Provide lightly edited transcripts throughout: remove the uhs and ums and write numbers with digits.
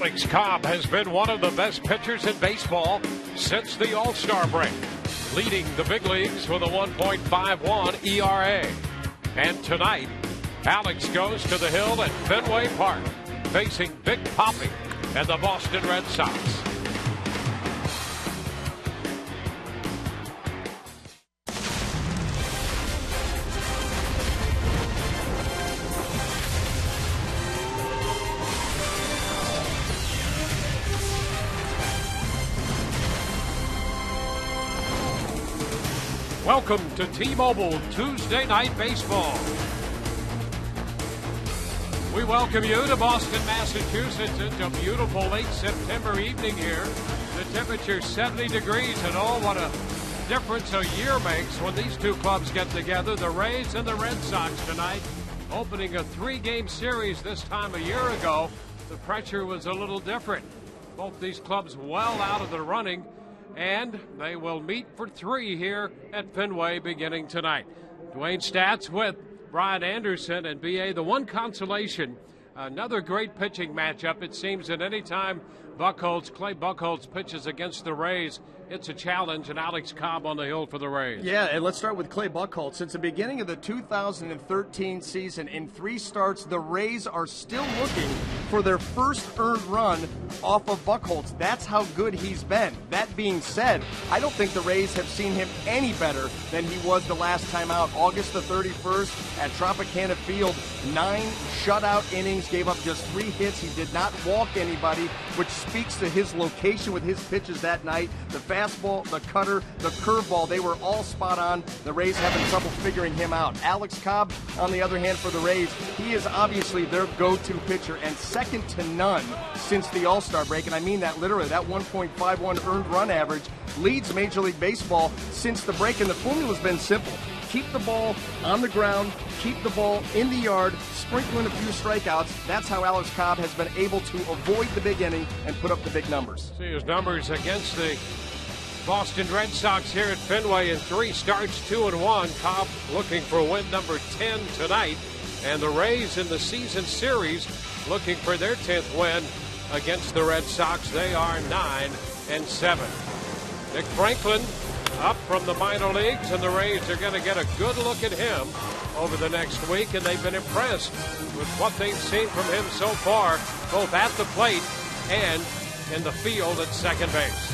Alex Cobb has been one of the best pitchers in baseball since the All-Star break, leading the big leagues with a 1.51 ERA. And tonight, Alex goes to the Hill at Fenway Park, facing Big Papi and the Boston Red Sox. Welcome to T-Mobile Tuesday Night Baseball. We welcome you to Boston, Massachusetts. It's a beautiful late September evening here. The temperature's 70 degrees, and oh, what a difference a year makes when these two clubs get together. The Rays and the Red Sox tonight, opening a 3-game series this time a year ago. The pressure was a little different. Both these clubs well out of the running, and they will meet for 3 here at Fenway beginning tonight. Dwayne Stats with Brian Anderson and BA. The one consolation, another great pitching matchup. It seems that any time Clay Buchholz pitches against the Rays, it's a challenge, and Alex Cobb on the hill for the Rays. Yeah, and let's start with Clay Buchholz. Since the beginning of the 2013 season, in 3 starts, the Rays are still looking for their first earned run off of Buchholz. That's how good he's been. That being said, I don't think the Rays have seen him any better than he was the last time out. August the 31st at Tropicana Field, 9 shutout innings, gave up just 3 hits. He did not walk anybody, which speaks to his location with his pitches that night. The fastball, the cutter, the curveball, they were all spot on. The Rays having trouble figuring him out. Alex Cobb, on the other hand, for the Rays, he is obviously their go-to pitcher and second to none since the All-Star break. And I mean that literally. That 1.51 earned run average leads Major League Baseball since the break. And the formula's been simple. Keep the ball on the ground, keep the ball in the yard, sprinkle in a few strikeouts. That's how Alex Cobb has been able to avoid the big inning and put up the big numbers. See his numbers against the Boston Red Sox here at Fenway in 3 starts, 2-1. Cobb looking for win number 10 tonight. And the Rays in the season series looking for their 10th win against the Red Sox. They are 9-7. Nick Franklin up from the minor leagues, and the Rays are going to get a good look at him over the next week, and they've been impressed with what they've seen from him so far, both at the plate and in the field at second base.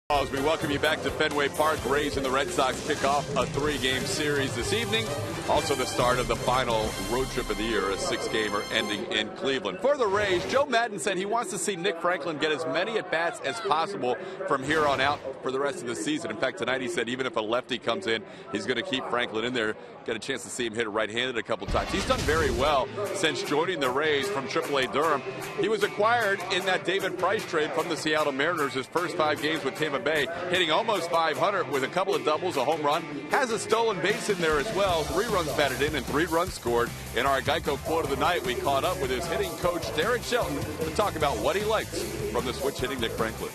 As we welcome you back to Fenway Park, Rays and the Red Sox kick off a 3-game series this evening. Also the start of the final road trip of the year, a 6-gamer ending in Cleveland. For the Rays, Joe Maddon said he wants to see Nick Franklin get as many at-bats as possible from here on out for the rest of the season. In fact, tonight he said even if a lefty comes in, he's going to keep Franklin in there. Got a chance to see him hit it right-handed a couple times. He's done very well since joining the Rays from AAA Durham. He was acquired in that David Price trade from the Seattle Mariners. His first 5 games with Tampa Bay, hitting almost 500 with a couple of doubles, a home run. Has a stolen base in there as well. 3 runs batted in and 3 runs scored. In our Geico quote of the night, we caught up with his hitting coach, Derek Shelton, to talk about what he likes from the switch hitting Nick Franklin.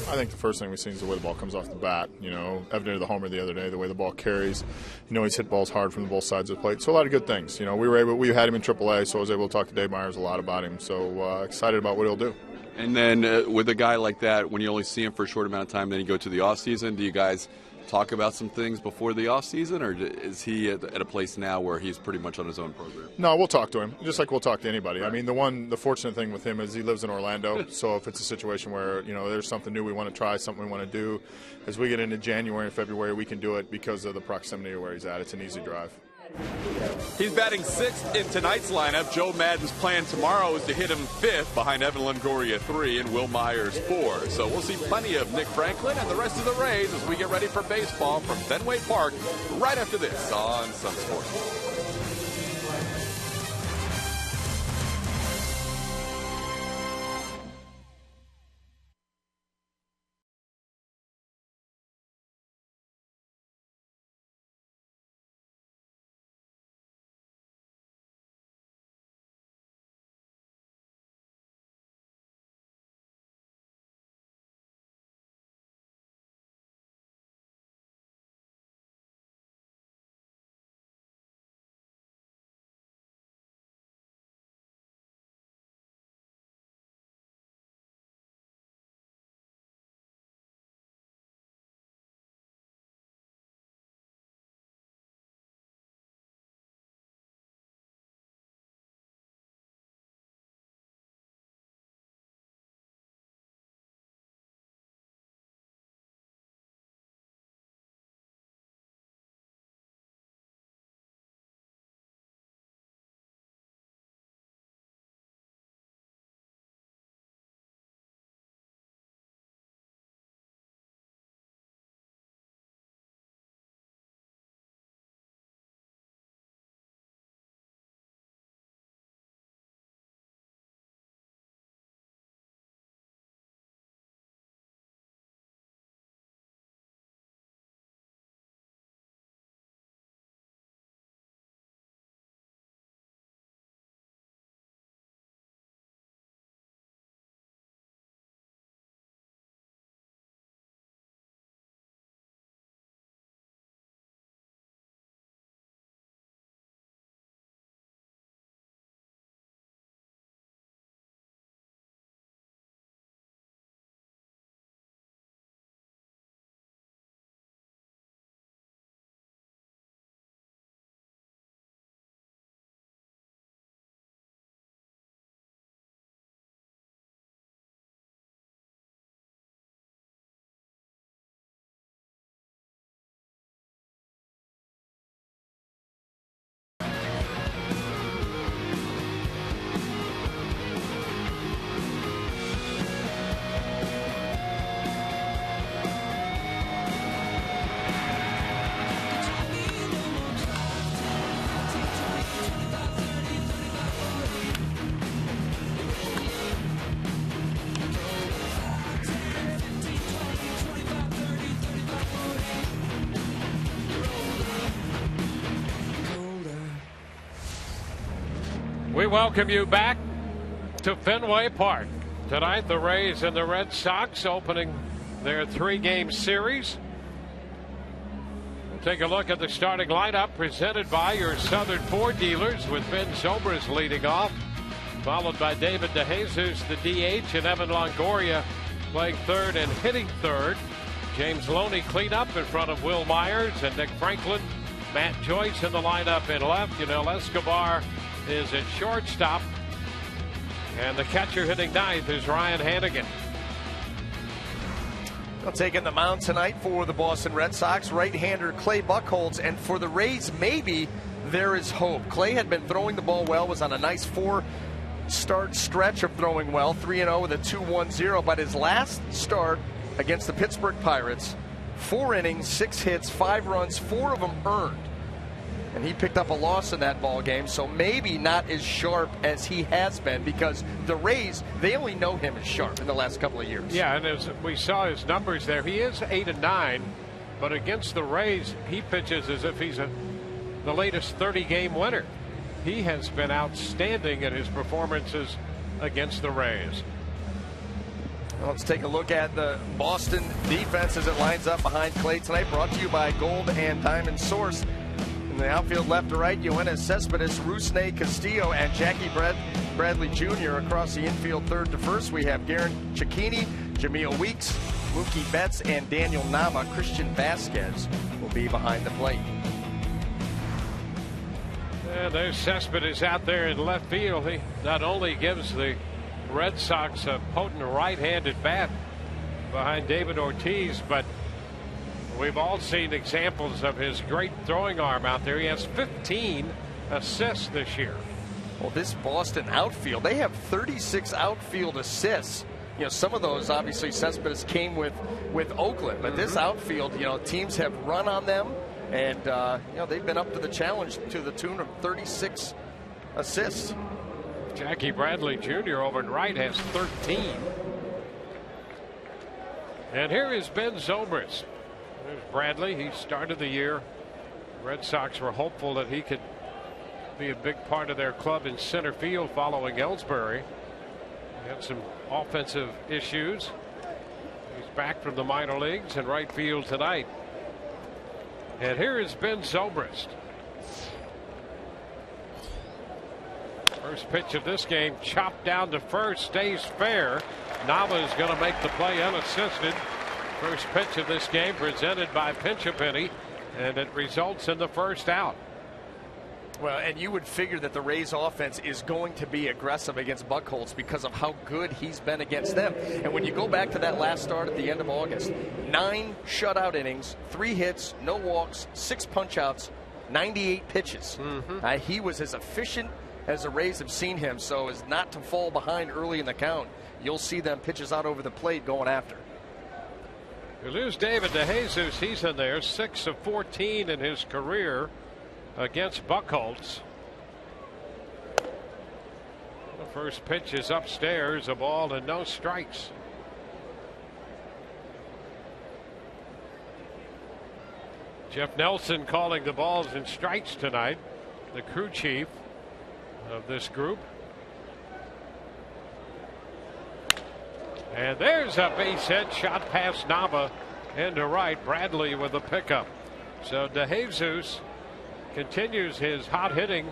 I think the first thing we've seen is the way the ball comes off the bat. You know, evident of the homer the other day, the way the ball carries. You know, he's hit balls hard from both sides of the plate. So a lot of good things. You know, we had him in AAA, so I was able to talk to Dave Myers a lot about him. So excited about what he'll do. And then with a guy like that, when you only see him for a short amount of time, then you go to the off season. Do you guys talk about some things before the off season, or is he at a place now where he's pretty much on his own program? No, we'll talk to him, just like we'll talk to anybody. Right. I mean, the fortunate thing with him is he lives in Orlando, so if it's a situation where, you know, there's something new we want to try, something we want to do, as we get into January and February, we can do it because of the proximity of where he's at. It's an easy drive. He's batting 6th in tonight's lineup. Joe Maddon's plan tomorrow is to hit him 5th behind Evan Longoria 3 and Will Myers 4. So we'll see plenty of Nick Franklin and the rest of the Rays as we get ready for baseball from Fenway Park right after this on Sun Sports. We welcome you back to Fenway Park. Tonight, the Rays and the Red Sox opening their 3-game series. We'll take a look at the starting lineup presented by your Southern Ford dealers, with Ben ZOBRIST leading off, followed by David DeJesus, the DH, and Evan Longoria playing third and hitting third. James Loney clean up in front of Will Myers and Nick Franklin. Matt Joyce in the lineup in left. Yunel Escobar is at shortstop. And the catcher hitting ninth is Ryan Hanigan. Well, taking the mound tonight for the Boston Red Sox, right-hander Clay Buchholz, and for the Rays, maybe there is hope. Clay had been throwing the ball well, was on a nice 4-start stretch of throwing well, 3-0 with a 2-1-0, but his last start against the Pittsburgh Pirates, 4 innings, 6 hits, 5 runs, 4 of them earned. And he picked up a loss in that ball game, so maybe not as sharp as he has been, because the Rays, they only know him as sharp in the last couple of years. Yeah, and as we saw his numbers there, he is 8-9, but against the Rays, he pitches as if he's the latest 30-game winner. He has been outstanding in his performances against the Rays. Well, let's take a look at the Boston defense as it lines up behind Clay tonight, brought to you by Gold and Diamond Source. In the outfield, left to right, YOENIS, CESPEDES, RUSNEY, CASTILLO, and Jackie Bradley Jr. Across the infield, third to first, we have Garen Cecchini, Jameel Weeks, Mookie Betts, and Daniel Nava. Christian Vasquez will be behind the plate. And there's Cespedes out there in left field. He not only gives the Red Sox a potent right-handed bat behind David Ortiz, but we've all seen examples of his great throwing arm out there. He has 15 assists this year. Well, this Boston outfield, they have 36 outfield assists. You know, some of those, obviously, Cespedes came with Oakland, but this outfield, you know, teams have run on them, and, you know, they've been up to the challenge to the tune of 36 assists. Jackie Bradley Jr. over in right has 13. And here is Ben Zobrist. There's Bradley. He started the year. Red Sox were hopeful that he could be a big part of their club in center field following Ellsbury. He had some offensive issues. He's back from the minor leagues in right field tonight. And here is Ben Zobrist. First pitch of this game, chopped down to first, stays fair. Nava is going to make the play unassisted. First pitch of this game presented by Pinch-A-Penny, and it results in the first out. Well, and you would figure that the Rays offense is going to be aggressive against Buchholz because of how good he's been against them. And when you go back to that last start at the end of August, 9 shutout innings, 3 hits, no walks, 6 punch-outs, 98 pitches. He was as efficient as the Rays have seen him, so as not to fall behind early in the count, you'll see them pitches out over the plate going after. You lose David DeJesus. He's in there, 6 of 14 in his career against Buchholz. The first pitch is upstairs, a ball and no strikes. Jeff Nelson calling the balls and strikes tonight, the crew chief of this group. And there's a base hit, shot past Nava into right. Bradley with a pickup. So DeJesus continues his hot hitting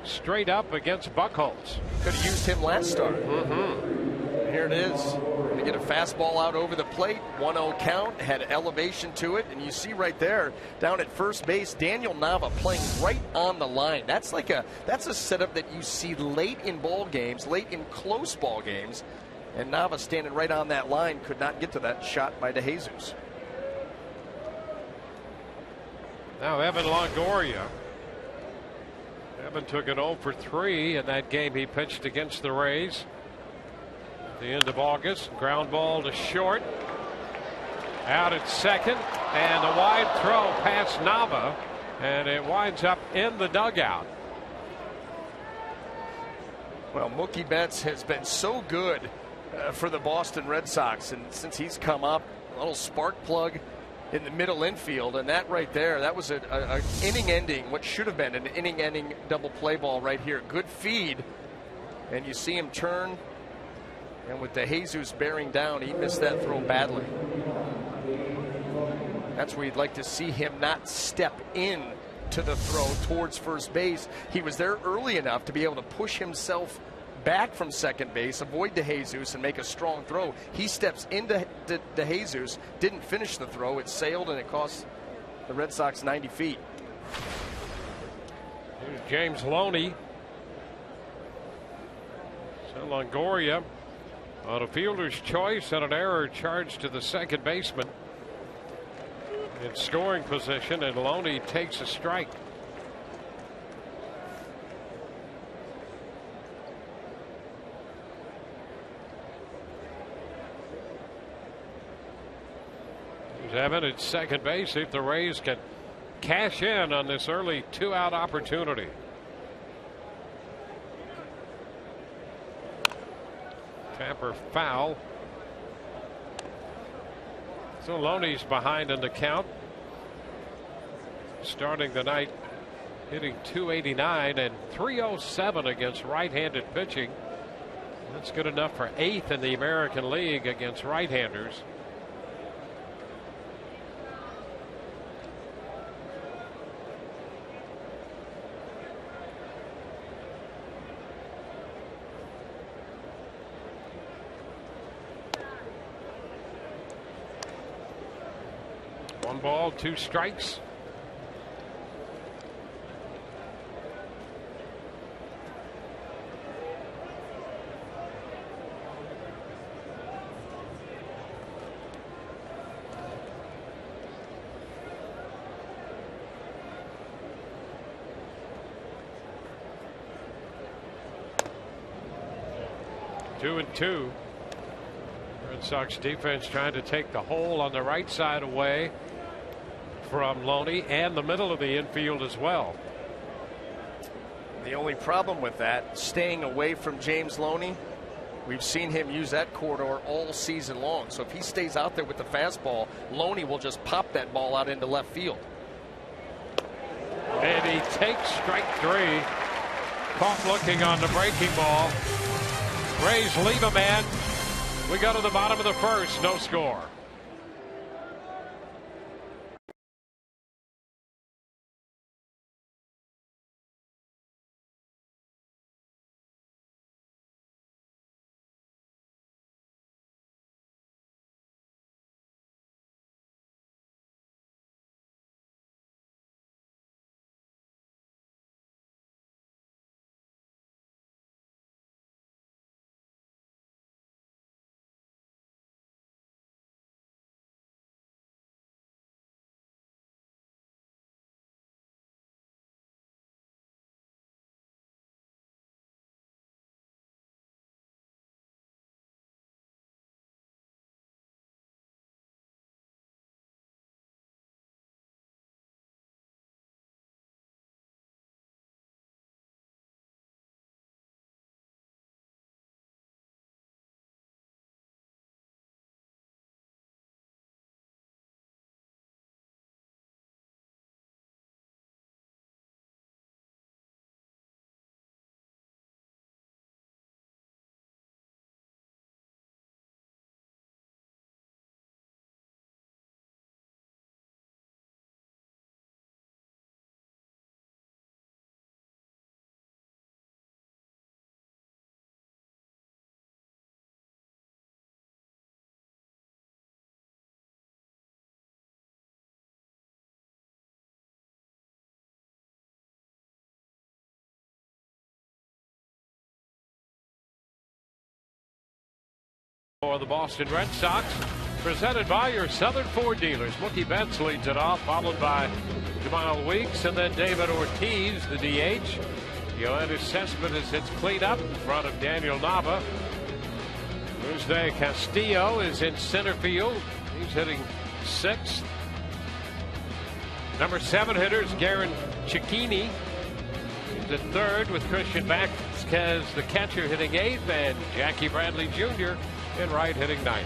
straight up against Buchholz. Could have used him last start. Here it is. Going to get a fastball out over the plate. 1-0 count. Had elevation to it. And you see right there, down at first base, Daniel Nava playing right on the line. That's a setup that you see late in ball games, late in close ball games. And Nava standing right on that line could not get to that shot by DeJesus. Now Evan Longoria. Evan took an 0 for 3 in that game he pitched against the Rays at the end of August. Ground ball to short. Out at second, and a wide throw past Nava, and it winds up in the dugout. Well, Mookie Betts has been so good for the Boston Red Sox, and since he's come up, a little spark plug in the middle infield, and that right there, that was an inning-ending, what should have been an inning-ending double play ball right here. Good feed, and you see him turn, and with DeJesus bearing down, he missed that throw badly. That's where you'd like to see him not step in to the throw towards first base. He was there early enough to be able to push himself back from second base, avoid DeJesus, and make a strong throw. He steps into DeJesus, didn't finish the throw. It sailed, and it cost the Red Sox 90 feet. Here's James Loney. So Longoria On a fielder's choice and an error charged to the second baseman in scoring position, and Loney takes a strike. He's having at second base if the Rays can cash in on this early 2-out opportunity. Tampa foul. So Loney's behind in the count. Starting the night hitting .289 and .307 against right-handed pitching. That's good enough for 8th in the American League against right-handers. One ball, 2 strikes. Two and two. Red Sox defense trying to take the hole on the right side away from Loney and the middle of the infield as well. The only problem with that, staying away from James Loney, we've seen him use that corridor all season long. So if he stays out there with the fastball, Loney will just pop that ball out into left field. And he takes strike 3. Caught looking on the breaking ball. Rays leave a man. We go to the bottom of the first. No score. For the Boston Red Sox, presented by your Southern Ford dealers. Mookie Betts leads it off, followed by Jamal Weeks and then David Ortiz, the DH. YOENIS Cespedes hits clean up in front of Daniel Nava. Tuesday, Castillo is in center field. He's hitting 6th. Number 7 hitter is Garen Cecchini. He's at 3rd with Christian Vasquez, the catcher, hitting 8th, and Jackie Bradley Jr. in right, hitting 9th.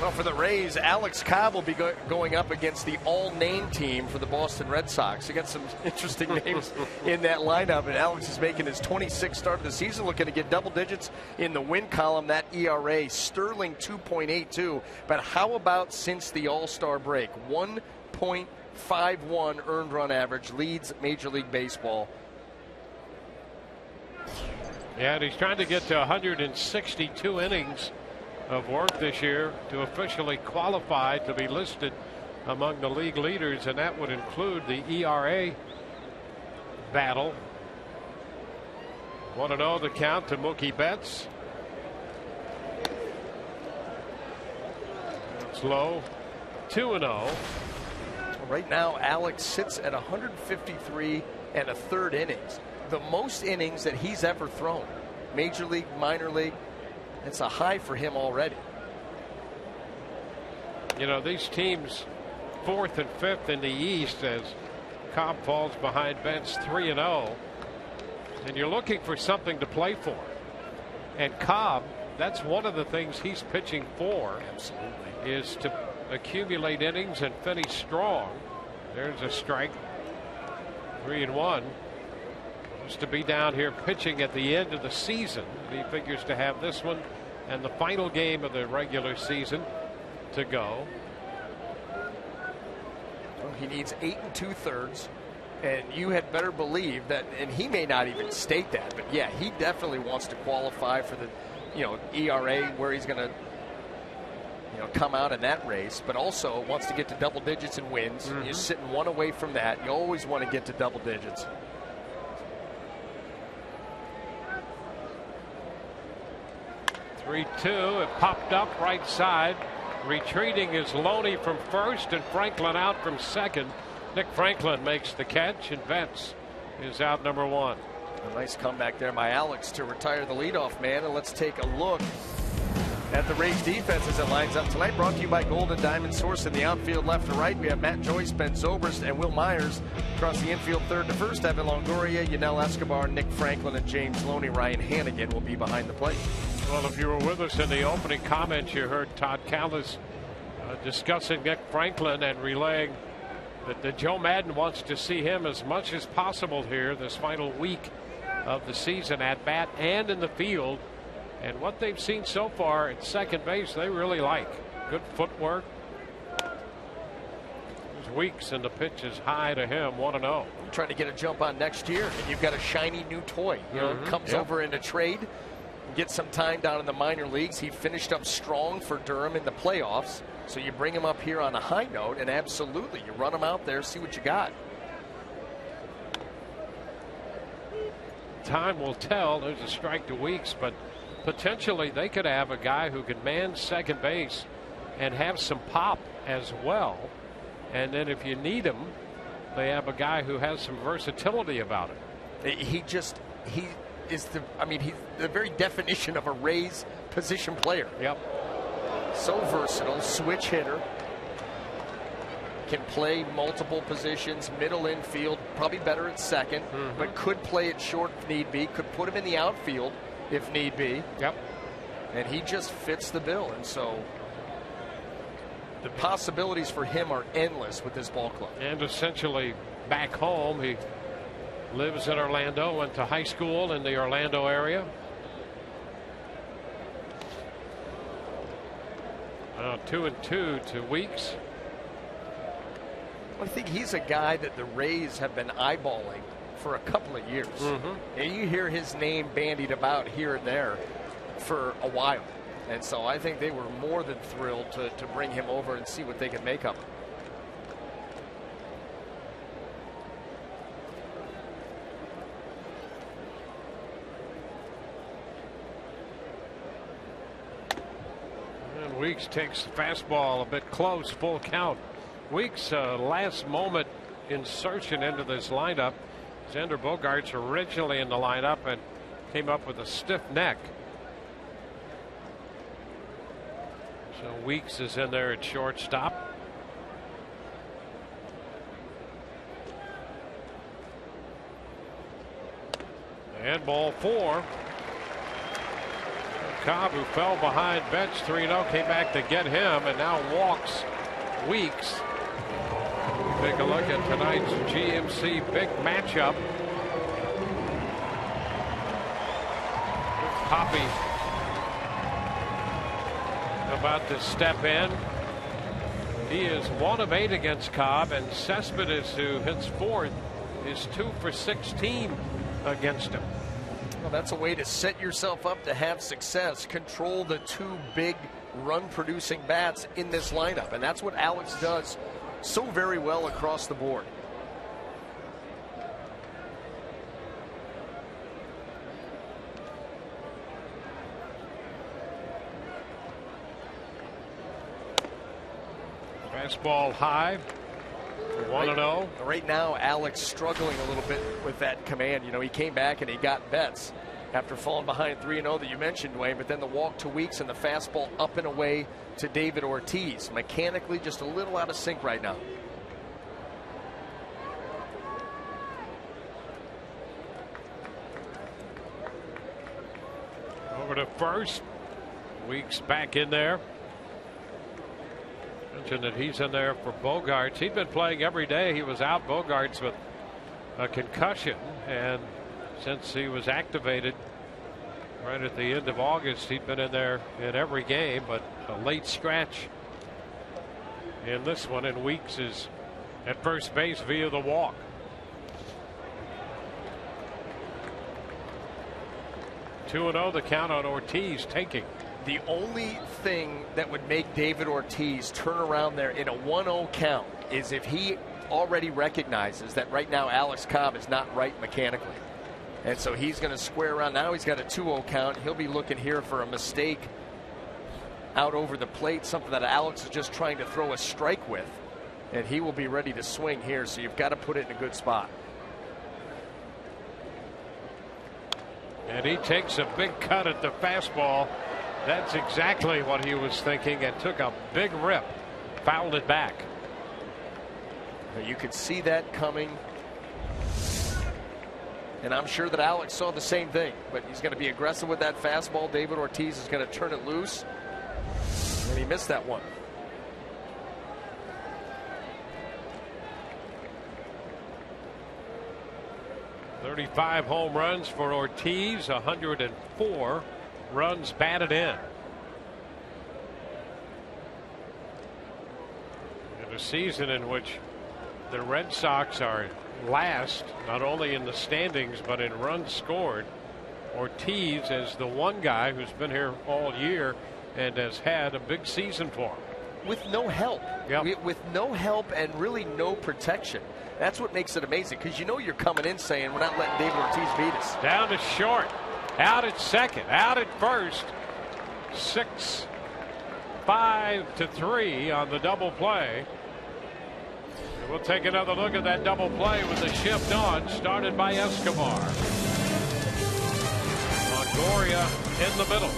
Well, for the Rays, Alex Cobb will be going up against the all-name team for the Boston Red Sox. You got some interesting names in that lineup, and Alex is making his 26th start of the season, looking to get double digits in the win column. That ERA, Sterling 2.82. But how about since the All-Star break? 1.51 earned run average, leads Major League Baseball. Yeah, and he's trying to get to 162 innings of work this year to officially qualify to be listed among the league leaders, and that would include the ERA battle. 1-0 the count to Mookie Betts. low, 2-0. Right now, Alex sits at 153 and a third innings. The most innings that he's ever thrown. Major league, minor league. It's a high for him already. You know, these teams 4th and 5th in the East as Cobb falls behind Bench 3-0. And you're looking for something to play for. And Cobb, that's one of the things he's pitching for. Absolutely. Is to accumulate innings and finish strong. There's a strike. 3-1. Just to be down here pitching at the end of the season. He figures to have this one and the final game of the regular season to go. Well, he needs 8 2/3, and you had better believe that. And he may not even state that, but yeah, he definitely wants to qualify for the, ERA where he's going to, come out in that race. But also wants to get to double digits in wins. Mm-hmm. You're sitting one away from that. You always want to get to double digits. It popped up right side. Retreating is Loney from first and Franklin out from second. Nick Franklin makes the catch and Vance is out number 1. A nice comeback there by Alex to retire the leadoff man. And let's take a look at the Rays defense as it lines up tonight. Brought to you by Golden Diamond Source in the outfield left to right. We have Matt Joyce, Ben Zobrist, and Will Myers. Across the infield third to first, Evan Longoria, Yonel Escobar, Nick Franklin, and James Loney. Ryan Hannigan will be behind the plate. Well, if you were with us in the opening comments, you heard Todd Callis discussing Nick Franklin and relaying that Joe Madden wants to see him as much as possible here this final week of the season at bat and in the field. And what they've seen so far at second base, they really like. Good footwork. There's Weeks, and the pitch is high to him, 1-0. Trying to get a jump on next year, and you've got a shiny new toy. Comes over in a trade, get some time down in the minor leagues. He finished up strong for Durham in the playoffs. So you bring him up here on a high note, and absolutely, you run him out there, see what you got. Time will tell. There's a strike to Weeks, but potentially they could have a guy who can man second base and have some pop as well. And then if you need him, they have a guy who has some versatility about it. He is he's the very definition of a Rays position player. Yep. So versatile, switch hitter. Can play multiple positions, middle infield, probably better at second, but could play at short if need be, could put him in the outfield if need be. Yep. And he just fits the bill. And so the possibilities for him are endless with this ball club. And essentially back home, he lives in Orlando, went to high school in the Orlando area. 2-2 to Weeks. I think he's a guy that the Rays have been eyeballing for a couple of years. And you hear his name bandied about here and there for a while. And so I think they were more than thrilled to bring him over and see what they can make of him. And Weeks takes the fastball a bit close, full count. Weeks last moment insertion into this lineup. Xander Bogaerts originally in the lineup and came up with a stiff neck. So Weeks is in there at shortstop. And ball 4. Cobb, who fell behind Bench 3-0, came back to get him and now walks Weeks. Take a look at tonight's GMC big matchup. Poppy about to step in. He is 1 of 8 against Cobb, and Cespedes, who hits 4th, is 2 for 16 against him. Well, that's a way to set yourself up to have success. Control the 2 big run-producing bats in this lineup, and that's what Alex does so very well across the board. Fastball high. 1-0. Right now, Alex struggling a little bit with that command. You know, he came back and he got Betts after falling behind 3-0 that you mentioned, Dwayne, but then the walk to Weeks and the fastball up and away to David Ortiz. Mechanically just a little out of sync right now. Over to first. Weeks back in there. Mentioned that he's in there for Bogaerts. He'd been playing every day. He was out, Bogaerts, with a concussion, and since he was activated right at the end of August, he'd been in there in every game, but a late scratch in this one, and Weeks is at first base via the walk. (2-0) the count on Ortiz taking. The only thing that would make David Ortiz turn around there in a 1-0 count is if he already recognizes that right now Alex Cobb is not right mechanically. And so he's going to square around. Now he's got a 2-0 count. He'll be looking here for a mistake out over the plate, something that Alex is just trying to throw a strike with. And he will be ready to swing here, so you've got to put it in a good spot. And he takes a big cut at the fastball. That's exactly what he was thinking, and took a big rip. Fouled it back. You could see that coming. And I'm sure that Alex saw the same thing, but he's going to be aggressive with that fastball. David Ortiz is going to turn it loose. And he missed that one. .35 home runs for Ortiz, 104 runs batted in. In a season in which the Red Sox are last, not only in the standings, but in runs scored, Ortiz is the one guy who's been here all year and has had a big season for him. With no help. Yep. With no help and really no protection. That's what makes it amazing, because you know you're coming in saying we're not letting David Ortiz beat us. Down to short. Out at second. Out at first. 6-5-3 on the double play. And we'll take another look at that double play with the shift on, started by Escobar. Longoria in the middle.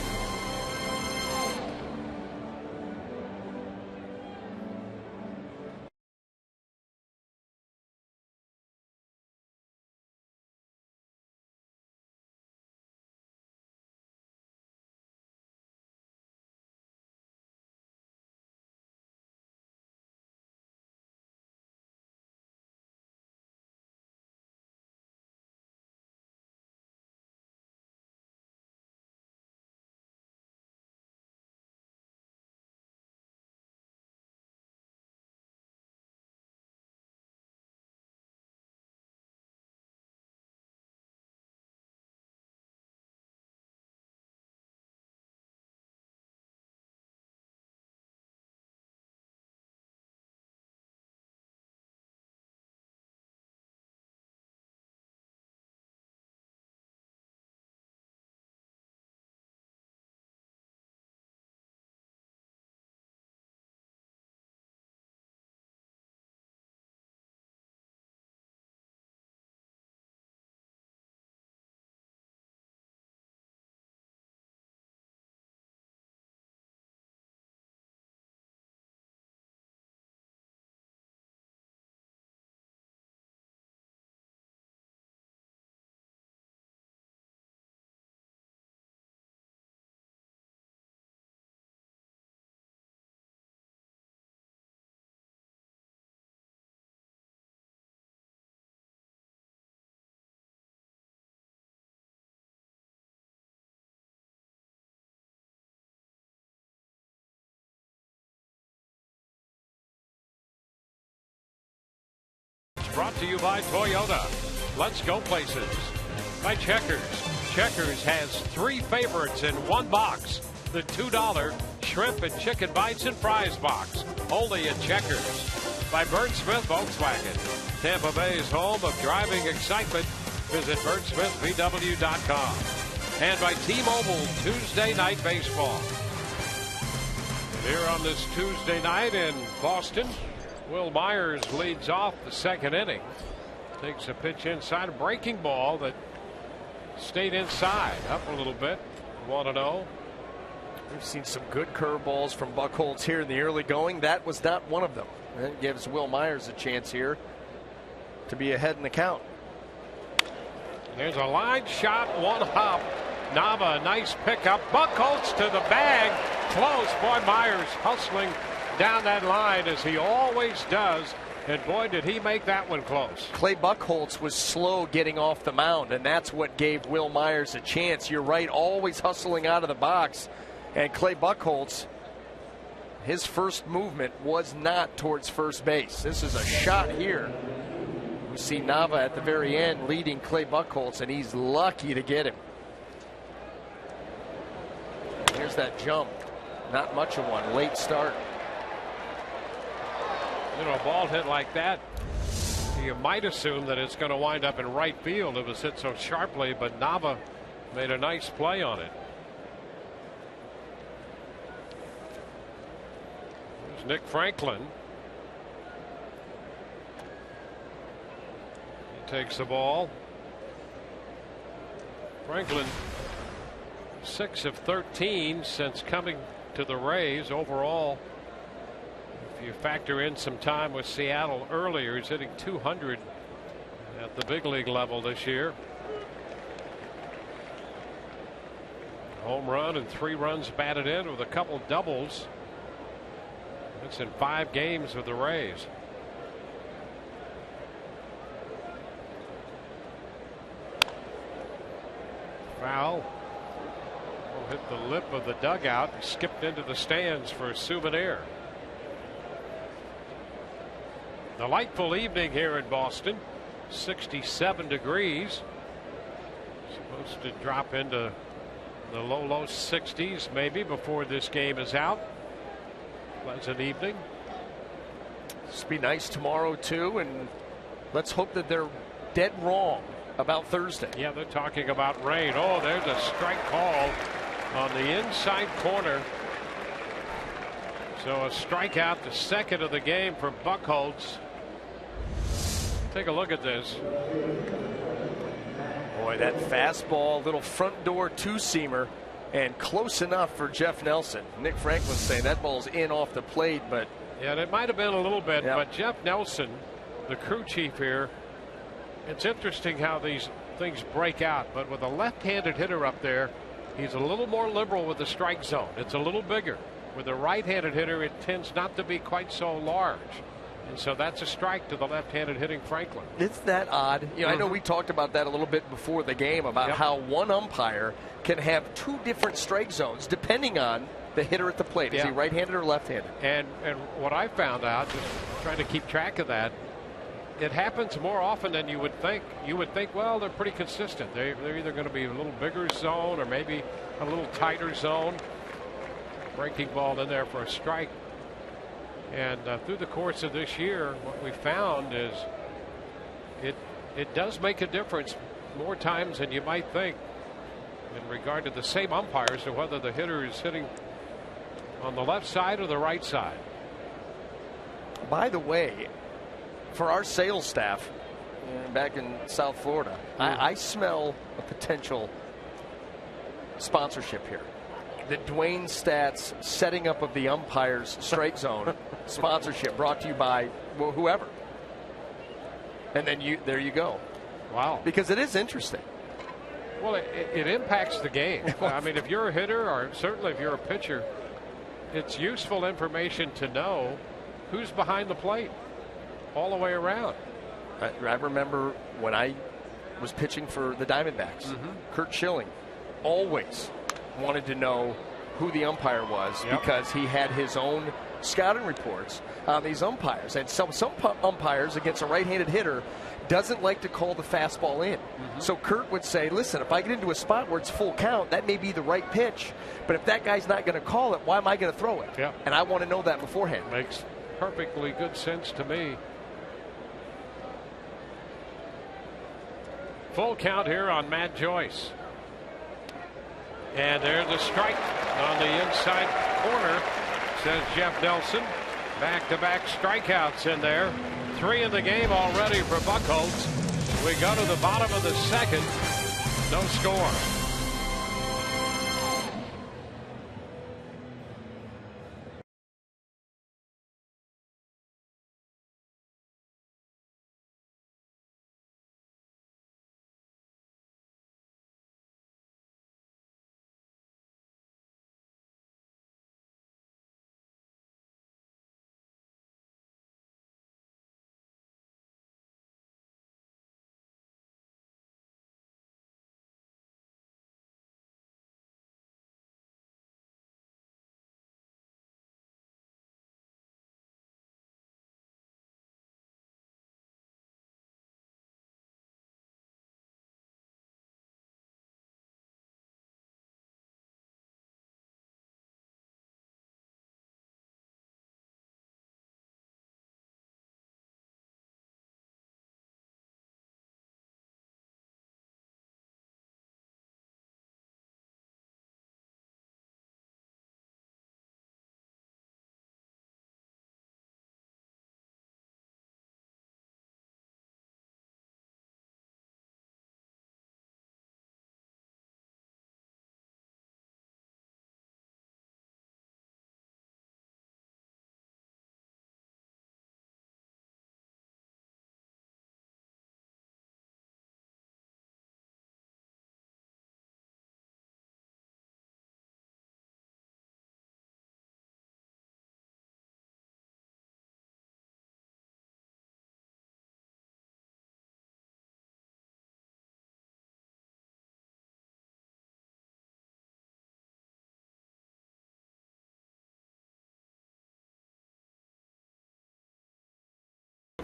Brought to you by Toyota. Let's go places. By Checkers. Checkers has 3 favorites in one box. The $2 shrimp and chicken bites and fries box. Only at Checkers. By Bert Smith Volkswagen. Tampa Bay's home of driving excitement. Visit BertSmithVW.com. And by T-Mobile Tuesday Night Baseball. Here on this Tuesday night in Boston, Will Myers leads off the second inning. Takes a pitch inside, a breaking ball that stayed inside, up a little bit. 1-0. We've seen some good curveballs from Buchholz here in the early going. That was not one of them. That gives Will Myers a chance here to be ahead in the count. There's a line shot, one hop. Nava, nice pickup. Buchholz to the bag. Close. Boy, Myers hustling down that line as he always does. And boy, did he make that one close. Clay Buchholz was slow getting off the mound, and that's what gave Will Myers a chance. You're right, always hustling out of the box. And Clay Buchholz, his first movement was not towards first base. This is a shot here. We see Nava at the very end leading Clay Buchholz, and he's lucky to get him. Here's that jump. Not much of one. Late start. You know, a ball hit like that, you might assume that it's going to wind up in right field. It was hit so sharply, but Nava made a nice play on it. There's Nick Franklin. He takes the ball. Franklin 6 of 13 since coming to the Rays overall. If you factor in some time with Seattle earlier, he's hitting 200 at the big league level this year. Home run and 3 runs batted in with a couple doubles. That's in 5 games with the Rays. Foul. Will hit the lip of the dugout and skipped into the stands for a souvenir. Delightful evening here in Boston. 67 degrees. Supposed to drop into the low 60s maybe before this game is out. Pleasant evening. It's be nice tomorrow too, and let's hope that they're dead wrong about Thursday. Yeah, they're talking about rain. Oh, there's a strike call on the inside corner. So a strikeout, the second of the game for Buchholz. Take a look at this. Boy, that fastball, little front door two-seamer, and close enough for Jeff Nelson. Nick Franklin saying that ball's in off the plate, but yeah, it might have been a little bit, yep. But Jeff Nelson, the crew chief here, it's interesting how these things break out, but with a left-handed hitter up there, he's a little more liberal with the strike zone. It's a little bigger. With a right-handed hitter, it tends not to be quite so large. And so that's a strike to the left-handed hitting Franklin. Isn't that odd? You know, I know we talked about that a little bit before the game about how one umpire can have 2 different strike zones depending on the hitter at the plate. Is he right-handed or left-handed? And what I found out, just trying to keep track of that, it happens more often than you would think. You would think, well, they're pretty consistent. They're either going to be a little bigger zone or maybe a little tighter zone. Breaking ball in there for a strike. And through the course of this year, what we found is it does make a difference more times than you might think in regard to the same umpires to whether the hitter is hitting on the left side or the right side. By the way, for our sales staff back in South Florida, I smell a potential sponsorship here. The Dwayne Stats setting up of the umpires strike zone sponsorship brought to you by whoever. And then there you go. Wow. Because it is interesting. Well, it impacts the game. I mean, if you're a hitter or certainly if you're a pitcher, it's useful information to know who's behind the plate all the way around. I remember when I was pitching for the Diamondbacks, Curt Schilling always wanted to know who the umpire was because he had his own scouting reports on these umpires. And some umpires against a right-handed hitter doesn't like to call the fastball in. So Curt would say, listen, if I get into a spot where it's full count, that may be the right pitch. But if that guy's not going to call it, why am I going to throw it? And I want to know that beforehand. Makes perfectly good sense to me. Full count here on Matt Joyce. And there's a strike on the inside corner. says Jeff Nelson. Back-to-back strikeouts in there. 3 in the game already for Buchholz. We go to the bottom of the second. No score.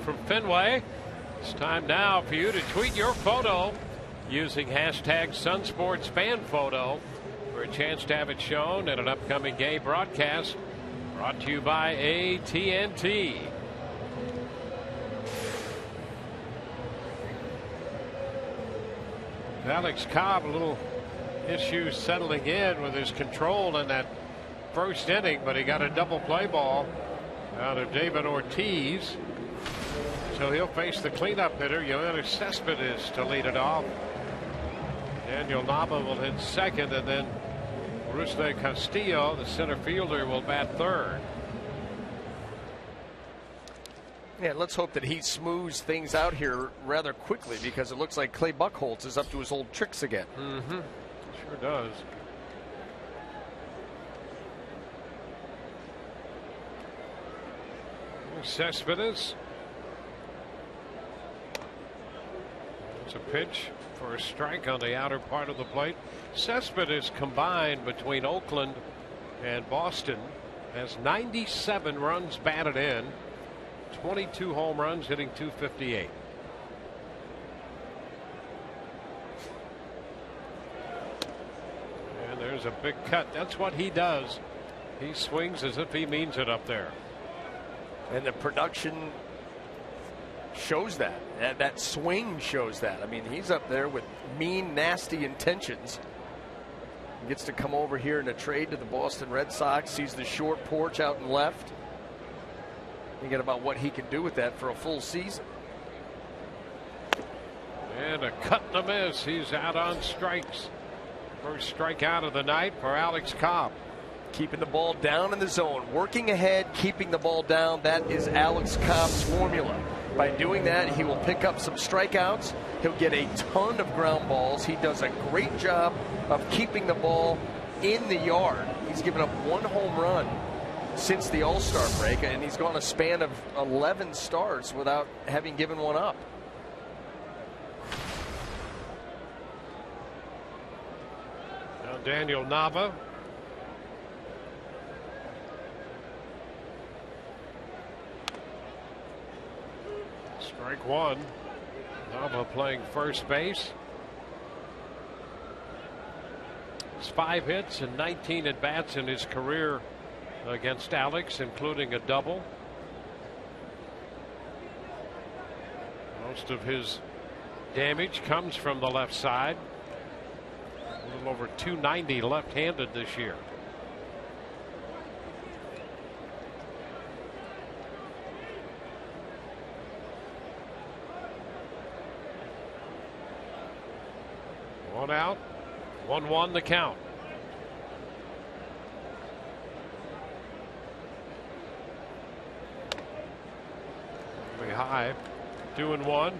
From Fenway, it's time now for you to tweet your photo using hashtag #SunsportsFanPhoto for a chance to have it shown in an upcoming game broadcast brought to you by AT&T. Alex Cobb, a little issues settling in with his control in that first inning, but he got a double play ball out of David Ortiz. So he'll face the cleanup hitter, YOENIS CESPEDES, to lead it off. Daniel Nava will hit second, and then RUSNEY Castillo, the center fielder, will bat third. Yeah, let's hope that he smooths things out here rather quickly, because it looks like Clay Buchholz is up to his old tricks again. Sure does. Cespedes. It's a pitch for a strike on the outer part of the plate. Cespedes combined between Oakland and Boston has 97 runs batted in, 22 home runs, hitting .258. And there's a big cut. That's what he does. He swings as if he means it up there. And the production shows that. That swing shows that. I mean, he's up there with mean, nasty intentions. He gets to come over here in a trade to the Boston Red Sox. Sees the short porch out in left. Thinking about what he can do with that for a full season. And a cut and a miss. He's out on strikes. First strikeout of the night for Alex Cobb. Keeping the ball down in the zone, working ahead, keeping the ball down. That is Alex Cobb's formula. By doing that, he will pick up some strikeouts. He'll get a ton of ground balls. He does a great job of keeping the ball in the yard. He's given up 1 home run since the All-Star break, and he's gone a span of 11 starts without having given one up. Now Daniel Nava. Strike one. Nava playing first base. It's 5 hits and 19 at bats in his career against Alex, including a double. Most of his damage comes from the left side. A little over 290 left-handed this year. One out, 1-1 the count. Way high, 2-1.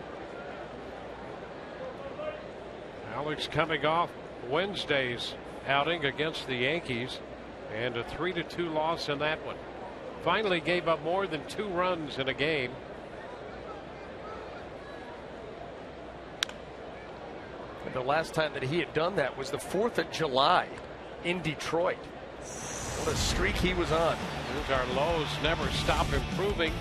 Alex coming off Wednesday's outing against the Yankees and a 3-2 loss in that one. Finally gave up more than 2 runs in a game. And the last time that he had done that was the 4th of July in Detroit. What a streak he was on. Our lows never stop improving.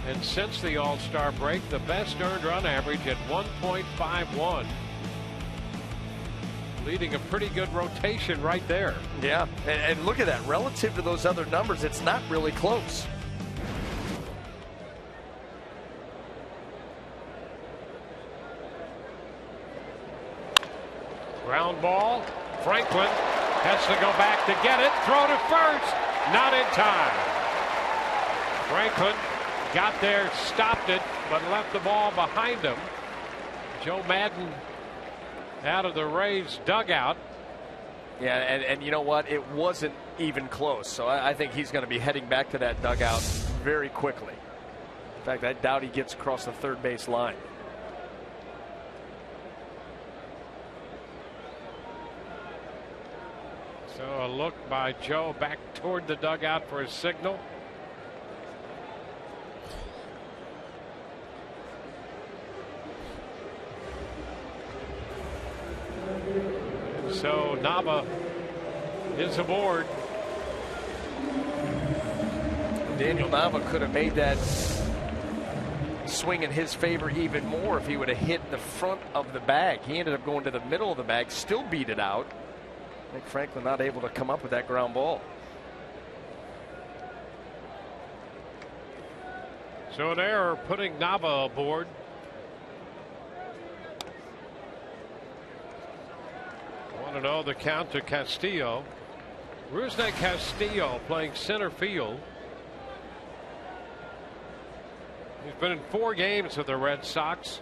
And since the All-Star break, the best earned run average at 1.51. Leading a pretty good rotation right there. Yeah, and look at that. Relative to those other numbers, it's not really close. Ground ball. Franklin has to go back to get it. Throw to first. Not in time. Franklin got there, stopped it, but left the ball behind him. Joe Maddon out of the Rays dugout. Yeah, and you know what? It wasn't even close. So I think he's going to be heading back to that dugout very quickly. In fact, I doubt he gets across the third base line. So a look by Joe back toward the dugout for a signal. So Nava is aboard. Daniel Nava could have made that swing in his favor even more if he would have hit the front of the bag. He ended up going to the middle of the bag, still beat it out. I think Franklin not able to come up with that ground ball. So an error putting Nava aboard. Want to know the count to Castillo. Rusney Castillo playing center field. He's been in 4 games with the Red Sox.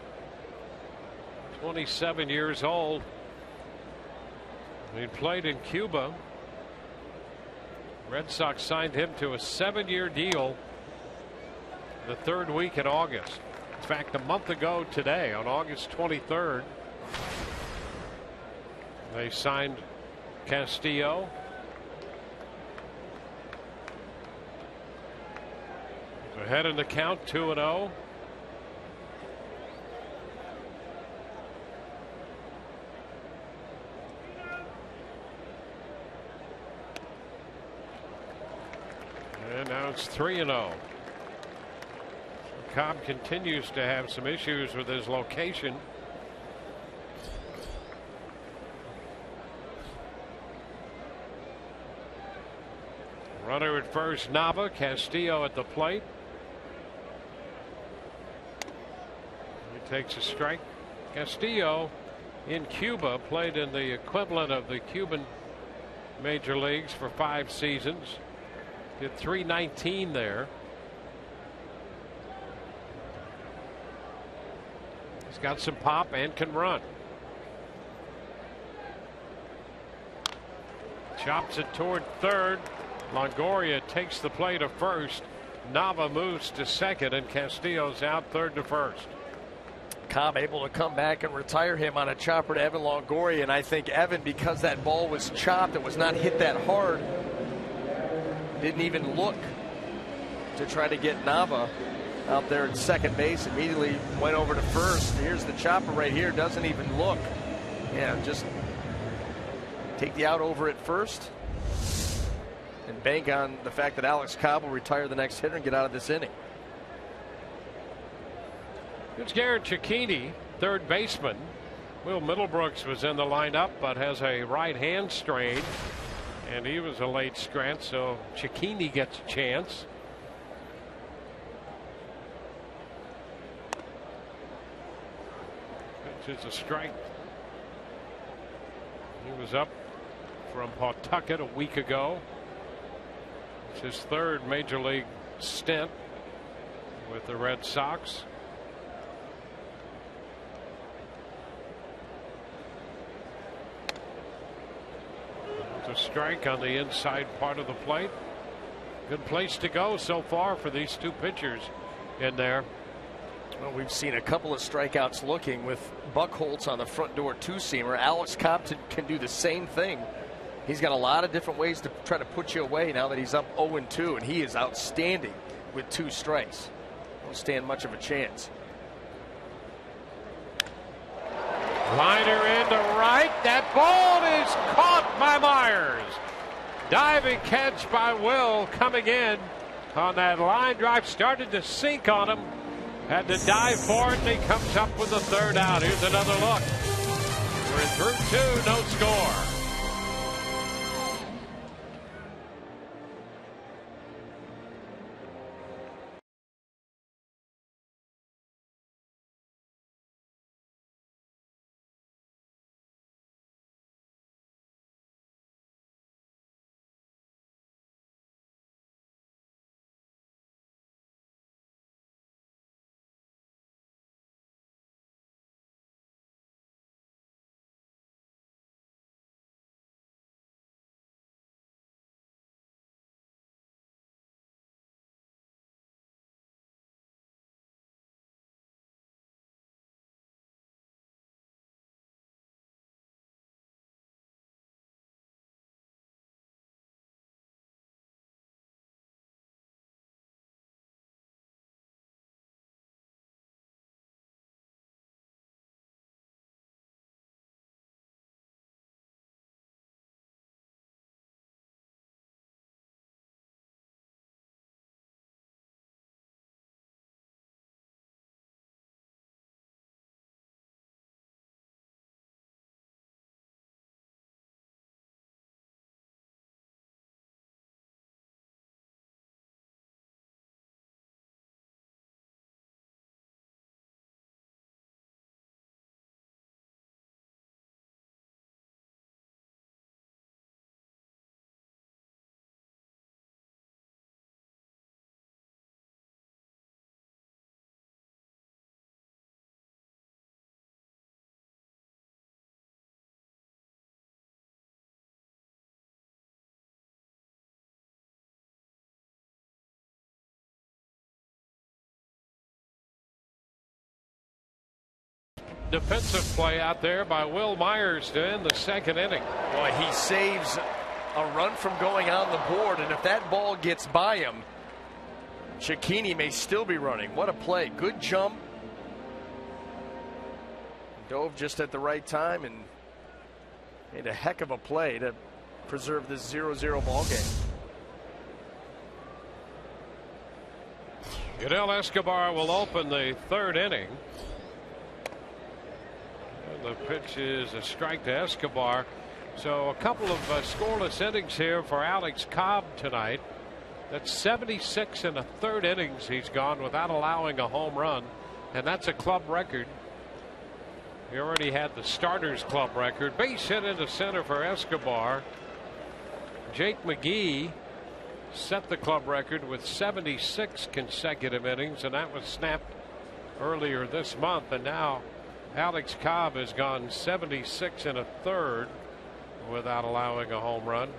27 years old. He played in Cuba. Red Sox signed him to a 7-year deal the 3rd week in August. In fact, a month ago today, on August 23rd, they signed Castillo. He's ahead in the count, 2-0. And now it's 3-0. Cobb continues to have some issues with his location. Runner at first, Nava. Castillo at the plate. He takes a strike. Castillo in Cuba played in the equivalent of the Cuban major leagues for 5 seasons. Did .319 there. He's got some pop and can run. Chops it toward third. Longoria takes the play to first. Nava moves to second, and Castillo's out third to first. Cobb able to come back and retire him on a chopper to Evan Longoria, and I think Evan, because that ball was chopped, it was not hit that hard, didn't even look to try to get Nava out there at second base. Immediately went over to first. Here's the chopper right here. Doesn't even look. Yeah, just take the out over at first and bank on the fact that Alex Cobb will retire the next hitter and get out of this inning. It's Garrett Cicchini, third baseman. Will Middlebrooks was in the lineup, but has a right hand strain, and he was a late scratch, so Cicchini gets a chance. Which is a strike. He was up from Pawtucket a week ago. It's his 3rd major league stint with the Red Sox. a strike on the inside part of the plate. Good place to go so far for these two pitchers in there. Well, we've seen a couple of strikeouts looking with Buchholz on the front door two-seamer. Alex Cobb can do the same thing. He's got a lot of different ways to try to put you away now that he's up 0-2, and he is outstanding with 2 strikes. Don't stand much of a chance. Liner into right. That ball is caught by Myers. Diving catch by Will coming in on that line drive. Started to sink on him. Had to dive for it, and he comes up with the 3rd out. Here's another look. We're through 2, no score. Defensive play out there by Will Myers to end the 2nd inning. Boy, he saves a run from going on the board, and if that ball gets by him, Cecchini may still be running. What a play. Good jump. Dove just at the right time and made a heck of a play to preserve this 0-0 ball game. Yadiel Escobar will open the 3rd inning. The pitch is a strike to Escobar. So a couple of scoreless innings here for Alex Cobb tonight. That's 76 1/3 innings he's gone without allowing a home run, and that's a club record. He already had the starters club record. Base hit into center for Escobar. Jake McGee set the club record with 76 consecutive innings, and that was snapped earlier this month. And now Alex Cobb has gone 76 1/3 without allowing a home run.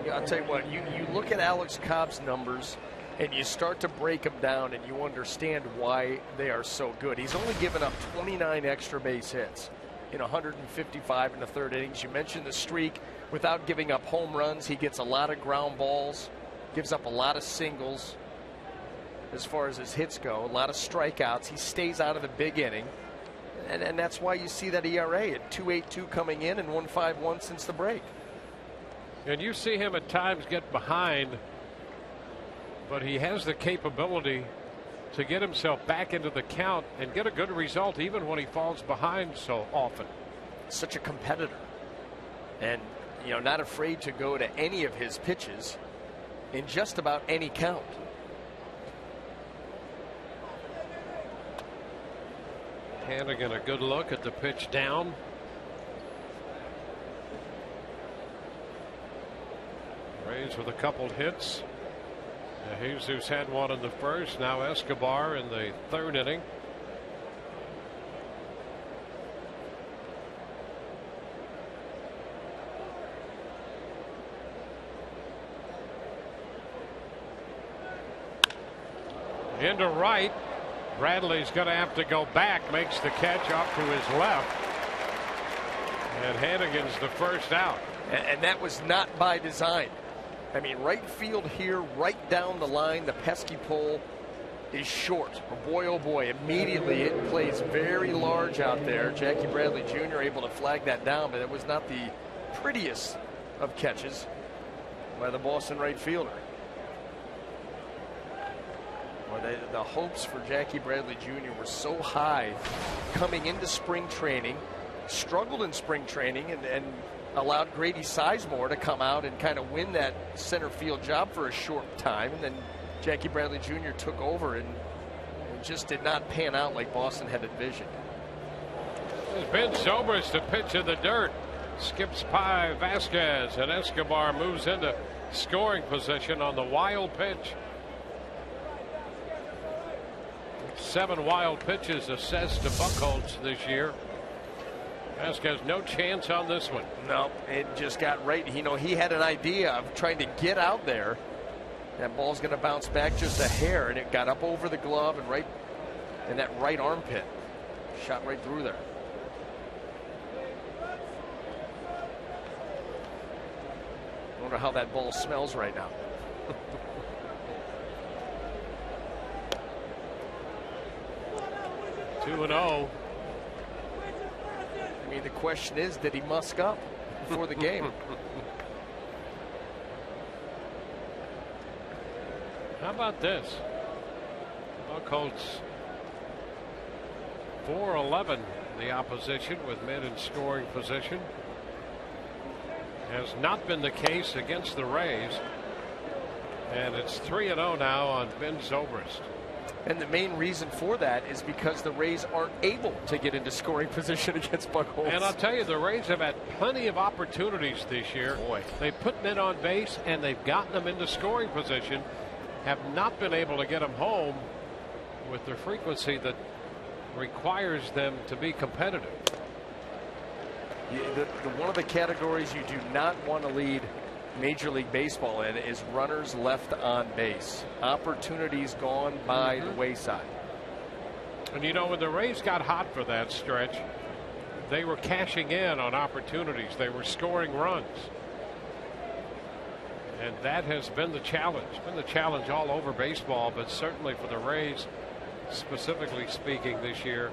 Yeah, I'll tell you what, you look at Alex Cobb's numbers and you start to break them down and you understand why they are so good. He's only given up 29 extra base hits in 155 1/3 innings. You mentioned the streak without giving up home runs. He gets a lot of ground balls, gives up a lot of singles. As far as his hits go, a lot of strikeouts. He stays out of the big inning, and that's why you see that ERA at 2.82 coming in and 1.51 since the break. And you see him at times get behind, but he has the capability to get himself back into the count and get a good result even when he falls behind so often. Such a competitor, and not afraid to go to any of his pitches in just about any count. Hannigan a good look at the pitch down. Rays with a couple hits. Jesus had one in the 1st. Now Escobar in the 3rd inning. Into right. Bradley's going to have to go back. Makes the catch off to his left. And Hanigan's the first out. And that was not by design. I mean, right field here, right down the line, the pesky pole is short. Boy, oh boy, immediately it plays very large out there. Jackie Bradley Jr. able to flag that down, but it was not the prettiest of catches by the Boston right fielder. Well, the hopes for Jackie Bradley Jr. were so high coming into spring training, struggled in spring training, and allowed Grady Sizemore to come out and kind of win that center field job for a short time. And then Jackie Bradley Jr. took over and just did not pan out like Boston had envisioned. There's been Zobrist to pitch in the dirt. Skips by Vasquez, and Escobar moves into scoring position on the wild pitch. 7 wild pitches assessed to Buchholz this year. Vasquez no chance on this one. No, it just got right. You know, he had an idea of trying to get out there. That ball's going to bounce back just a hair, and it got up over the glove and right in that right armpit. Shot right through there. I wonder how that ball smells right now. 2-0. I mean, the question is, did he musk up before the game? How about this? Buchholz 4-11 the opposition with men in scoring position. Has not been the case against the Rays. And it's 3-0 now on Ben Zobrist. And the main reason for that is because the Rays aren't able to get into scoring position against Buchholz. And I'll tell you, the Rays have had plenty of opportunities this year. Boy. They put men on base and they've gotten them into scoring position. Have not been able to get them home with the frequency that requires them to be competitive. One of the categories you do not want to lead Major League Baseball in is runners left on base. Opportunities gone by the wayside. And you know, when the Rays got hot for that stretch, they were cashing in on opportunities. They were scoring runs. And that has been the challenge. It's been the challenge all over baseball, but certainly for the Rays, specifically speaking this year,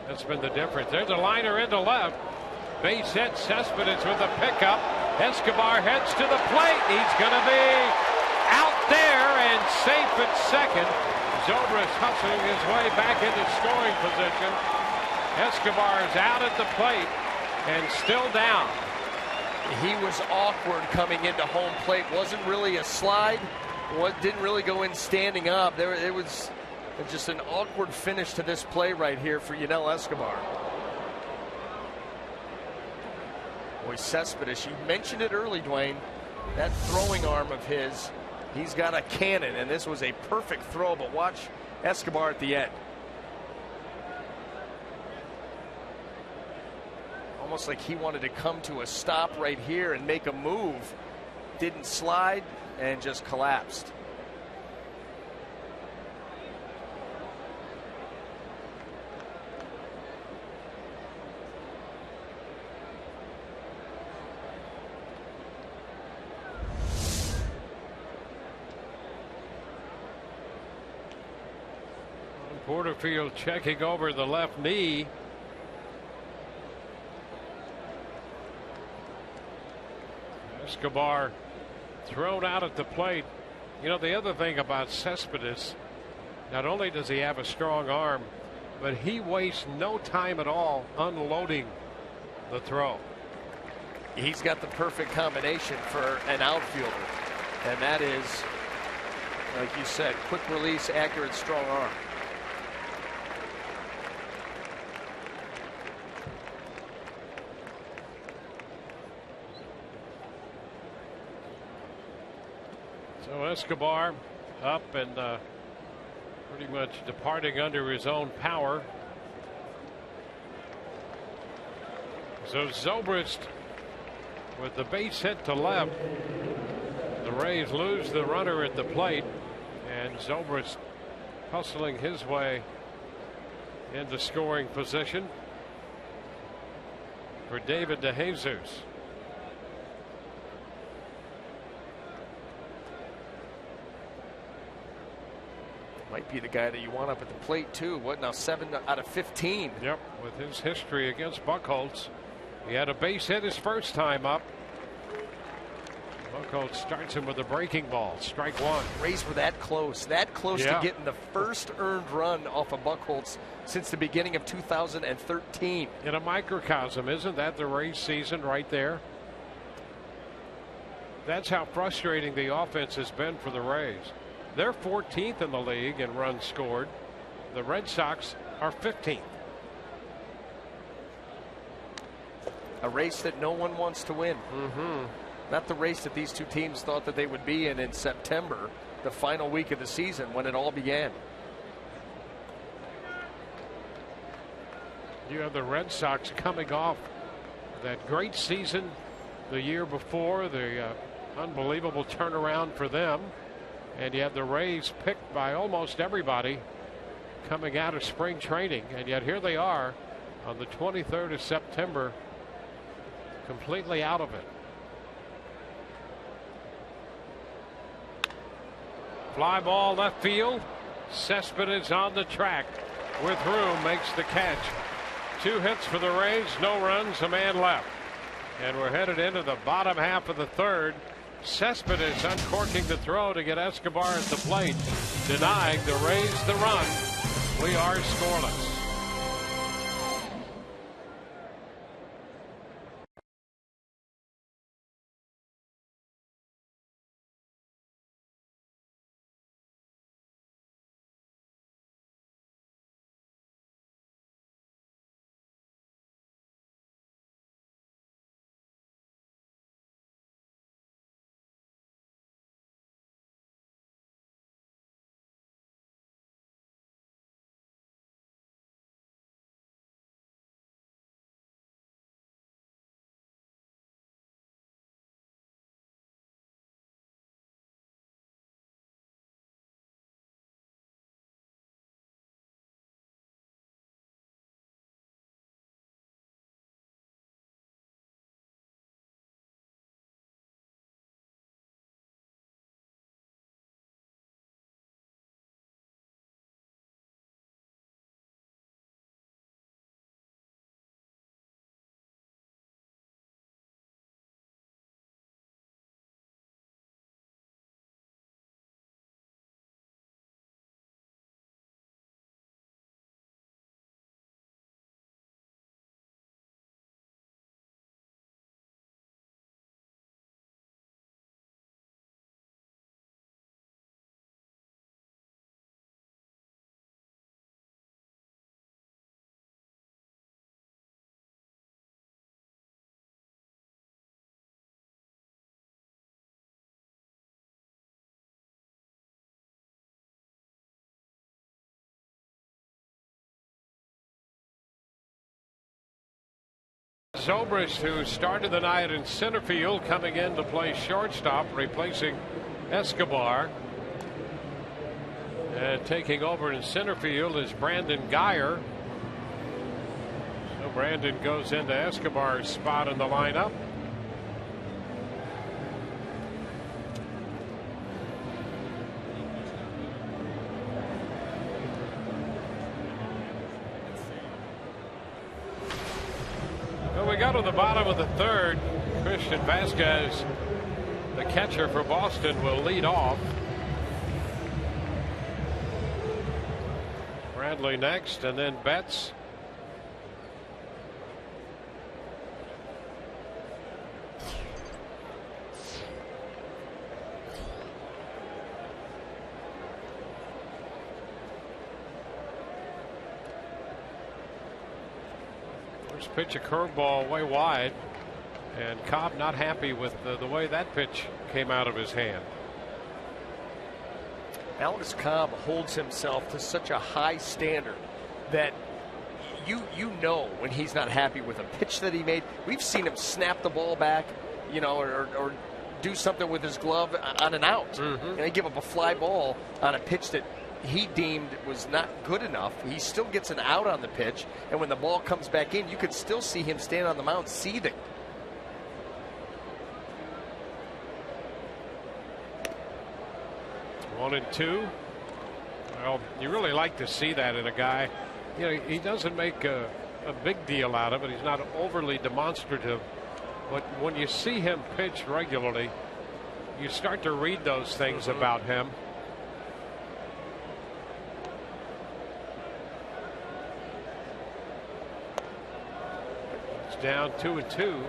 that's been the difference. There's a liner into left. Base hit. Cespedes with a pickup. Escobar heads to the plate. He's going to be out there and safe at second. Zobrist hustling his way back into scoring position. Escobar is out at the plate and still down. He was awkward coming into home plate. Wasn't really a slide. Didn't really go in standing up. It was just an awkward finish to this play right here for Yunel Escobar. Boy, Cespedes, you mentioned it early, Dwayne. That throwing arm of his, he's got a cannon, and this was a perfect throw, but watch Escobar at the end. Almost like he wanted to come to a stop right here and make a move. Didn't slide and just collapsed. Porterfield checking over the left knee. Escobar thrown out at the plate. You know, the other thing about Cespedes, not only does he have a strong arm, but he wastes no time at all unloading the throw. He's got the perfect combination for an outfielder, and that is, like you said, quick release, accurate, strong arm. So Escobar up and pretty much departing under his own power. So Zobrist with the base hit to left. The Rays lose the runner at the plate, and Zobrist hustling his way into scoring position for David DeJesus. Might be the guy that you want up at the plate too. What now? 7 out of 15. Yep, with his history against Buchholz, he had a base hit his first time up. Buchholz starts him with a breaking ball. Strike one. Rays were that close to getting the first earned run off of Buchholz since the beginning of 2013. In a microcosm, isn't that the Rays season right there? That's how frustrating the offense has been for the Rays. They're 14th in the league in runs scored. The Red Sox are 15th. A race that no one wants to win. Not the race that these two teams thought that they would be in September, the final week of the season when it all began. You have the Red Sox coming off that great season the year before, the unbelievable turnaround for them. And you have the Rays picked by almost everybody coming out of spring training. And yet here they are on the 23rd of September, completely out of it. Fly ball left field. Cespedes on the track with room, makes the catch. 2 hits for the Rays, no runs, a man left. And we're headed into the bottom half of the third. Cespedes uncorking the throw to get Escobar at the plate, denying the Rays the run. We are scoreless. ZOBRIST, who started the night in center field, coming in to play shortstop, replacing Escobar. And taking over in center field is Brandon Guyer. So Brandon goes into Escobar's spot in the lineup. We got to the bottom of the third. Christian Vasquez, the catcher for Boston, will lead off. Bradley next, and then Betts. Pitch a curveball way wide, and Cobb not happy with the way that pitch came out of his hand. Alex Cobb holds himself to such a high standard that you know when he's not happy with a pitch that he made. We've seen him snap the ball back, you know, or do something with his glove on an out, and they give up a fly ball on a pitch that he deemed was not good enough. He still gets an out on the pitch, and when the ball comes back in, you could still see him stand on the mound seething. One and two. Well, you really like to see that in a guy. You know, he doesn't make a big deal out of it. He's not overly demonstrative. But when you see him pitch regularly, you start to read those things about him. It's down 2-2.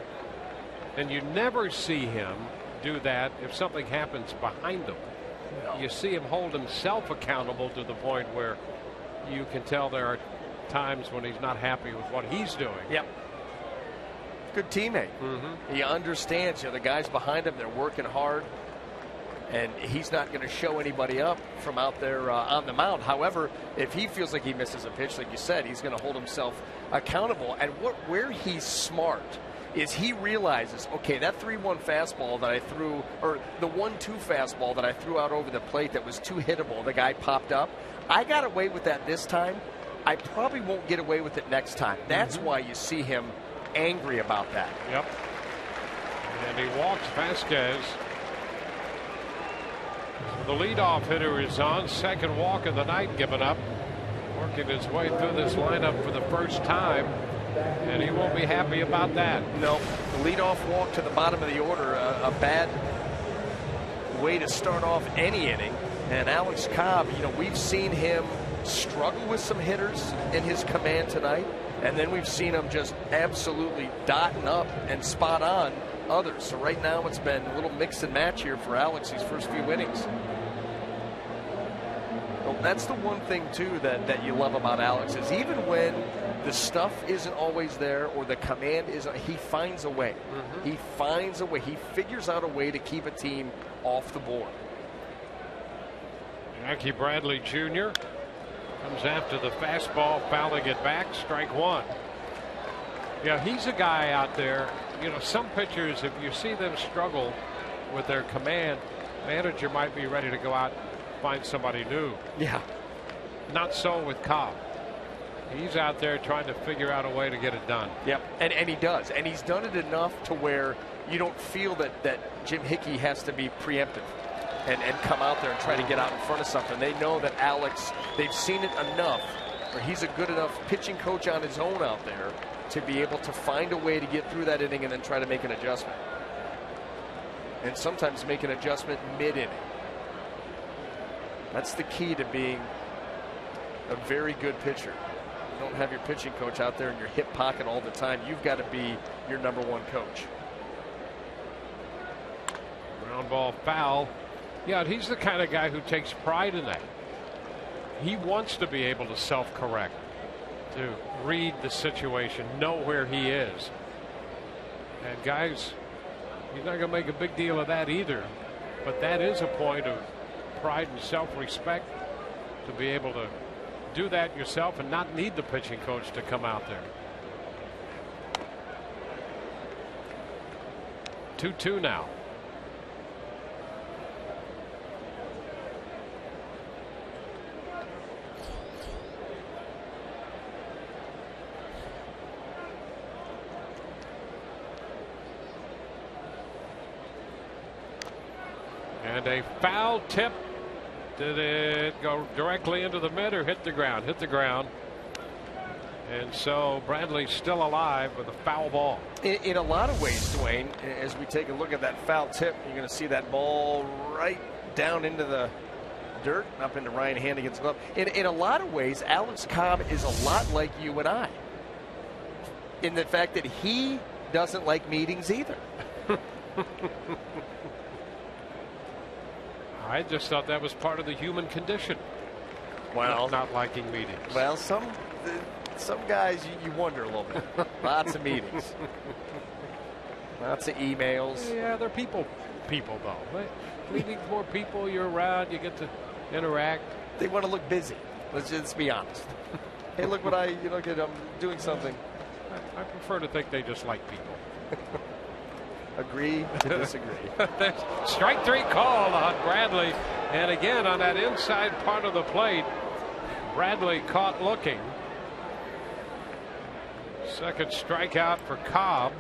And you never see him do that if something happens behind him. You see him hold himself accountable to the point where you can tell there are times when he's not happy with what he's doing. Yep. Good teammate. He understands, you know, the guys behind him, they're working hard, and he's not going to show anybody up from out there on the mound. However, if he feels like he misses a pitch, like you said, he's going to hold himself accountable. And where he's smart is he realizes, okay, that 3-1 fastball that I threw, or the 1-2 fastball that I threw out over the plate that was too hittable, the guy popped up. I got away with that this time. I probably won't get away with it next time. That's why you see him angry about that. Yep. And he walks Vasquez. The leadoff hitter is on. Second walk of the night given up. Working his way through this lineup for the first time. And he won't be happy about that. No. The leadoff walk to the bottom of the order. A bad way to start off any inning. And Alex Cobb, you know, we've seen him struggle with some hitters in his command tonight. And then we've seen him just absolutely dotting up and spot on others. So right now it's been a little mix and match here for Alex these first few innings. Well, that's the one thing, too, that you love about Alex is even when the stuff isn't always there or the command isn't, he finds a way. He finds a way. He figures out a way to keep a team off the board. Jackie Bradley Jr. comes after the fastball, fouling it back, strike one. Yeah, he's a guy out there, you know, some pitchers, if you see them struggle with their command, manager might be ready to go out and find somebody new. Yeah. Not so with Cobb. He's out there trying to figure out a way to get it done. Yep, and he does. And he's done it enough to where you don't feel that Jim Hickey has to be preemptive and come out there and try to get out in front of something. They know that Alex, they've seen it enough, or he's a good enough pitching coach on his own out there to be able to find a way to get through that inning and then try to make an adjustment. And sometimes make an adjustment mid-inning. That's the key to being a very good pitcher. You don't have your pitching coach out there in your hip pocket all the time. You've got to be your number one coach. Ground ball foul. Yeah, he's the kind of guy who takes pride in that. He wants to be able to self-correct, to read the situation, know where he is. And guys, he's not going to make a big deal of that either. But that is a point of pride and self-respect, to be able to do that yourself and not need the pitching coach to come out there. 2-2 now. And a foul tip. Did it go directly into the mid or hit the ground? Hit the ground. And so Bradley's still alive with a foul ball. In a lot of ways, Dwayne, as we take a look at that foul tip, you're going to see that ball right down into the dirt, up into Ryan Hannigan's glove. In a lot of ways, Alex Cobb is a lot like you and I, in the fact that he doesn't like meetings either. I just thought that was part of the human condition. Well, not liking meetings. Well, some guys you wonder a little bit. Lots of meetings. Lots of emails. Yeah, they're people though. Meeting more people, you're around, you get to interact. They want to look busy. Let's just be honest. Hey, look what I'm doing something. I prefer to think they just like people. Agree to disagree. Strike three call on Bradley. And again, on that inside part of the plate, Bradley caught looking. Second strikeout for Cobb.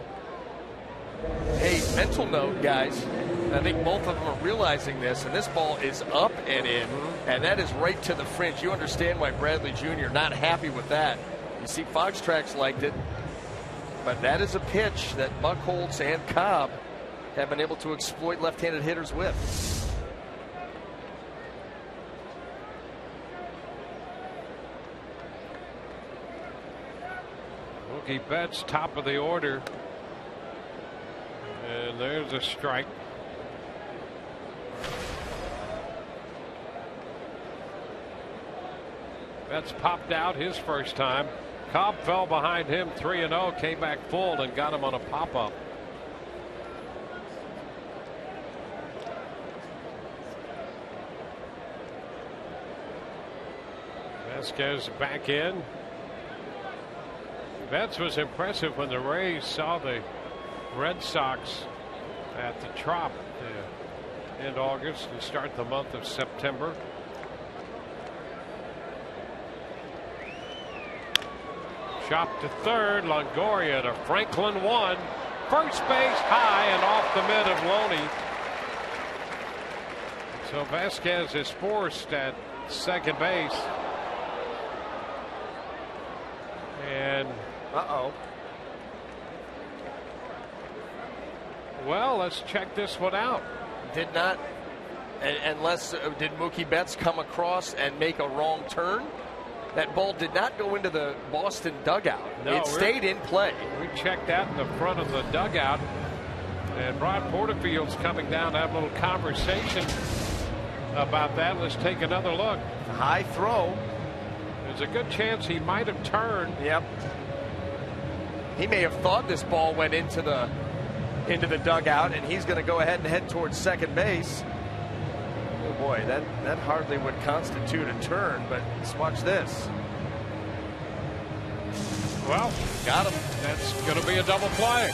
Hey, mental note, guys. I think both of them are realizing this, and this ball is up and in, and that is right to the fringe. You understand why Bradley Jr. not happy with that. You see Fox Tracks liked it, but that is a pitch that Buchholz and Cobb have been able to exploit left-handed hitters with. Mookie Betts, top of the order. And there's a strike. Betts popped out his first time. Cobb fell behind him 3-0, came back full and got him on a pop-up. Vasquez back in. Betts was impressive when the Rays saw the Red Sox at the Trop in August and start the month of September. Chop to third. Longoria to Franklin, 1. First base high and off the mid of Loney. So Vasquez is forced at second base. And well, let's check this one out. Did not, unless did Mookie Betts come across and make a wrong turn? That ball did not go into the Boston dugout. No, it stayed in play. We checked that in the front of the dugout. And Brian Porterfield's coming down to have a little conversation about that. Let's take another look. High throw. There's a good chance he might have turned. Yep. He may have thought this ball went into the dugout, and he's going to go ahead and head towards second base. Oh boy, that hardly would constitute a turn, but let's watch this. Well, got him. That's going to be a double play.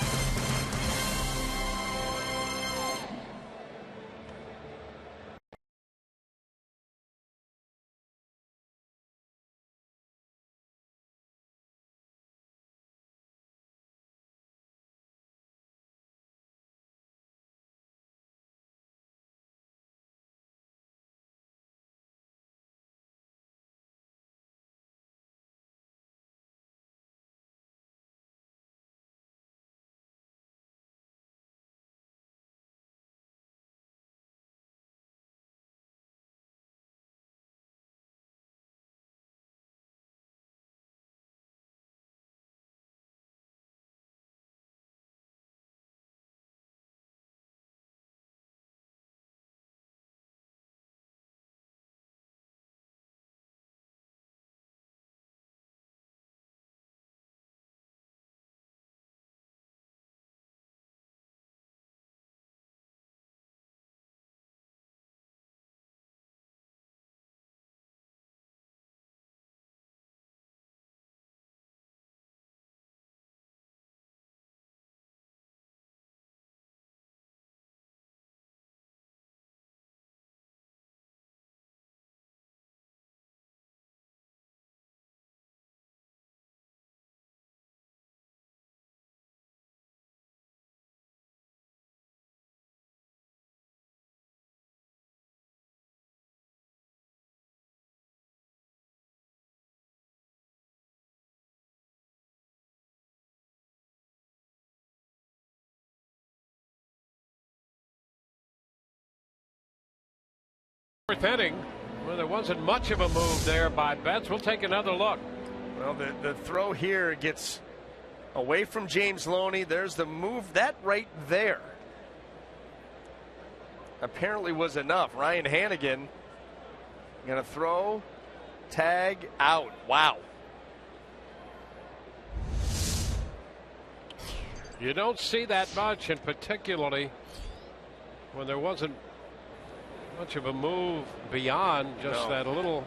Fourth inning, well, there wasn't much of a move there by Betts. We'll take another look. Well, the throw here gets away from James Loney. There's the move. That right there apparently was enough. Ryan Hanigan going to throw, tag, out. Wow. You don't see that much, and particularly when there wasn't much of a move beyond just that little,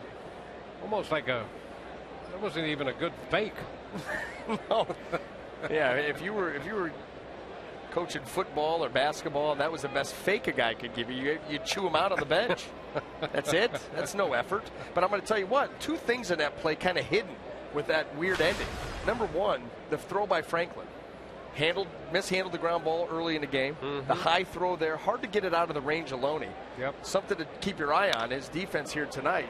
almost like that wasn't even a good fake. No. Yeah, if you were coaching football or basketball and that was the best fake a guy could give you, you'd chew him out on the bench. That's it. That's no effort. But I'm going to tell you what, two things in that play kind of hidden with that weird ending. Number one, the throw by Franklin. Mishandled the ground ball early in the game. The high throw there, hard to get it out of the range of Loney. Something to keep your eye on, his defense here tonight.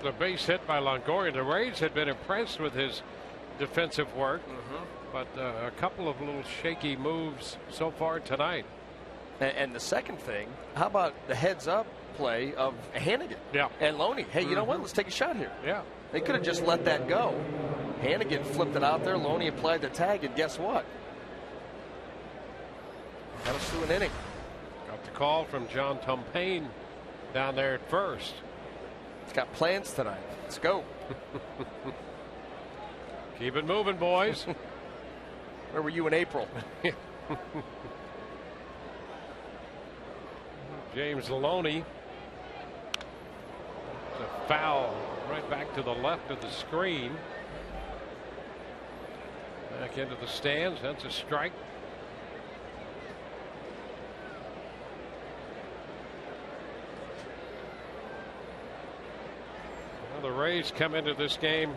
The base hit by Longoria. The Rays had been impressed with his defensive work, but a couple of little shaky moves so far tonight. And the second thing, how about the heads-up play of Hannigan and Loney? Hey, you know what? Let's take a shot here. They could have just let that go. Hannigan flipped it out there. Loney applied the tag, and guess what? Got us through an inning. Got the call from John Tumpain down there at first. He's got plans tonight. Let's go. Keep it moving, boys. Where were you in April? James Loney. It's a foul right back to the left of the screen. Back into the stands. That's a strike. Well, the Rays come into this game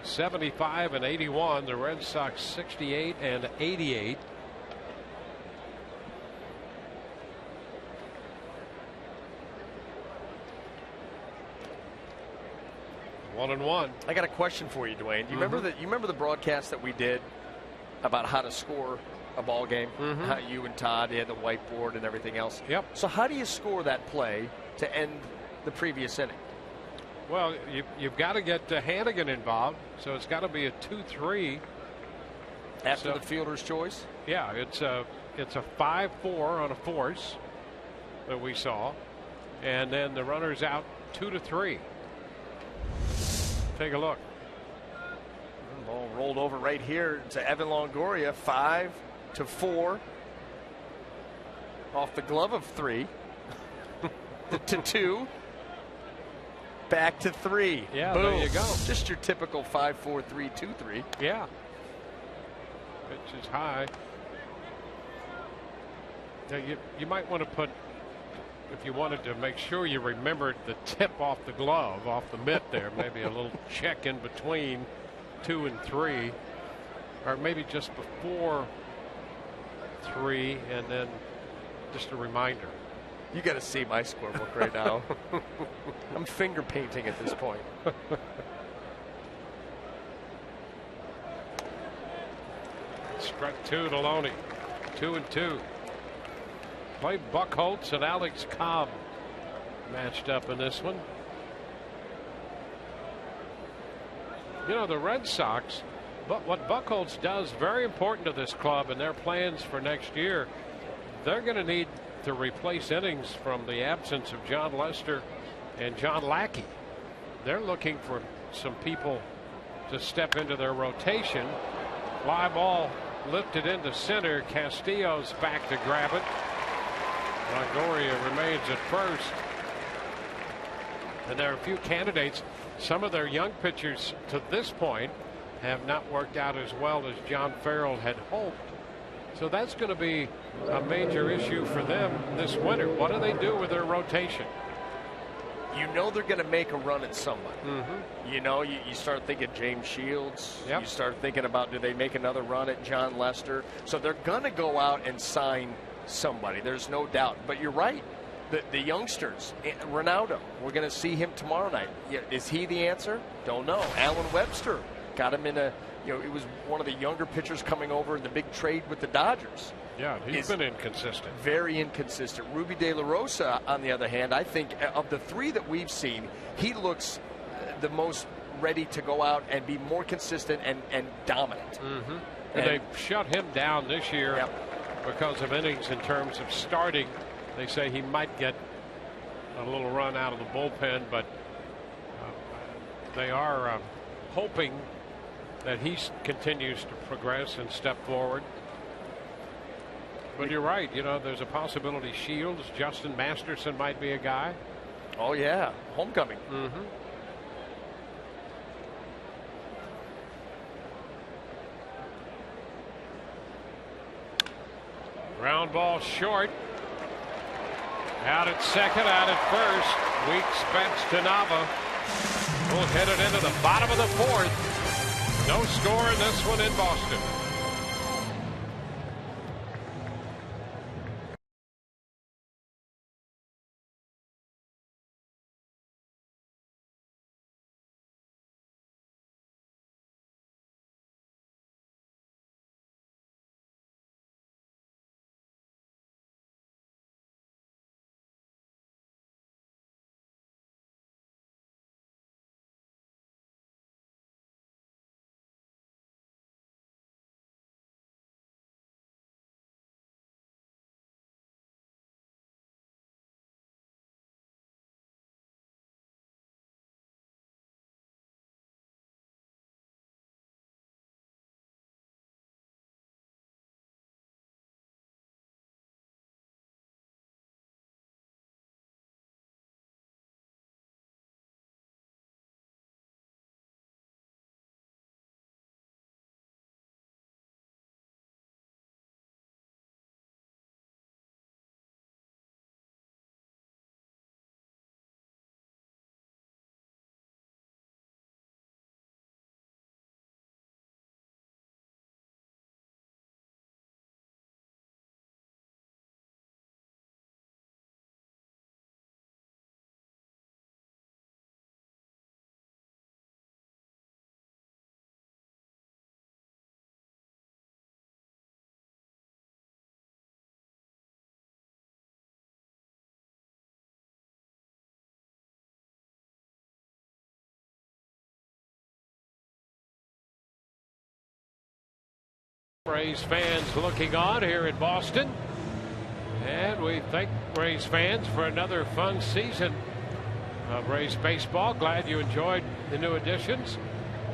75 and 81. The Red Sox 68 and 88. One and one. I got a question for you, Dwayne. Do you remember that? You remember the broadcast that we did about how to score a ball game? How you and Todd had the whiteboard and everything else. So how do you score that play to end the previous inning? Well, you've got to get Hannigan involved, so it's got to be a 2-3 after the fielder's choice. Yeah, it's a 5-4 on a force that we saw, and then the runner's out 2-3. Take a look. Ball rolled over right here to Evan Longoria, 5-4 off the glove of 3 to 2. Back to 3. Yeah, boom. There you go. Just your typical 5-4-3-2-3. Yeah. Pitch is high. Now you might want to put, if you wanted to make sure you remembered the tip off the glove, off the mitt there, maybe a little check in between 2 and 3, or maybe just before 3, and then just a reminder. You got to see my scorebook right now. I'm finger painting at this point. Strike 2 to Loney. 2-2. Play Buchholz and Alex Cobb matched up in this one. You know, the Red Sox, but what Buchholz does, very important to this club and their plans for next year. They're going to need to replace innings from the absence of John Lester and John Lackey. They're looking for some people to step into their rotation. Fly ball lifted into center. Castillo's back to grab it. Longoria remains at first. And there are a few candidates. Some of their young pitchers to this point have not worked out as well as John Farrell had hoped. So that's going to be a major issue for them this winter. What do they do with their rotation? You know they're going to make a run at somebody. You know, you start thinking James Shields. You start thinking about, do they make another run at John Lester? So they're going to go out and sign somebody. There's no doubt. But you're right. The youngsters, Ronaldo, we're going to see him tomorrow night. Is he the answer? Don't know. Alan Webster got him in a, you know, he was one of the younger pitchers coming over in the big trade with the Dodgers. Yeah, he's been inconsistent. Very inconsistent. Ruby De La Rosa, on the other hand, I think of the three that we've seen, he looks the most ready to go out and be more consistent and dominant. And they shut him down this year because of innings in terms of starting. They say he might get a little run out of the bullpen, but they are hoping that he continues to progress and step forward. But you're right. You know, there's a possibility Shields, Justin Masterson might be a guy. Oh, yeah. Homecoming. Ground ball short. Out at second, out at first. Weeks bats to Nava. We'll hit it into the bottom of the fourth. No score in this one in Boston. Rays fans looking on here in Boston, and we thank Rays fans for another fun season of Rays baseball. Glad you enjoyed the new additions,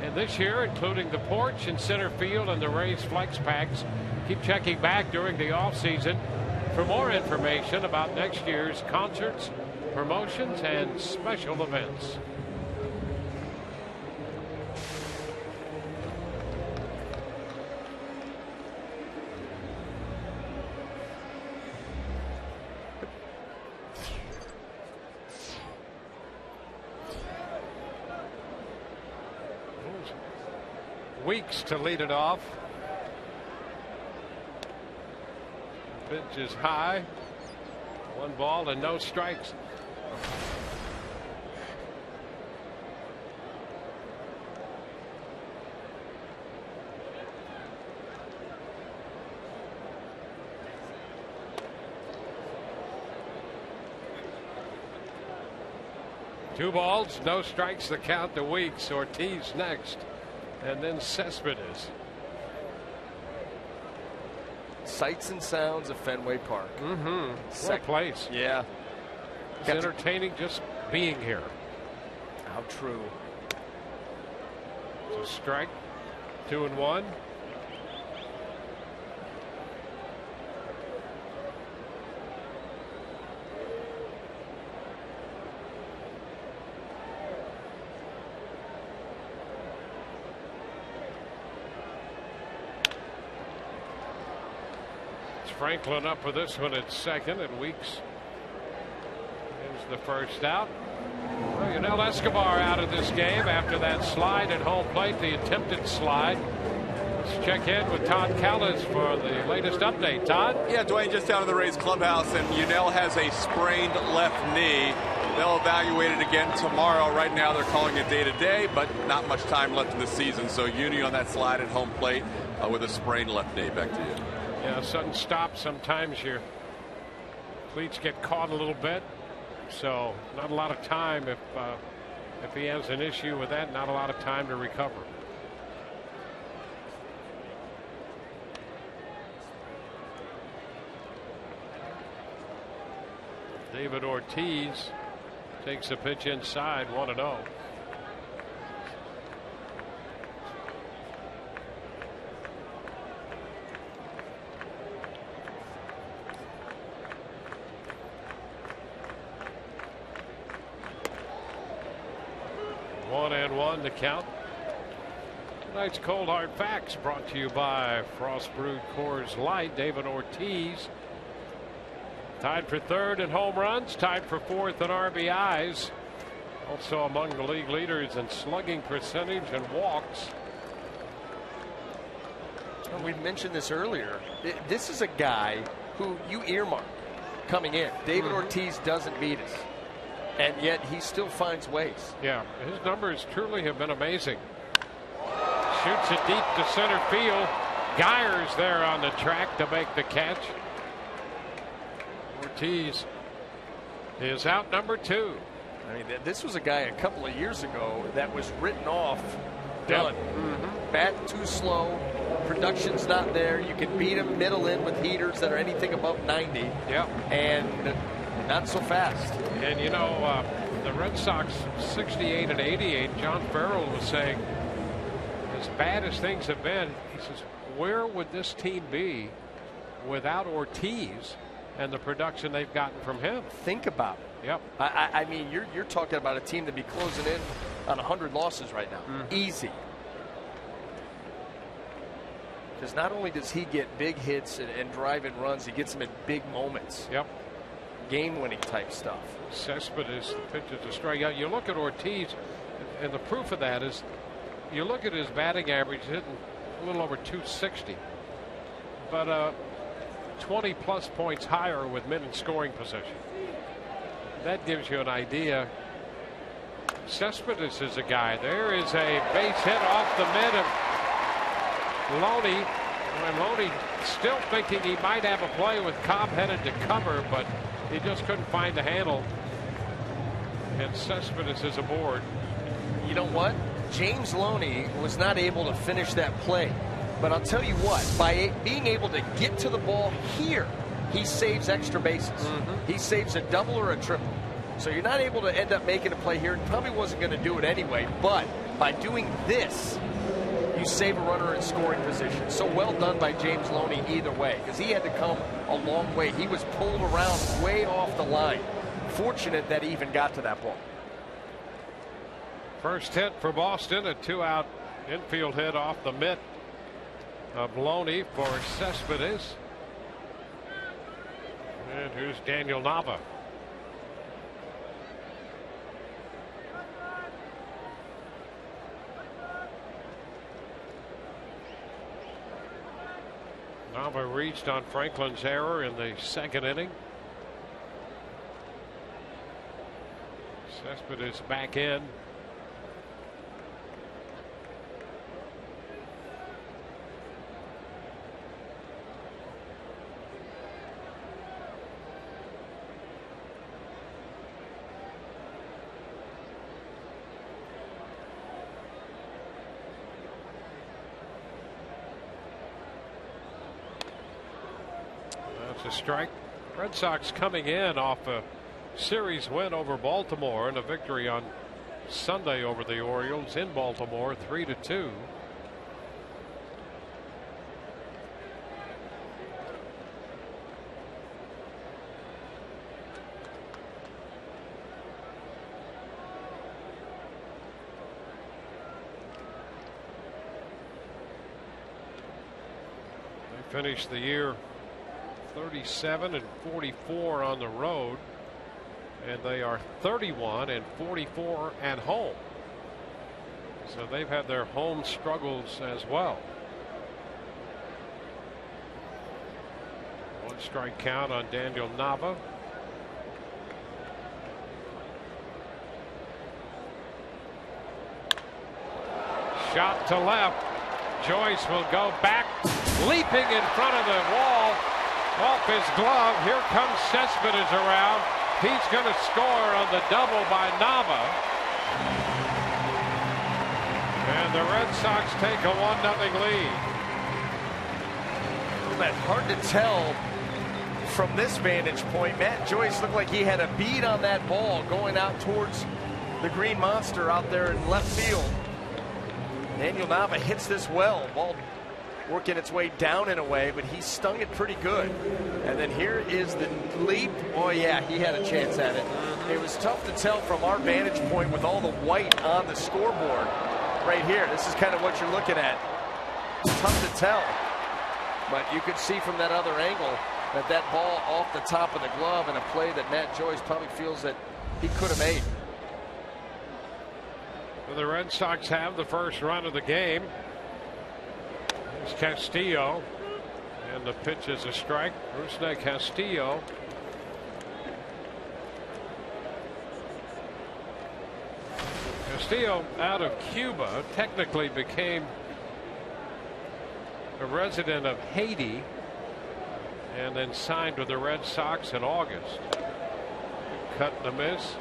and this year including the porch and center field and the Rays flex packs. Keep checking back during the off season for more information about next year's concerts, promotions, and special events. Weeks to lead it off. Pitch is high. 1 ball and no strikes. Two balls, no strikes. The count to Weeks. Ortiz next. And then Cespedes. Sights and sounds of Fenway Park. What a place. Yeah. It's entertaining just being here. How true. It's a strike. 2-1. Franklin up for this one at second, and Weeks is the first out. Well, Yunel Escobar out of this game after that slide at home plate, the attempted slide. Let's check in with Todd Callis for the latest update. Todd? Yeah, Dwayne, just down in the Rays clubhouse, and Yunel has a sprained left knee. They'll evaluate it again tomorrow. Right now they're calling it day-to-day, but not much time left in the season. So Uni on that slide at home plate with a sprained left knee. Back to you. Yeah, sudden stop. Sometimes your cleats get caught a little bit, so not a lot of time if he has an issue with that. Not a lot of time to recover. David Ortiz takes a pitch inside, 1-0. The count. Tonight's Cold Hard Facts brought to you by Frost Brewed Coors Light. David Ortiz Tied for third in home runs, tied for fourth in RBIs. Also among the league leaders in slugging percentage and walks. Well, we mentioned this earlier. This is a guy who you earmark coming in. David Ortiz doesn't beat us, and yet he still finds ways. Yeah, his numbers truly have been amazing. Shoots it deep to center field. Geyer's there on the track to make the catch. Ortiz is out number 2. I mean, this was a guy a couple of years ago that was written off, done. Bat too slow, production's not there. You can beat him middle in with heaters that are anything above 90. Yeah. And not so fast. And you know, the Red Sox 68 and 88, John Farrell was saying, as bad as things have been, he says, where would this team be without Ortiz and the production they've gotten from him? Think about it. Yep. I mean, you're talking about a team that be closing in on 100 losses right now. Easy. Because not only does he get big hits and drive-in runs, he gets them in big moments. Yep. Game-winning type stuff. Cespedes pitches to strike out. You look at Ortiz, and the proof of that is you look at his batting average, hitting a little over 260, but 20-plus points higher with men in scoring position. That gives you an idea. Cespedes is a guy. There is a base hit off the mid of Loney. And Loney still thinking he might have a play with Cobb headed to cover, but he just couldn't find the handle. And Cespedes is aboard. You know what? James Loney was not able to finish that play. But I'll tell you what, by being able to get to the ball here, he saves extra bases. He saves a double or a triple. So you're not able to end up making a play here. Probably wasn't going to do it anyway. But by doing this, you save a runner in scoring position. So well done by James Loney either way, because he had to come a long way. He was pulled around way off the line. Fortunate that he even got to that ball. First hit for Boston, a 2-out infield hit off the mitt of Loney for Cespedes. And here's Daniel Nava. Nava reached on Franklin's error in the second inning. Cespedes back in. A strike. Red Sox coming in off a series win over Baltimore and a victory on Sunday over the Orioles in Baltimore 3-2. They finished the year 37 and 44 on the road, and they are 31 and 44 at home. So they've had their home struggles as well. One strike count on Daniel Nava. Shot to left. Joyce will go back, leaping in front of the wall. Off his glove. Here comes Cespedes around. He's going to score on the double by Nava. And the Red Sox take a 1-0 lead. That's hard to tell from this vantage point. Matt Joyce looked like he had a bead on that ball going out towards the Green Monster out there in left field. Daniel Nava hits this well. Ball working its way down in a way, but he stung it pretty good. And then here is the leap. Oh yeah, he had a chance at it. It was tough to tell from our vantage point with all the white on the scoreboard right here. This is kind of what you're looking at. It's tough to tell, but you could see from that other angle that ball off the top of the glove in a play that Matt Joyce probably feels that he could have made. The Red Sox have the first run of the game. Here's Castillo, and the pitch is a strike. Rusney, Castillo. Castillo out of Cuba, technically became a resident of Haiti and then signed with the Red Sox in August. Cut and a miss.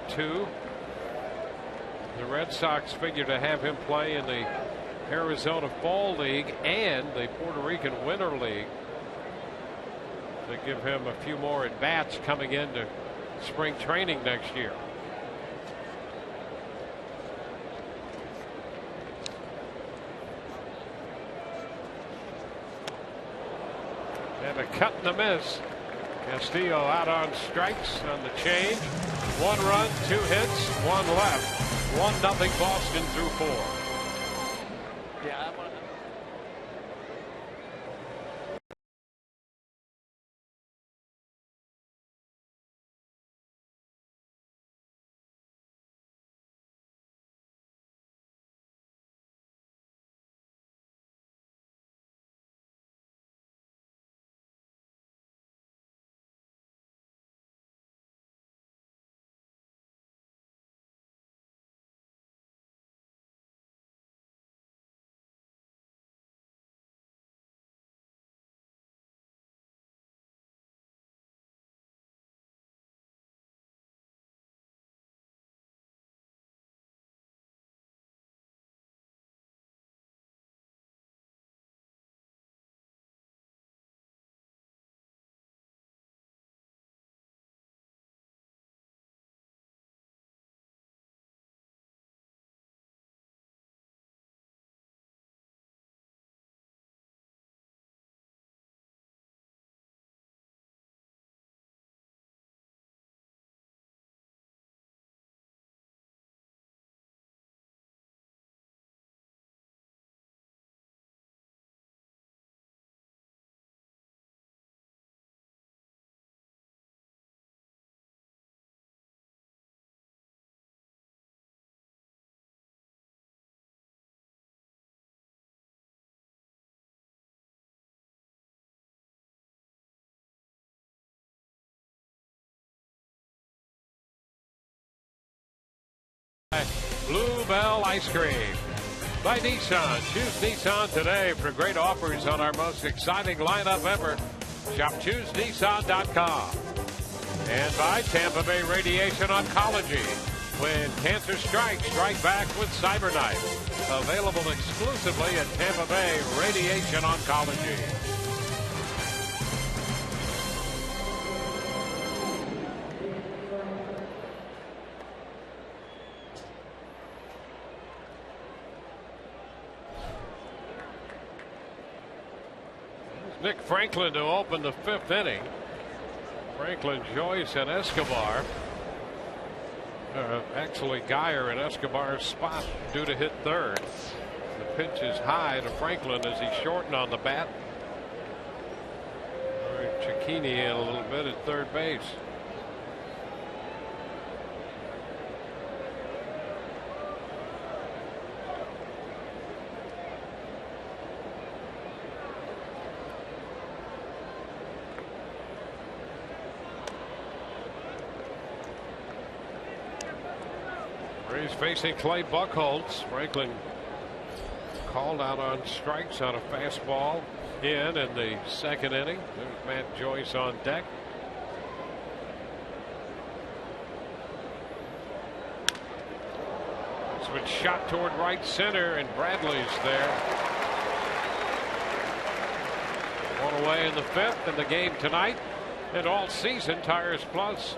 0-2. The Red Sox figure to have him play in the Arizona Fall League and the Puerto Rican Winter League to give him a few more at bats coming into spring training next year. And a cut and a miss. Castillo out on strikes on the change. 1 run, 2 hits, 1 left. 1-0 Boston through 4. Yeah, Bluebell Ice Cream by Nissan. Choose Nissan today for great offers on our most exciting lineup ever. Shop ChooseNissan.com. And by Tampa Bay Radiation Oncology. When cancer strikes, strike back with CyberKnife. Available exclusively at Tampa Bay Radiation Oncology. Nick Franklin to open the 5th inning. Franklin, Joyce, and Escobar. Actually, Geyer in Escobar's spot due to hit third. The pitch is high to Franklin as he's shortened on the bat. Cicchini in a little bit at third base. He's facing Clay Buchholz. Franklin called out on strikes on a fastball in the 2nd inning. There's Matt Joyce on deck. It's been shot toward right center, and Bradley's there. 1 away in the 5th, and the game tonight and all season. Tires Plus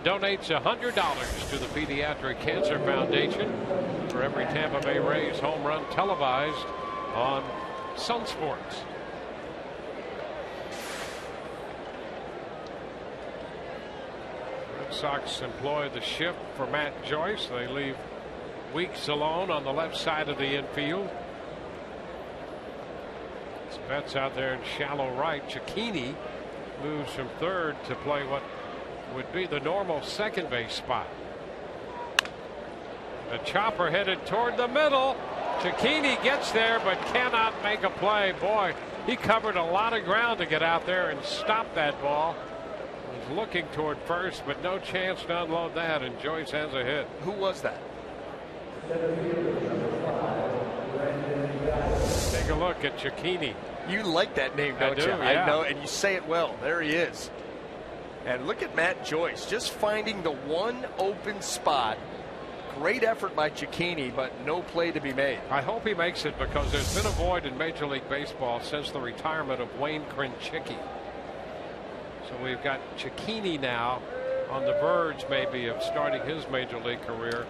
donates $100 to the Pediatric Cancer Foundation for every Tampa Bay Rays home run televised on Sun Sports. Red Sox employ the shift for Matt Joyce. They leave Weeks alone on the left side of the infield. It's Betts out there in shallow right. Cicchini moves from third to play what would be the normal second base spot. The chopper headed toward the middle. Cicchini gets there but cannot make a play. Boy, he covered a lot of ground to get out there and stop that ball. Was looking toward first, but no chance to unload that, and Joyce has a hit. Who was that? Take a look at Cicchini. You like that name, don't you? Yeah. I know, and you say it well. There he is. And look at Matt Joyce, just finding the one open spot. Great effort by Cicchini, but no play to be made. I hope he makes it, because there's been a void in Major League Baseball since the retirement of Wayne Krenchicki. So we've got Cicchini now on the verge maybe of starting his Major League career.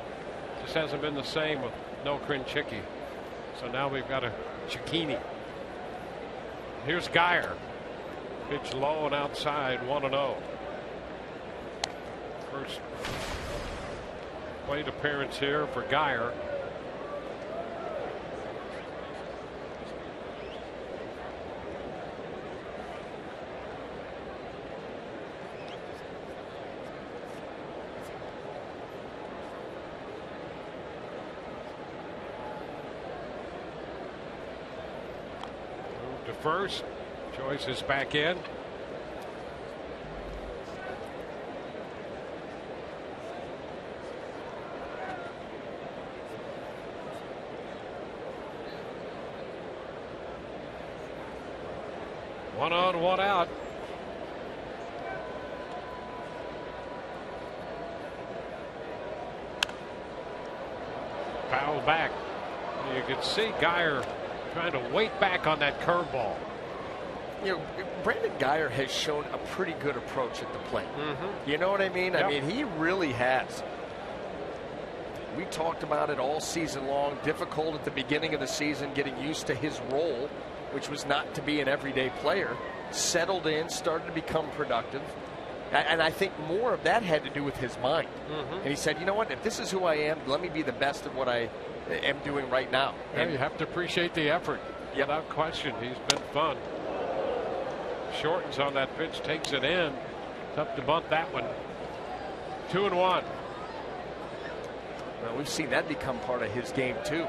Just hasn't been the same with no Krenchicki. So now we've got a Cicchini. Here's Geyer. Pitch low and outside, 1-0. First plate appearance here for Geyer. Move to first. Joyce is back in. One on, one out. Foul back. You can see Geyer trying to wait back on that curveball. You know, Brandon Geyer has shown a pretty good approach at the plate. You know what I mean? Yep. I mean, he really has. We talked about it all season long. Difficult at the beginning of the season, getting used to his role, which was not to be an everyday player. Settled in, started to become productive. And I think more of that had to do with his mind. And he said, you know what, if this is who I am, let me be the best at what I am doing right now. Yeah, you have to appreciate the effort. Yep. Without question, he's been fun. Shortens on that pitch, takes it in. Tough to bunt that one. 2-1. Well, we've seen that become part of his game too.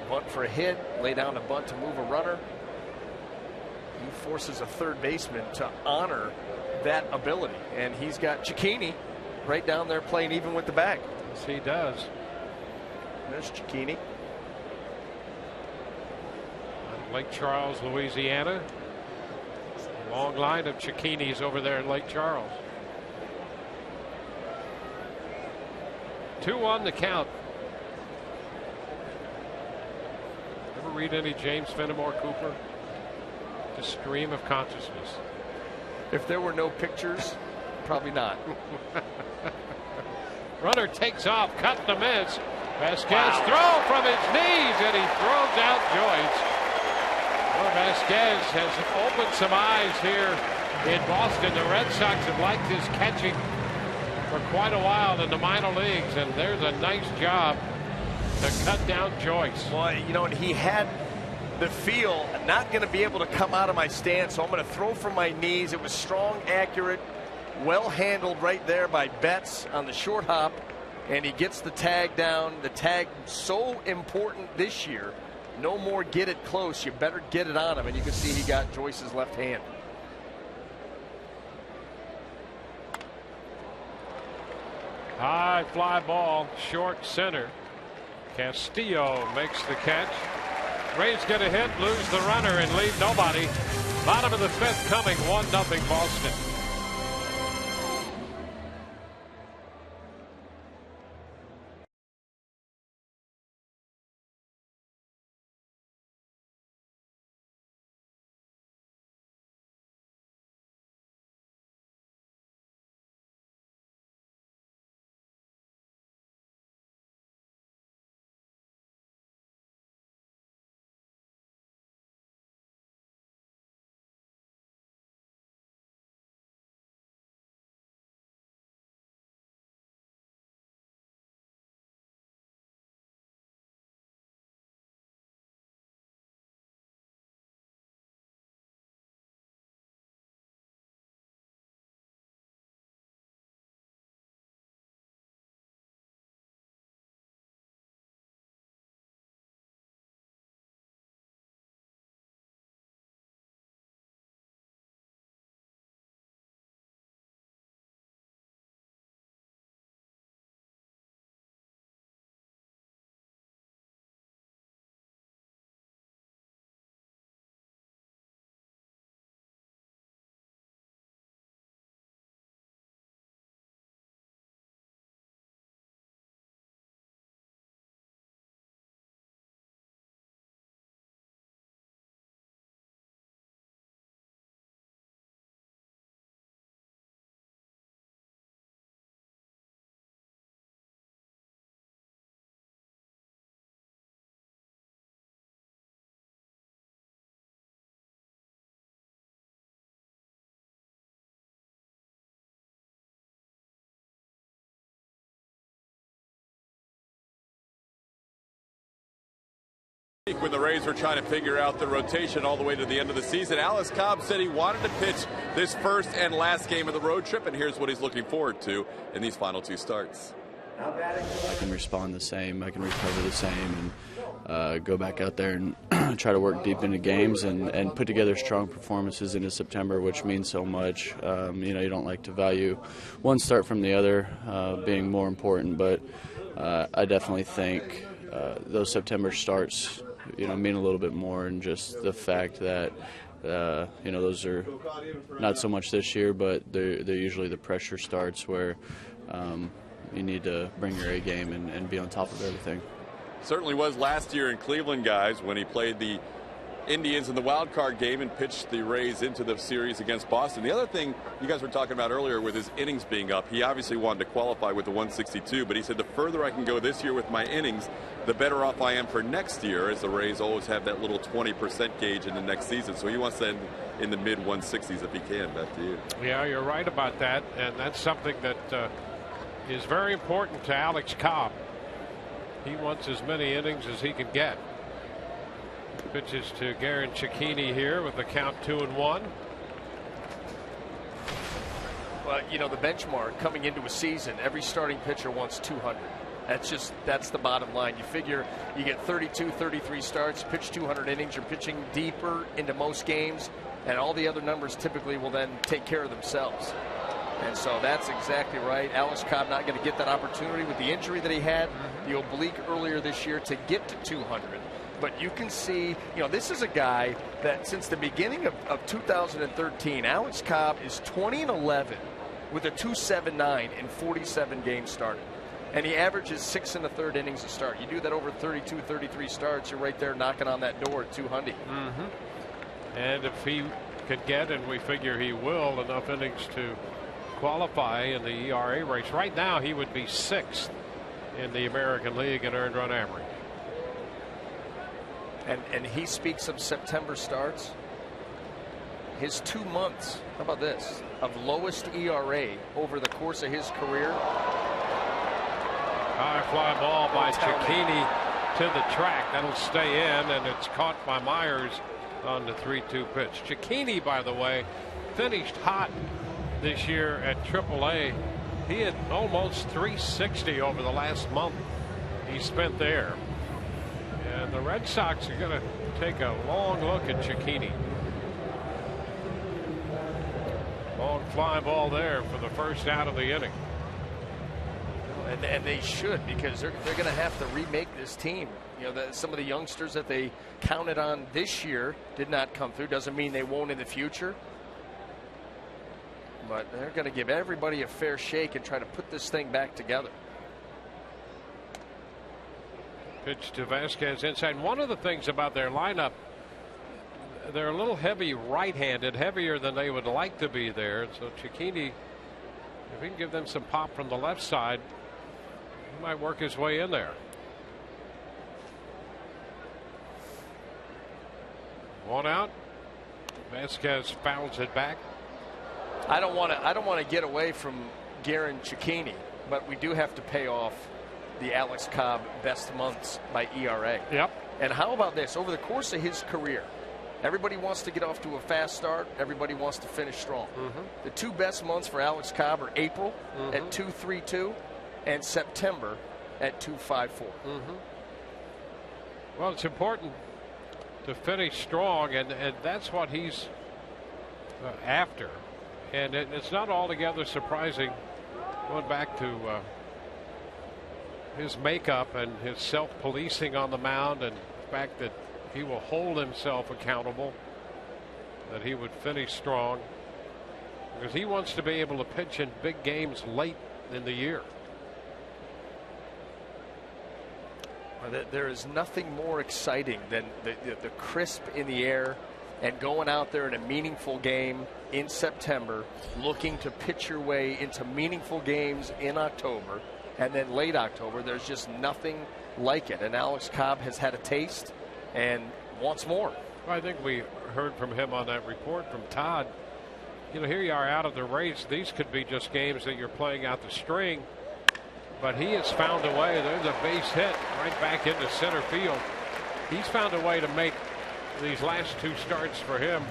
Bunt for a hit, lay down a bunt to move a runner. He forces a third baseman to honor that ability, and he's got Cicchini right down there playing even with the bag. Yes, he does. There's Cicchini. Lake Charles, Louisiana. Long line of Cicchinis over there in Lake Charles. 2-1 the count. Ever read any James Fenimore Cooper? The Stream of Consciousness. If there were no pictures, probably not. Runner takes off, cut to miss. Vasquez throw from his knees, and he throws out Joyce. Well, Vasquez has opened some eyes here in Boston. The Red Sox have liked his catching for quite a while in the minor leagues, and there's a nice job to cut down Joyce. Well, you know, he had the feel, not going to be able to come out of my stance, so I'm going to throw from my knees. It was strong, accurate, well handled right there by Betts on the short hop, and he gets the tag down. The tag so important this year. No more get it close. You better get it on him, and you can see he got Joyce's left hand. High fly ball, short center. Castillo makes the catch. Rays get a hit, lose the runner, and leave nobody. Bottom of the fifth coming, 1-0 Boston. When the Rays were trying to figure out the rotation all the way to the end of the season, Alex Cobb said he wanted to pitch this first and last game of the road trip, and here's what he's looking forward to in these final 2 starts. I can respond the same, I can recover the same, and go back out there and try to work deep into games and put together strong performances into September, which means so much. You don't like to value one start from the other being more important, but I definitely think those September starts mean a little bit more, and just the fact that those are not so much this year, but they're usually the pressure starts where you need to bring your A game and be on top of everything. Certainly was last year in Cleveland, guys, when he played the Indians in the wild card game and pitched the Rays into the series against Boston. The other thing you guys were talking about earlier with his innings being up, he obviously wanted to qualify with the 162, but he said the further I can go this year with my innings, the better off I am for next year, as the Rays always have that little 20% gauge in the next season. So he wants to end in the mid 160s if he can. Back to you. Yeah, you're right about that, and that's something that is very important to Alex Cobb. He wants as many innings as he can get. Pitches to Garen Cecchini here with the count 2-1. Well, the benchmark coming into a season, every starting pitcher wants 200. That's the bottom line. You figure you get 32, 33 starts, pitch 200 innings, you're pitching deeper into most games, and all the other numbers typically will then take care of themselves. And so that's exactly right. Alex Cobb not going to get that opportunity with the injury that he had, the oblique earlier this year, to get to 200. But you can see, this is a guy that since the beginning of 2013, Alex Cobb is 20-11 with a 2.79 in 47 games started. And he averages 6 1/3 innings a start. You do that over 32, 33 starts, you're right there knocking on that door at 200. And if he could get, and we figure he will, enough innings to qualify in the ERA race, right now he would be 6th in the American League in earned run average. And he speaks of September starts. His 2 months, how about this, of lowest ERA over the course of his career. High fly ball by Cecchini to the track. That'll stay in, and it's caught by Myers on the 3-2 pitch. Cecchini, by the way, finished hot this year at AAA. He had almost 360 over the last month he spent there. And the Red Sox are going to take a long look at Cecchini. Long fly ball there for the first out of the inning. And they should, because they're going to have to remake this team. Some of the youngsters that they counted on this year did not come through. Doesn't mean they won't in the future. But they're going to give everybody a fair shake and try to put this thing back together. Pitch to Vasquez inside. One of the things about their lineup, they're a little heavy right-handed, heavier than they would like to be there. So Cecchini, if he can give them some pop from the left side, he might work his way in there. 1 out. Vasquez fouls it back. I don't want to get away from Garen Cecchini, but we do have to pay off the Alex Cobb best months by ERA. Yep. And how about this? Over the course of his career, everybody wants to get off to a fast start. Everybody wants to finish strong. The 2 best months for Alex Cobb are April at 2.32 and September at 2.54. Well, it's important to finish strong, and that's what he's after. And it's not altogether surprising, going back to his makeup and his self-policing on the mound, and the fact that he will hold himself accountable, that he would finish strong, because he wants to be able to pitch in big games late in the year. There is nothing more exciting than the crisp in the air and going out there in a meaningful game in September, looking to pitch your way into meaningful games in October and then late October. There's just nothing like it. And Alex Cobb has had a taste and wants more. Well, I think we heard from him on that report from Todd. Here you are out of the race. These could be just games that you're playing out the string. But he has found a way. There's a base hit right back into center field. He's found a way to make these last two starts for him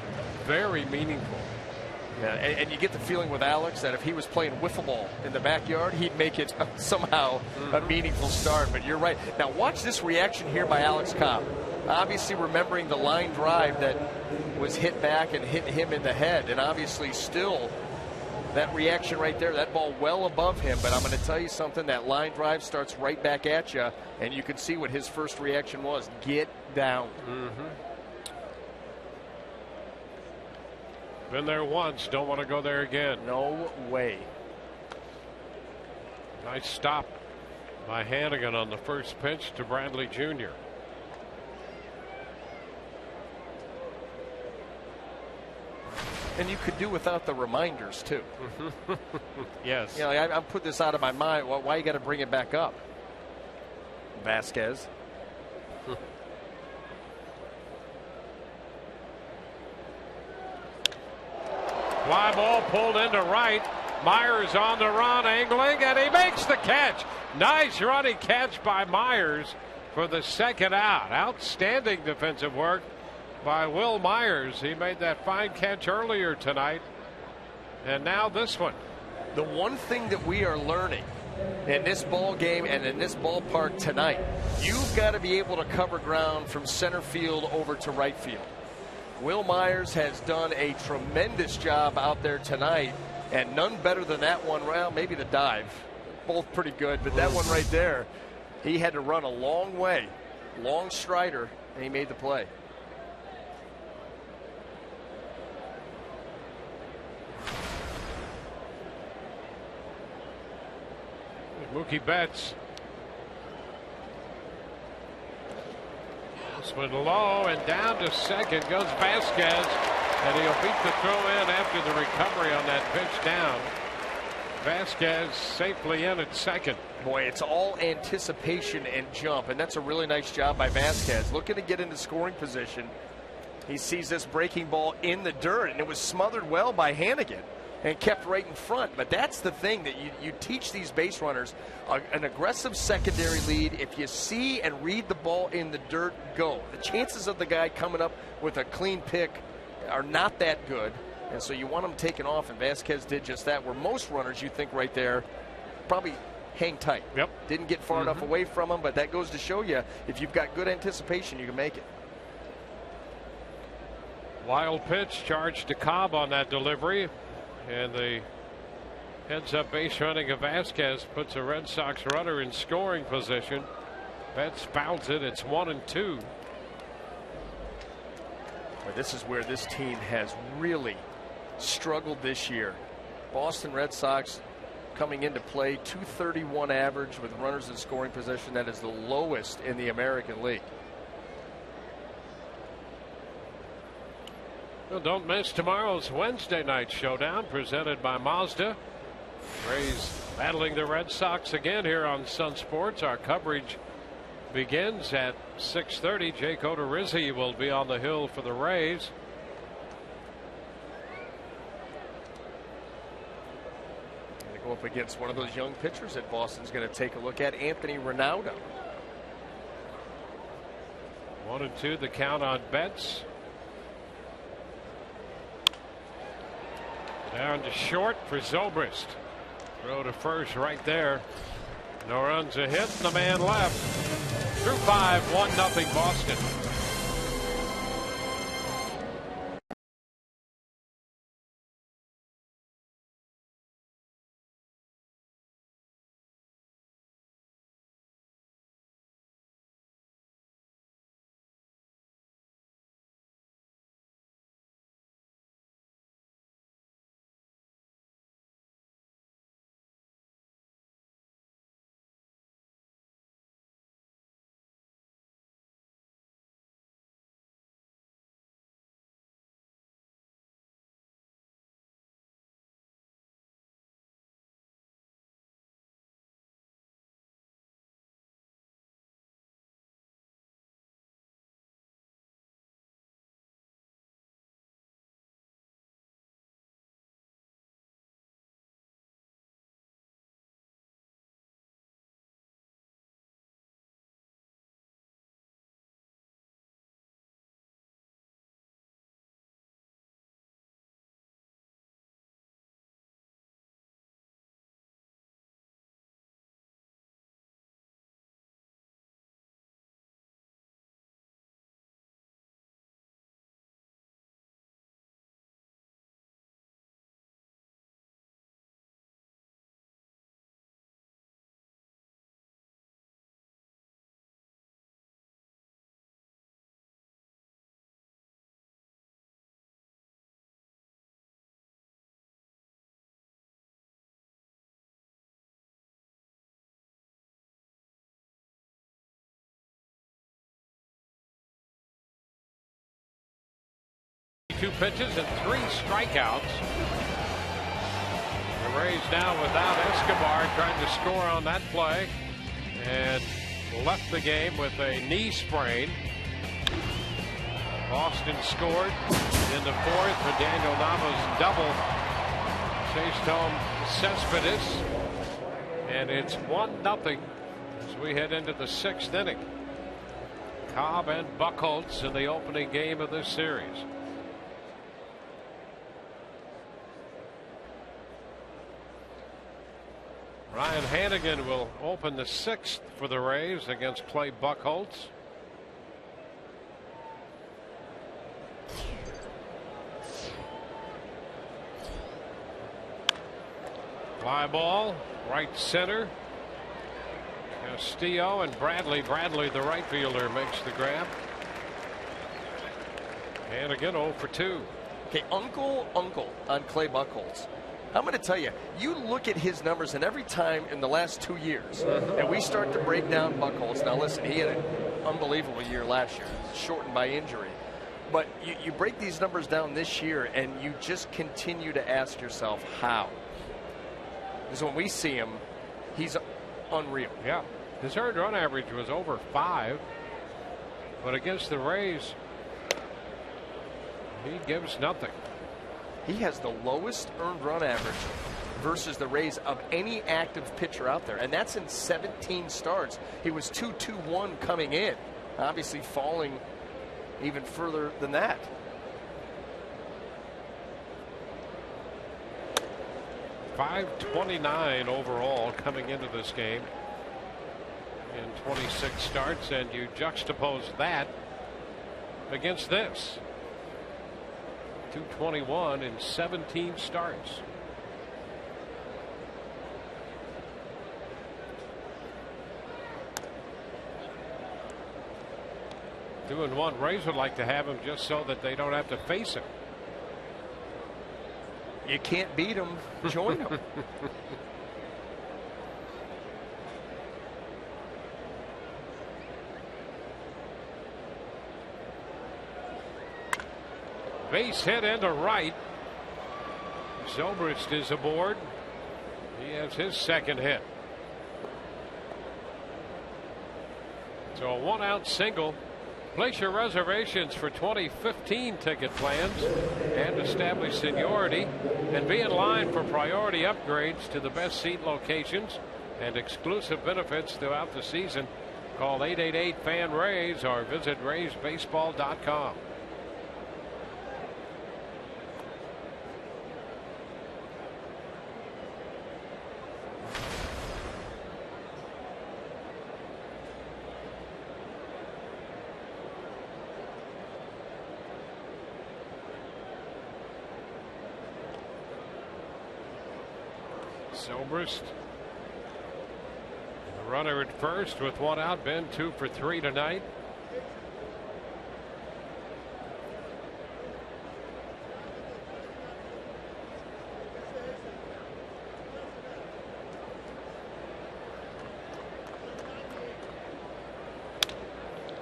very meaningful. Yeah, and you get the feeling with Alex that if he was playing wiffle ball in the backyard, he'd make it somehow a meaningful start. But you're right. Now watch this reaction here by Alex Cobb. Obviously remembering the line drive that was hit back and hit him in the head. And obviously still that reaction right there, that ball well above him. But I'm going to tell you something, that line drive starts right back at you. And you can see what his first reaction was. Get down. Been there once, don't want to go there again. No way. Nice stop by Hannigan on the first pitch to Bradley Jr. And you could do without the reminders too. Yes. You know, I put this out of my mind. Well, why you got to bring it back up? Vasquez. Fly ball pulled into right. Myers on the run, angling, and he makes the catch. Nice running catch by Myers for the second out. Outstanding defensive work by Will Myers. He made that fine catch earlier tonight. And now this one. The one thing that we are learning in this ball game and in this ballpark tonight, you've got to be able to cover ground from center field over to right field. Will Myers has done a tremendous job out there tonight, and none better than that one. Well, maybe the dive. Both pretty good, but that one right there, he had to run a long way, long strider, and he made the play. Mookie Betts. This one low and down to second goes Vasquez, and he'll beat the throw in after the recovery on that pitch down. Vasquez safely in at second. Boy, it's all anticipation and jump, and that's a really nice job by Vasquez. Looking to get into scoring position. He sees this breaking ball in the dirt, and it was smothered well by Hannigan and kept right in front. But that's the thing that you teach these base runners, an aggressive secondary lead. If you see and read the ball in the dirt, go. The chances of the guy coming up with a clean pick are not that good, and so you want him taken off, and Vasquez did just that, where most runners, you think right there, probably hang tight. Yep. Didn't get far enough away from him, but that goes to show you, if you've got good anticipation, you can make it. Wild pitch charged to Cobb on that delivery. And the heads-up base running of Vasquez puts a Red Sox runner in scoring position. Betts fouls it. It's 1-2. This is where this team has really struggled this year. Boston Red Sox coming into play, .231 average with runners in scoring position. That is the lowest in the American League. Well, don't miss tomorrow's Wednesday night showdown presented by Mazda. Rays battling the Red Sox again here on Sun Sports. Our coverage begins at 6:30. Jake Odorizzi will be on the hill for the Rays. Going to go up against one of those young pitchers that Boston's going to take a look at, Anthony Ronaldo. 1-2 the count on Betts. Down to short for ZOBRIST. Throw to first right there. No runs a hit. The man left. Through 5, 1-0 Boston. 2 pitches and 3 strikeouts. The Rays now without Escobar, trying to score on that play and left the game with a knee sprain. Boston scored in the 4th for Daniel Nava's double. Chased home Cespedes, and it's 1-0 as we head into the 6th inning. Cobb and Buchholz in the opening game of this series. Ryan Hanigan will open the 6th for the Rays against Clay Buchholz. Fly ball, right center. Castillo and Bradley. Bradley, the right fielder, makes the grab. And again, 0 for 2. Okay, Uncle on Clay Buchholz. I'm going to tell you, you look at his numbers, and every time in the last 2 years, and we start to break down Buchholz. Now, listen, he had an unbelievable year last year, shortened by injury. But you break these numbers down this year, and you just continue to ask yourself, how? Because when we see him, he's unreal. Yeah. His earned run average was over 5. But against the Rays, he gives nothing. He has the lowest earned run average versus the Rays of any active pitcher out there. And that's in 17 starts. He was 2.21 coming in. Obviously falling even further than that. .529 overall coming into this game in 26 starts, and you juxtapose that against this. .221 in 17 starts. Two and one. Rays would like to have him just so that they don't have to face him. You can't beat him, join him. Base hit into right. Zobrist is aboard. He has his 2nd hit. So a 1-out single. Place your reservations for 2015 ticket plans and establish seniority, and be in line for priority upgrades to the best seat locations and exclusive benefits throughout the season. Call 888-FAN-RAYS or visit RaysBaseball.com. Zobrist, the runner at first with 1 out. Been 2 for 3 tonight.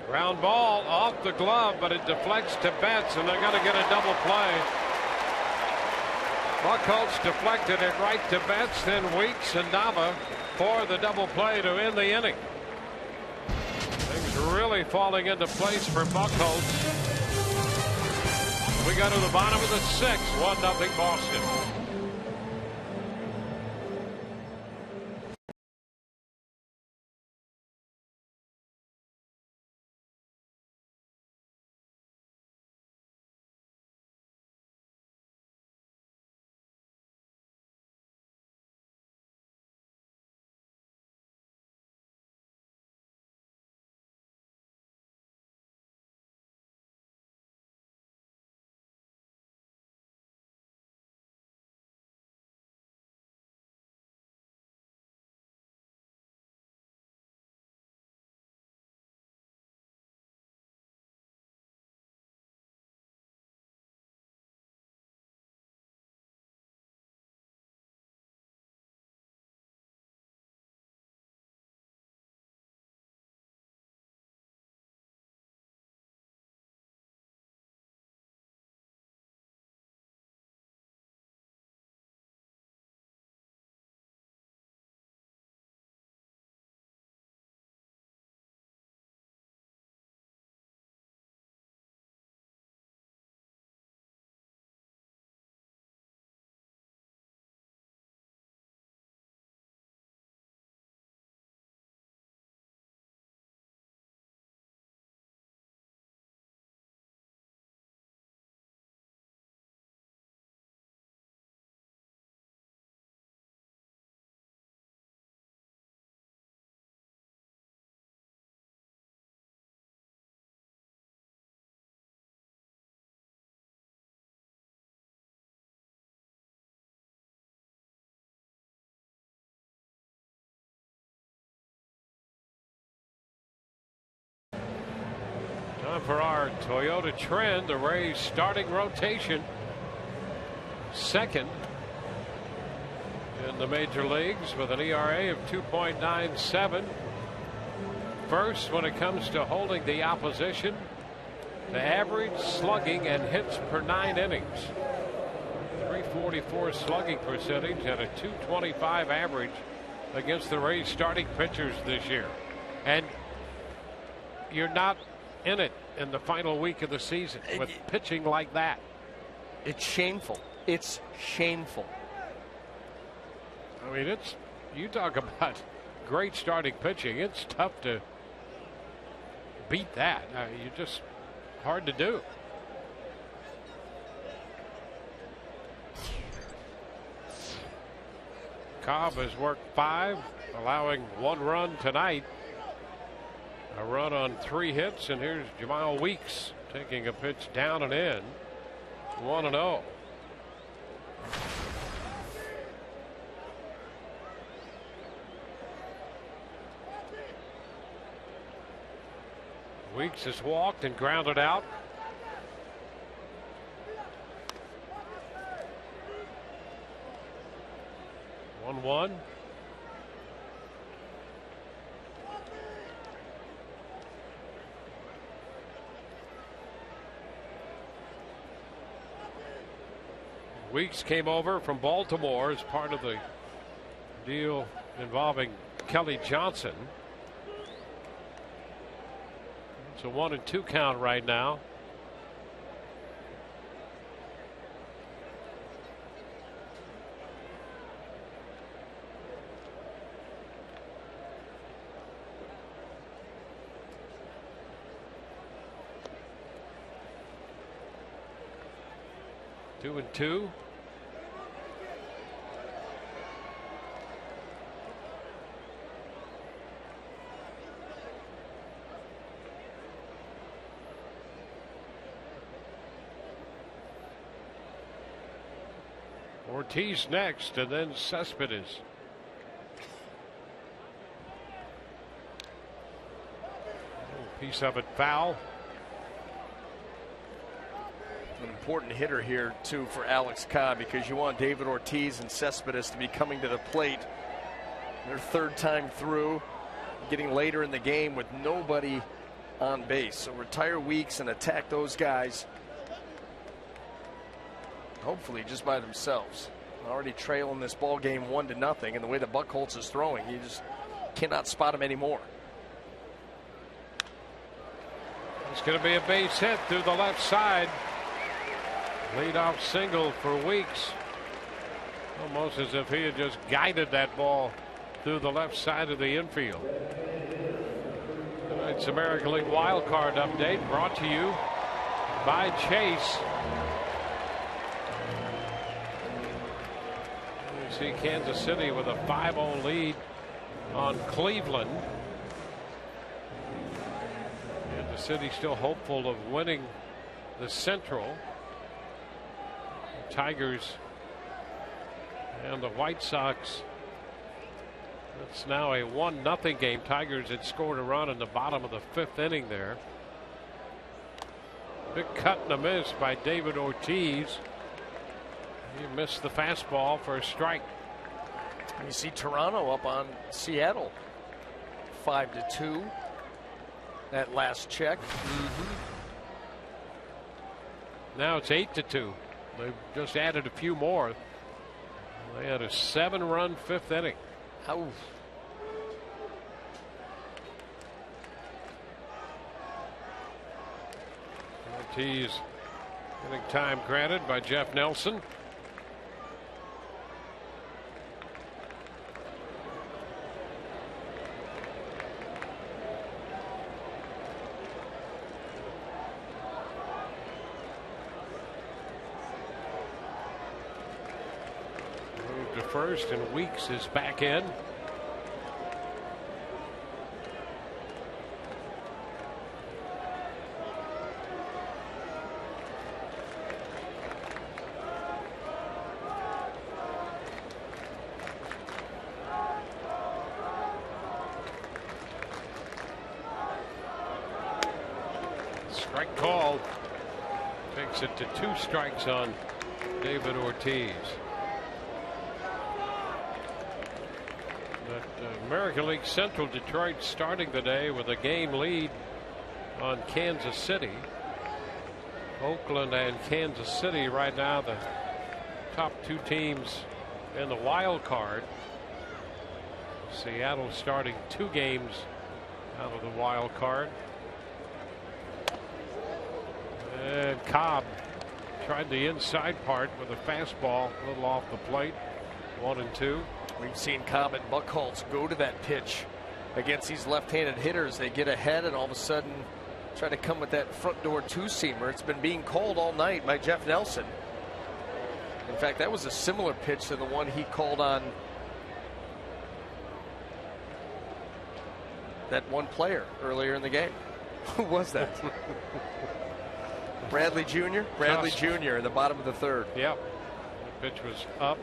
Ground ball off the glove, but it deflects to Betts, and they're going to get a double play. Buchholz deflected it right to Betts, then Weeks and Nava for the double play to end the inning. Things really falling into place for Buchholz. We go to the bottom of the 6th, 1-0 Boston. Time for our Toyota Trend, the Rays starting rotation. Second in the major leagues with an ERA of 2.97. First when it comes to holding the opposition to average slugging and hits per 9 innings. 344 slugging percentage and a 225 average against the Rays starting pitchers this year. And you're not in it in the final week of the season with pitching like that. It's shameful. It's shameful. I mean, you talk about great starting pitching. It's tough to beat that. You're just hard to do. Cobb has worked 5, allowing 1 run tonight. A run on 3 hits, and here's Jamal Weeks taking a pitch down and in. 1-0. Weeks has walked and grounded out. One. Weeks came over from Baltimore as part of the deal involving Kelly Johnson. It's a 1-2 count right now. Two and two. Ortiz next, and then Cespedes. Piece of it foul. An important hitter here too for Alex Cobb, because you want David Ortiz and Cespedes to be coming to the plate their 3rd time through, getting later in the game with nobody on base. So retire Weeks and attack those guys, hopefully just by themselves. Already trailing this ball game 1-0, and the way the Buchholz is throwing, you just cannot spot him anymore. It's going to be a base hit through the left side. Leadoff single for Weeks. Almost as if he had just guided that ball through the left side of the infield. Tonight's American League Wild Card update brought to you by Chase. You see Kansas City with a 5-0 lead on Cleveland. Kansas City still hopeful of winning the Central. Tigers and the White Sox. It's now a 1-0 game. Tigers had scored a run in the bottom of the 5th inning there. Big cut and a miss by David Ortiz. He missed the fastball for a strike. You see Toronto up on Seattle 5-2. That last check. Now it's 8-2. They've just added a few more. They had a 7-run 5th inning. Ouch. Ortiz getting time granted by Jeff Nelson. First, and Weeks is back in. Strike called. Takes it to 2 strikes on David Ortiz. But American League Central, Detroit starting the day with a game lead on Kansas City. Oakland and Kansas City right now the top 2 teams in the wild card. Seattle starting 2 games out of the wild card. And Cobb tried the inside part with a fastball a little off the plate. 1-2. We've seen Cobb and Buchholz go to that pitch against these left-handed hitters. They get ahead and all of a sudden try to come with that front door 2-seamer. It's been being called all night by Jeff Nelson. In fact, that was a similar pitch to the one he called on that one player earlier in the game. Who was that? Bradley Jr.? Bradley Jr. in the bottom of the 3rd. Yep. The pitch was up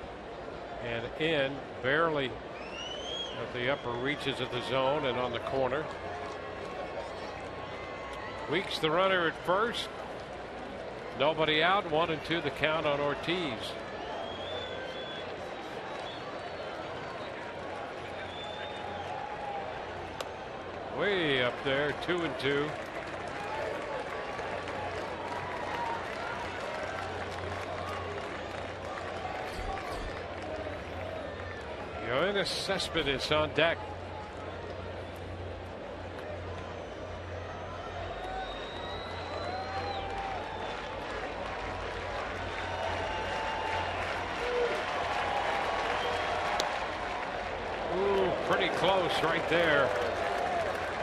and in, barely at the upper reaches of the zone and on the corner. Weeks the runner at first. Nobody out. 1-2 the count on Ortiz. Way up there. 2-2. Yoenis Cespedes on deck. Ooh, pretty close right there.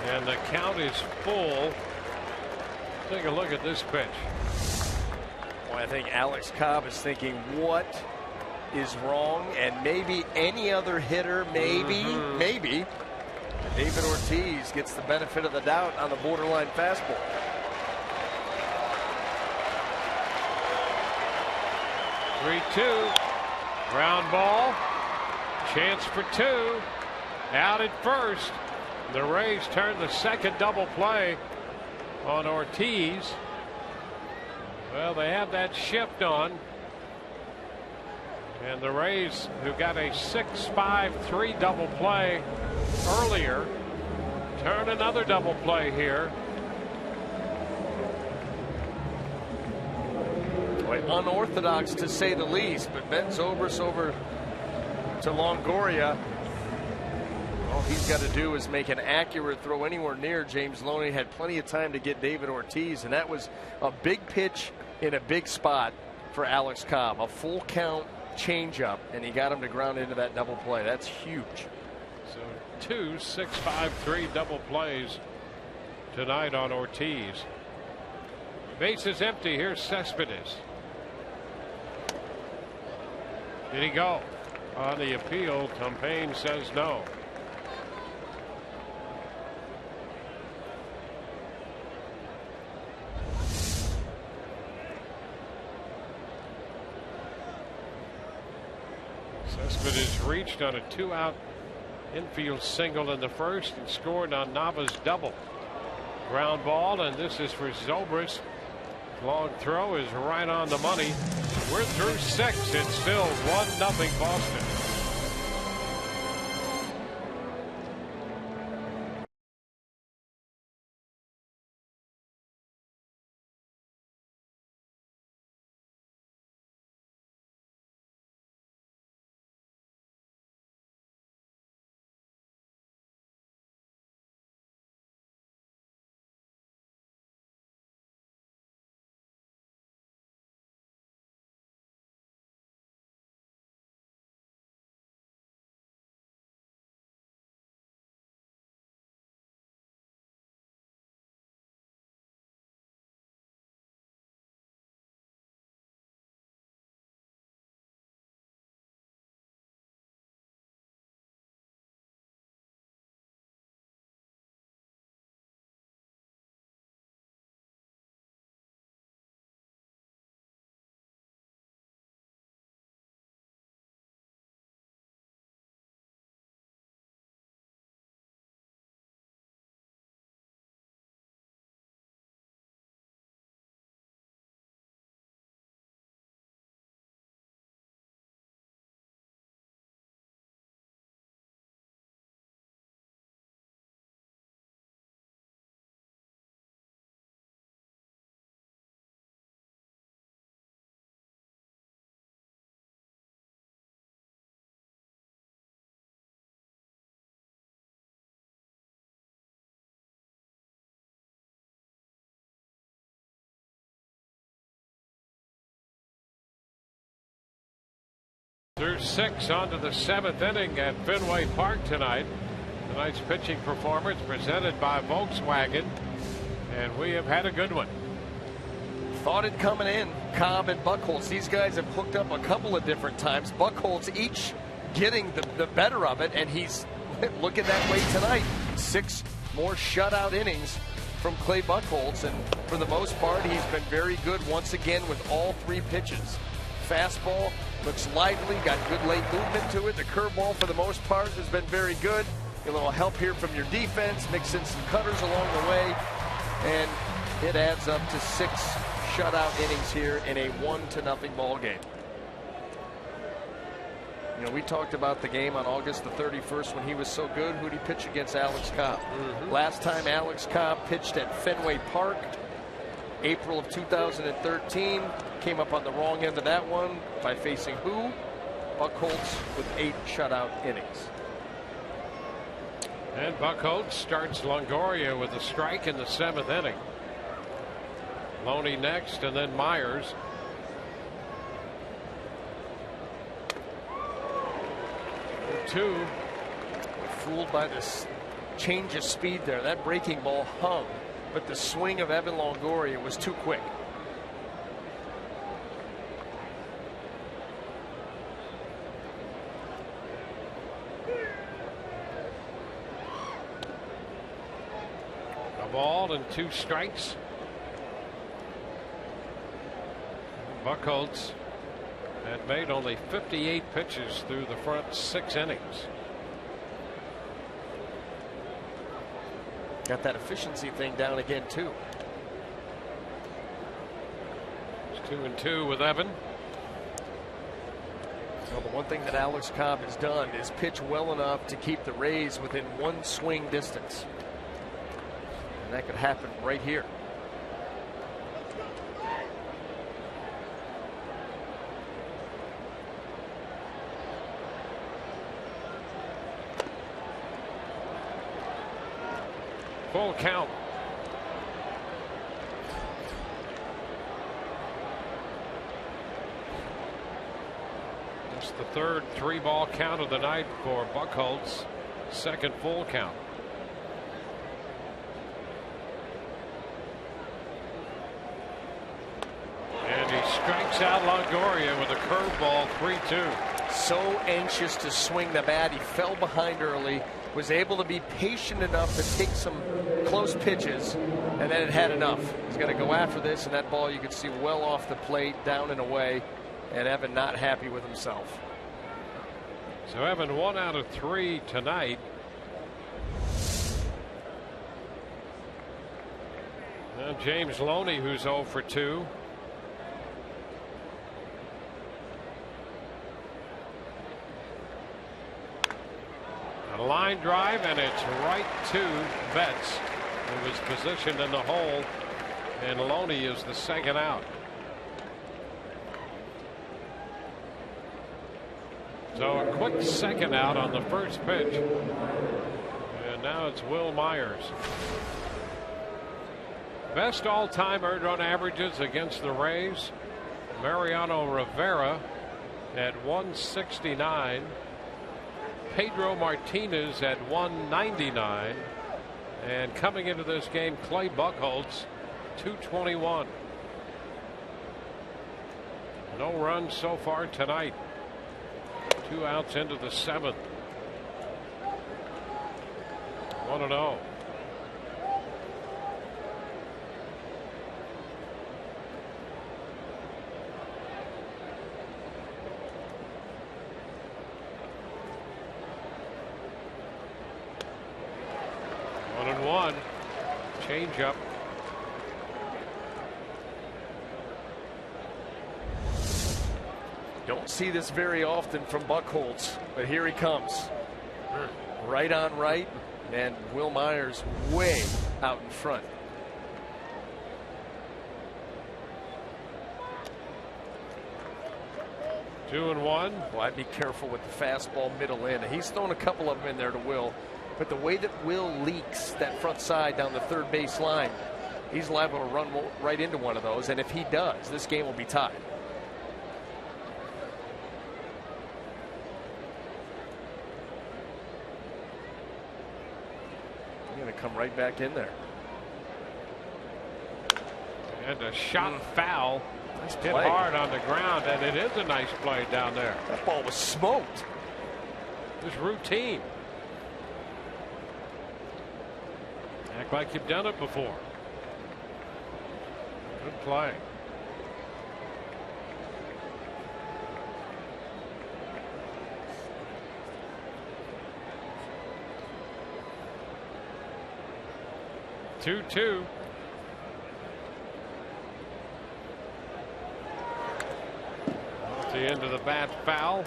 And the count is full. Take a look at this pitch. Well, I think Alex Cobb is thinking, what is wrong? And maybe any other hitter, maybe. David Ortiz gets the benefit of the doubt on the borderline fastball. Three-two. Ground ball. Chance for 2. Out at first. The Rays turn the second double play on Ortiz. Well, they have that shift on. And the Rays, who got a 6-5-3 double play earlier, turn another double play here. Unorthodox to say the least, but Ben Zobrist over to Longoria. All he's got to do is make an accurate throw anywhere near James Loney. Had plenty of time to get David Ortiz, and that was a big pitch in a big spot for Alex Cobb. A full count changeup, and he got him to ground into that double play. That's huge. So 2 6-5-3 double plays tonight on Ortiz. Base is empty. Here's Cespedes. Did he go? On the appeal, Tompain says no. Cespedes reached on a 2-out infield single in the first and scored on Nava's double. Ground ball, and this is for Zobrist. Long throw is right on the money. We're through 6. It's still 1-0 Boston. Through 6 onto the 7th inning at Fenway Park tonight. Tonight's pitching performance presented by Volkswagen, and we have had a good one. Thought it coming in. Cobb and Buchholz, these guys have hooked up a couple of different times. Buchholz each getting the better of it, and he's looking that way tonight. 6 more shutout innings from Clay Buchholz, and for the most part he's been very good once again with all 3 pitches. Fastball looks lively, got good late movement to it. The curveball for the most part has been very good. A little help here from your defense, mix in some cutters along the way, and it adds up to 6 shutout innings here in a 1-0 ball game. You know, we talked about the game on August the 31st when he was so good. Who'd he pitch against? Alex Cobb. Last time Alex Cobb pitched at Fenway Park, April of 2013. Came up on the wrong end of that one by facing who? Buchholz with 8 shutout innings. And Buchholz starts Longoria with a strike in the 7th inning. Loney next, and then Myers. Two. Fooled by this change of speed there. That breaking ball hung, but the swing of Evan Longoria was too quick. A ball and 2 strikes. Buchholz had made only 58 pitches through the front 6 innings. Got that efficiency thing down again too. It's 2-2 with Evan. Well, the one thing that Alex Cobb has done is pitch well enough to keep the Rays within 1 swing distance. And that could happen right here. Full count. It's the 3rd 3-ball count of the night for Buchholz. 2nd full count. And he strikes out Longoria with a curveball, 3-2. So anxious to swing the bat. He fell behind early, was able to be patient enough to take some close pitches, and then it had enough. He's going to go after this, and that ball you could see well off the plate, down and away, and Evan not happy with himself. So Evan 1 out of 3 tonight. Now James Loney, who's 0 for 2. A line drive, and it's right to Betts, who was positioned in the hole, and Loney is the 2nd out. So a quick 2nd out on the first pitch, and now it's Will Myers. Best all-time earned run averages against the Rays, Mariano Rivera at 169. Pedro Martinez at 199, and coming into this game, Clay Buchholz 221. No runs so far tonight. 2 outs into the 7th. 1-0. Change up. Don't see this very often from Buchholz, but here he comes. Right on right, and Will Myers way out in front. Two and one. Well, I'd be careful with the fastball middle in. He's thrown a couple of them in there to Will, but the way that Will leaks that front side down the third base line, he's liable to run right into one of those, and if he does, this game will be tied. come right back in there. And a shot foul. Nice Hit play. hard on the ground, and it is a nice play down there. That ball was smoked. Just routine. Act like you've done it before. Good play. Two-two. Off the end of the bat, foul.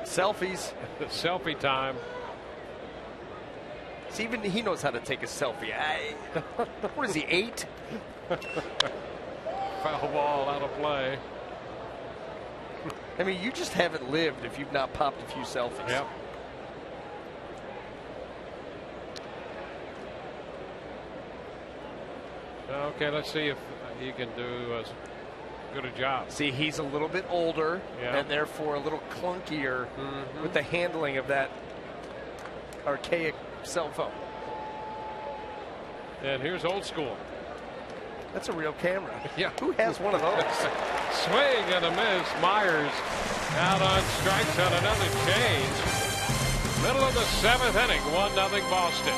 Selfies. Selfie time. See, even he knows how to take a selfie. What is he, 8? Foul ball out of play. I mean, you just haven't lived if you've not popped a few selfies. Yep. Okay, let's see if he can do as good a job. See, he's a little bit older, Yeah. and therefore a little clunkier with the handling of that archaic cell phone. And here's old school. That's a real camera. Yeah. Who has one of those? Swing and a miss. Myers out on strikes on another change. Middle of the 7th inning. 1-0 Boston.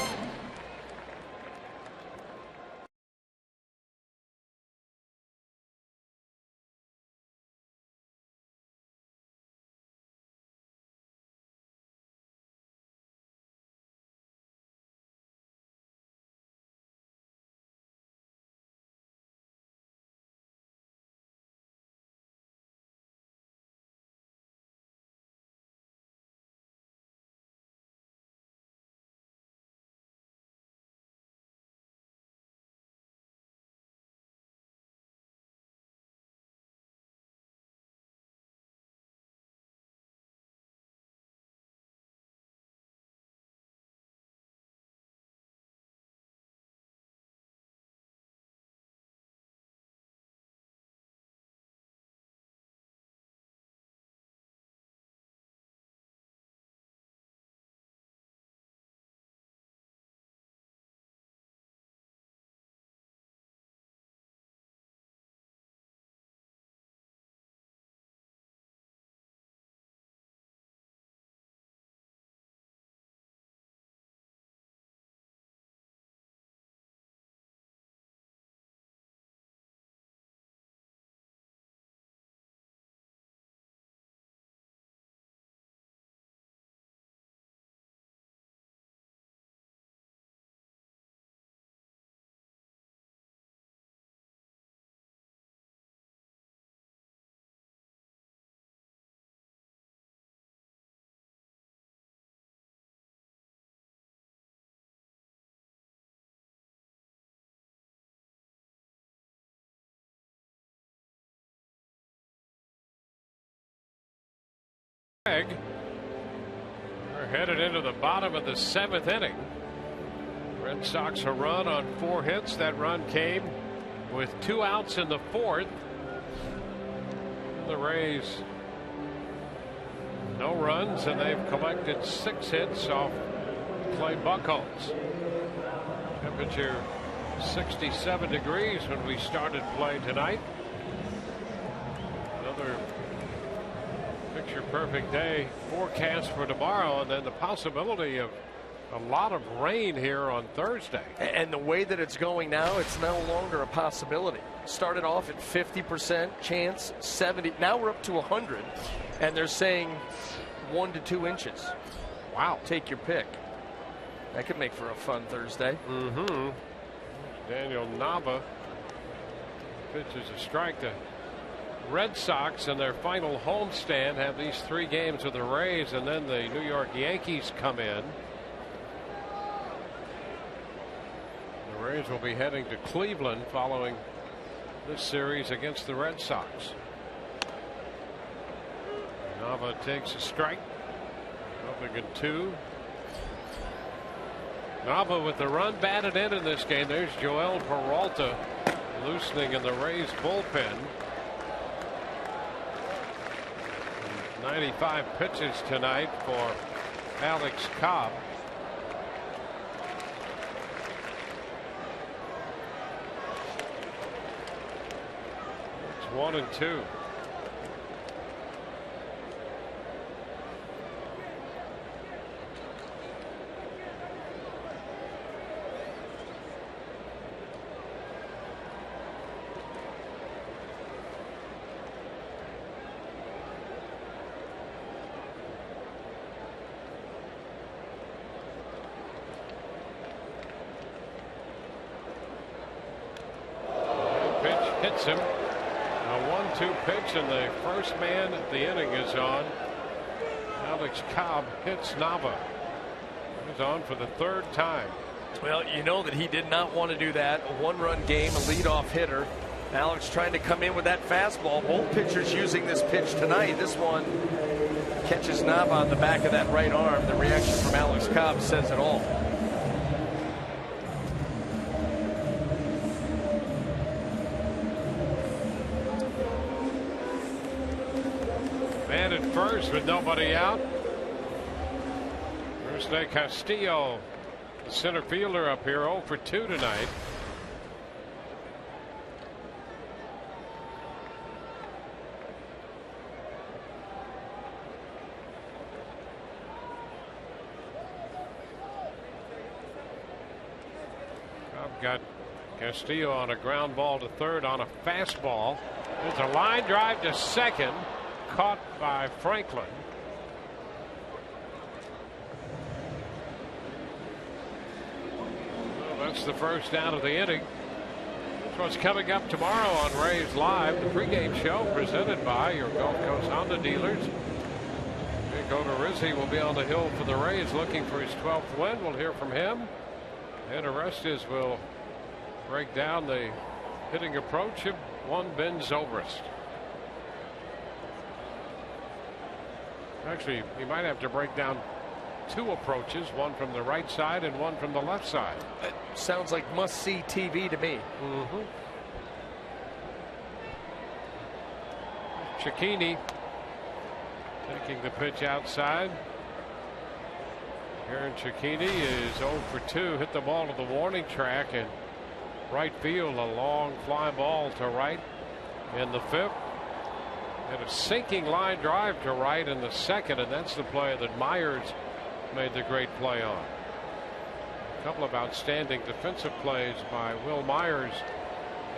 We're headed into the bottom of the 7th inning. Red Sox a run on 4 hits. That run came with 2 outs in the 4th. The Rays no runs, and they've collected 6 hits off Clay Buchholz. Temperature 67 degrees when we started play tonight. Another picture perfect day forecast for tomorrow, and then the possibility of a lot of rain here on Thursday. And the way that it's going now, it's no longer a possibility. Started off at 50% chance, 70. Now we're up to 100, and they're saying 1 to 2 inches. Wow. Take your pick. That could make for a fun Thursday. Daniel Nava pitches a strike. The Red Sox in their final homestand have these 3 games with the Rays, and then the New York Yankees come in. The Rays will be heading to Cleveland following this series against the Red Sox. Nava takes a strike. Nothing in 2. Nava with the run batted in this game. There's Joel Peralta loosening in the Rays bullpen. 95 pitches tonight for Alex Cobb. It's 1-2. Hits him. A 1-2 pitch, and the first man the inning is on. Alex Cobb hits Nava. He's on for the 3rd time. Well, you know that he did not want to do that. A 1-run game, a leadoff hitter. Alex trying to come in with that fastball. Both pitchers using this pitch tonight. This one catches Nava on the back of that right arm. The reaction from Alex Cobb says it all. Man at first with nobody out. RUSNEY Castillo, the center fielder up here, 0 for 2 tonight. I've got Castillo on a ground ball to third on a fastball. There's a line drive to second. Caught by Franklin. Well, that's the first out of the inning. That's what's coming up tomorrow on Rays Live, the pregame show presented by your Gulf Coast Honda dealers. Nick Odorizzi will be on the hill for the Rays looking for his 12th win. We'll hear from him. And Orestes will break down the hitting approach of one Ben Zobrist. Actually, he might have to break down 2 approaches, one from the right side and one from the left side. It sounds like must-see TV to me. Cicchini taking the pitch outside. Aaron Cicchini is 0 for 2. Hit the ball to the warning track in right field. A long fly ball to right in the 5th. And a sinking line drive to right in the 2nd, and that's the play that Myers made the great play on. A couple of outstanding defensive plays by Will Myers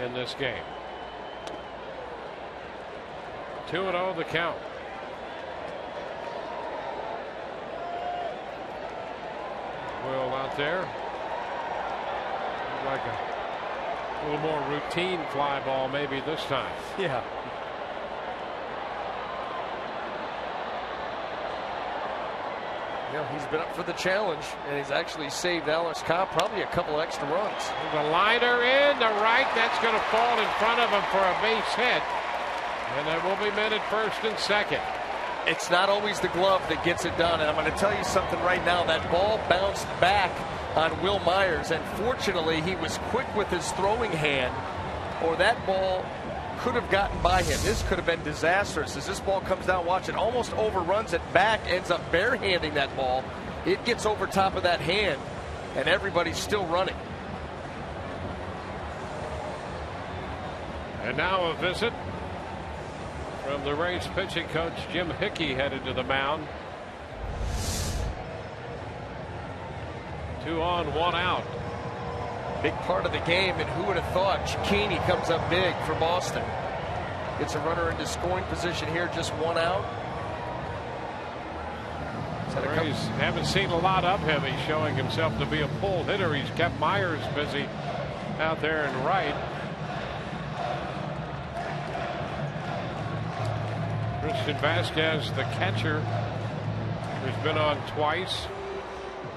in this game. 2-0 the count. Will out there. Like a little more routine fly ball maybe this time. Yeah. He's been up for the challenge, and he's actually saved Alex Cobb probably a couple extra runs. The liner in the right. That's going to fall in front of him for a base hit. And there will be men at first and second. It's not always the glove that gets it done. And I'm going to tell you something right now. That ball bounced back on Will Myers. And fortunately, he was quick with his throwing hand, or that ball could have gotten by him. This could have been disastrous. As this ball comes down, watch it, almost overruns it back, ends up barehanding that ball. It gets over top of that hand, and everybody's still running. And now a visit from the Rays pitching coach Jim Hickey, headed to the mound. 2 on, 1 out. Big part of the game, and who would have thought Cicchini comes up big for Boston. Gets a runner into scoring position here, just 1 out. Rays haven't seen a lot of him. He's showing himself to be a pull hitter. He's kept Myers busy out there in right. Christian Vasquez, the catcher, has been on twice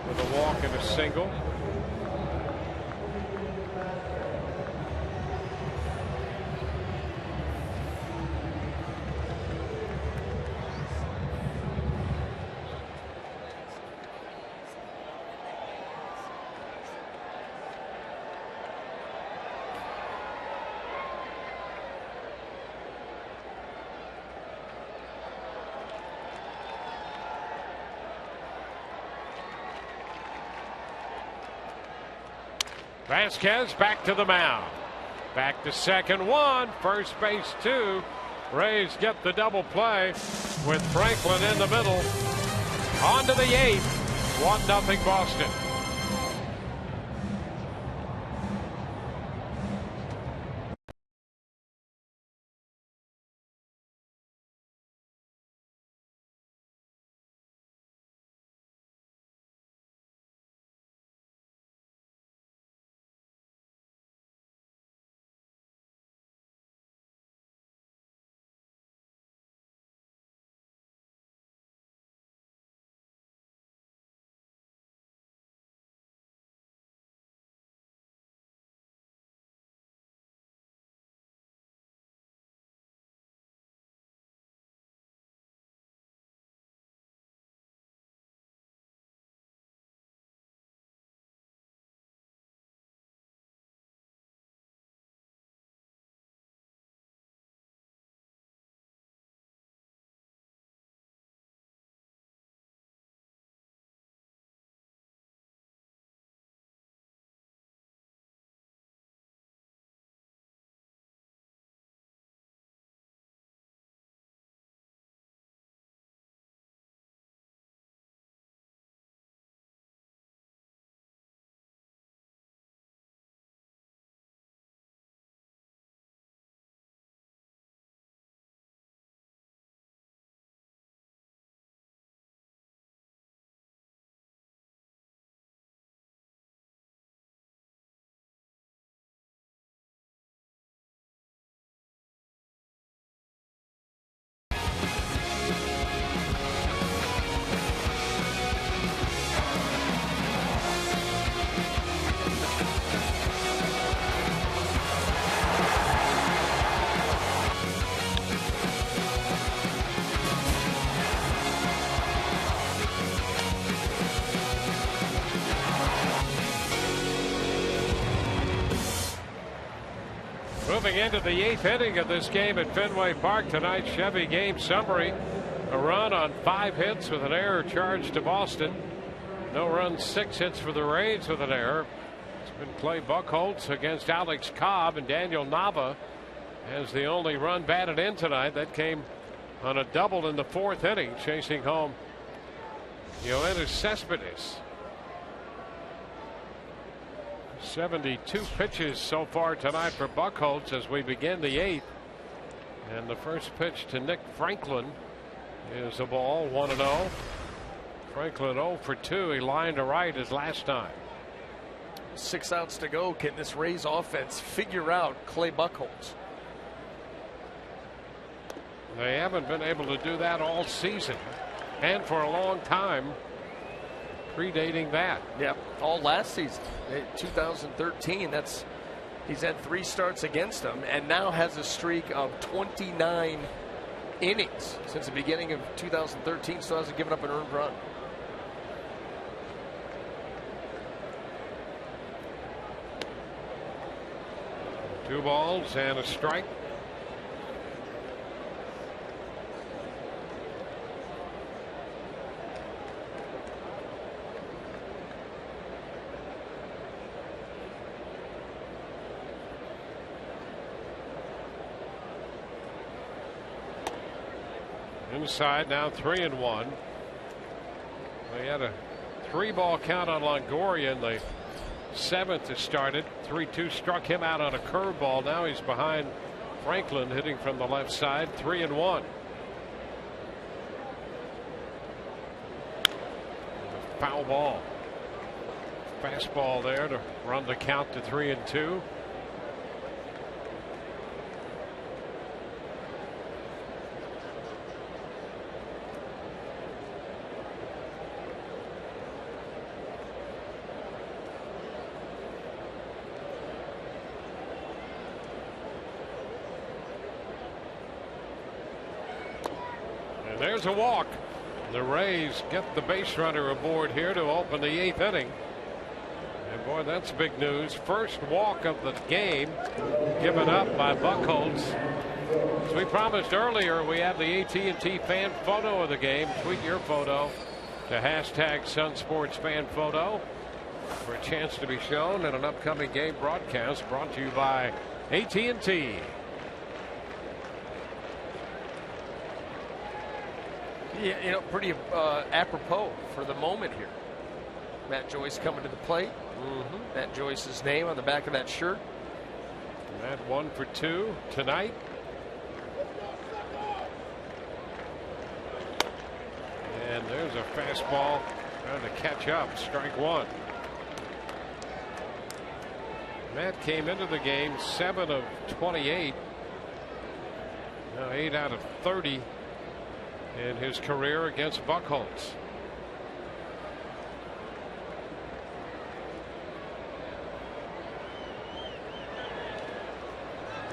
with a walk and a single. Vasquez back to the mound. Back to second, 1. First base, 2. Rays get the double play with Franklin in the middle. On to the 8th. 1-0 Boston. Moving into the 8th inning of this game at Fenway Park, tonight's Chevy game summary. A run on 5 hits with an error charged to Boston. No runs, 6 hits for the Rays with an error. It's been Clay Buchholz against Alex Cobb, and Daniel Nava has the only run batted in tonight. That came on a double in the 4th inning, chasing home YOENIS Cespedes. 72 pitches so far tonight for Buchholz as we begin the 8th. And the first pitch to Nick Franklin is a ball, 1-0. Franklin 0 for 2. He lined to right his last time. 6 outs to go. Can this Rays offense figure out Clay Buchholz? They haven't been able to do that all season, and for a long time predating that. Yep, all last season, 2013. He's had 3 starts against them, and now has a streak of 29 innings since the beginning of 2013. Still hasn't given up an earned run. Two balls and a strike. Inside now, 3-1. They had a 3-ball count on Longoria in the 7th that started. 3-2 struck him out on a curveball. Now he's behind Franklin, hitting from the left side. 3-1. Foul ball. Fastball there to run the count to 3-2. There's a walk. The Rays get the base runner aboard here to open the 8th inning. And boy, that's big news. First walk of the game given up by Buchholz. As we promised earlier, we have the AT&T fan photo of the game. Tweet your photo to #SunSportsFanPhoto. for a chance to be shown in an upcoming game broadcast brought to you by AT&T. Yeah, you know, pretty apropos for the moment here. Matt Joyce coming to the plate. Matt Joyce's name on the back of that shirt. Matt 1 for 2 tonight. And there's a fastball trying to catch up. Strike one. Matt came into the game 7 of 28. Now 8 out of 30 in his career against Buchholz.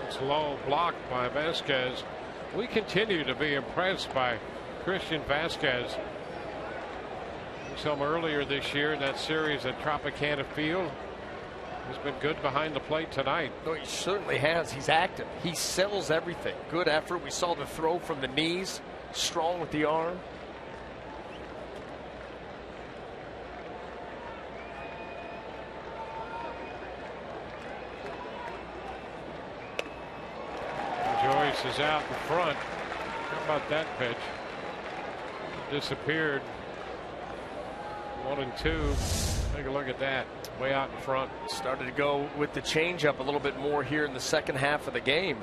It's low, blocked by Vasquez. We continue to be impressed by Christian Vasquez. Some earlier this year in that series at Tropicana Field. He's been good behind the plate tonight. No, he certainly has. He's active. He sells everything. Good effort. We saw the throw from the knees. Strong with the arm. Joyce is out in front. How about that pitch? Disappeared. 1 and 2. Take a look at that. Way out in front. Started to go with the changeup a little bit more here in the second half of the game.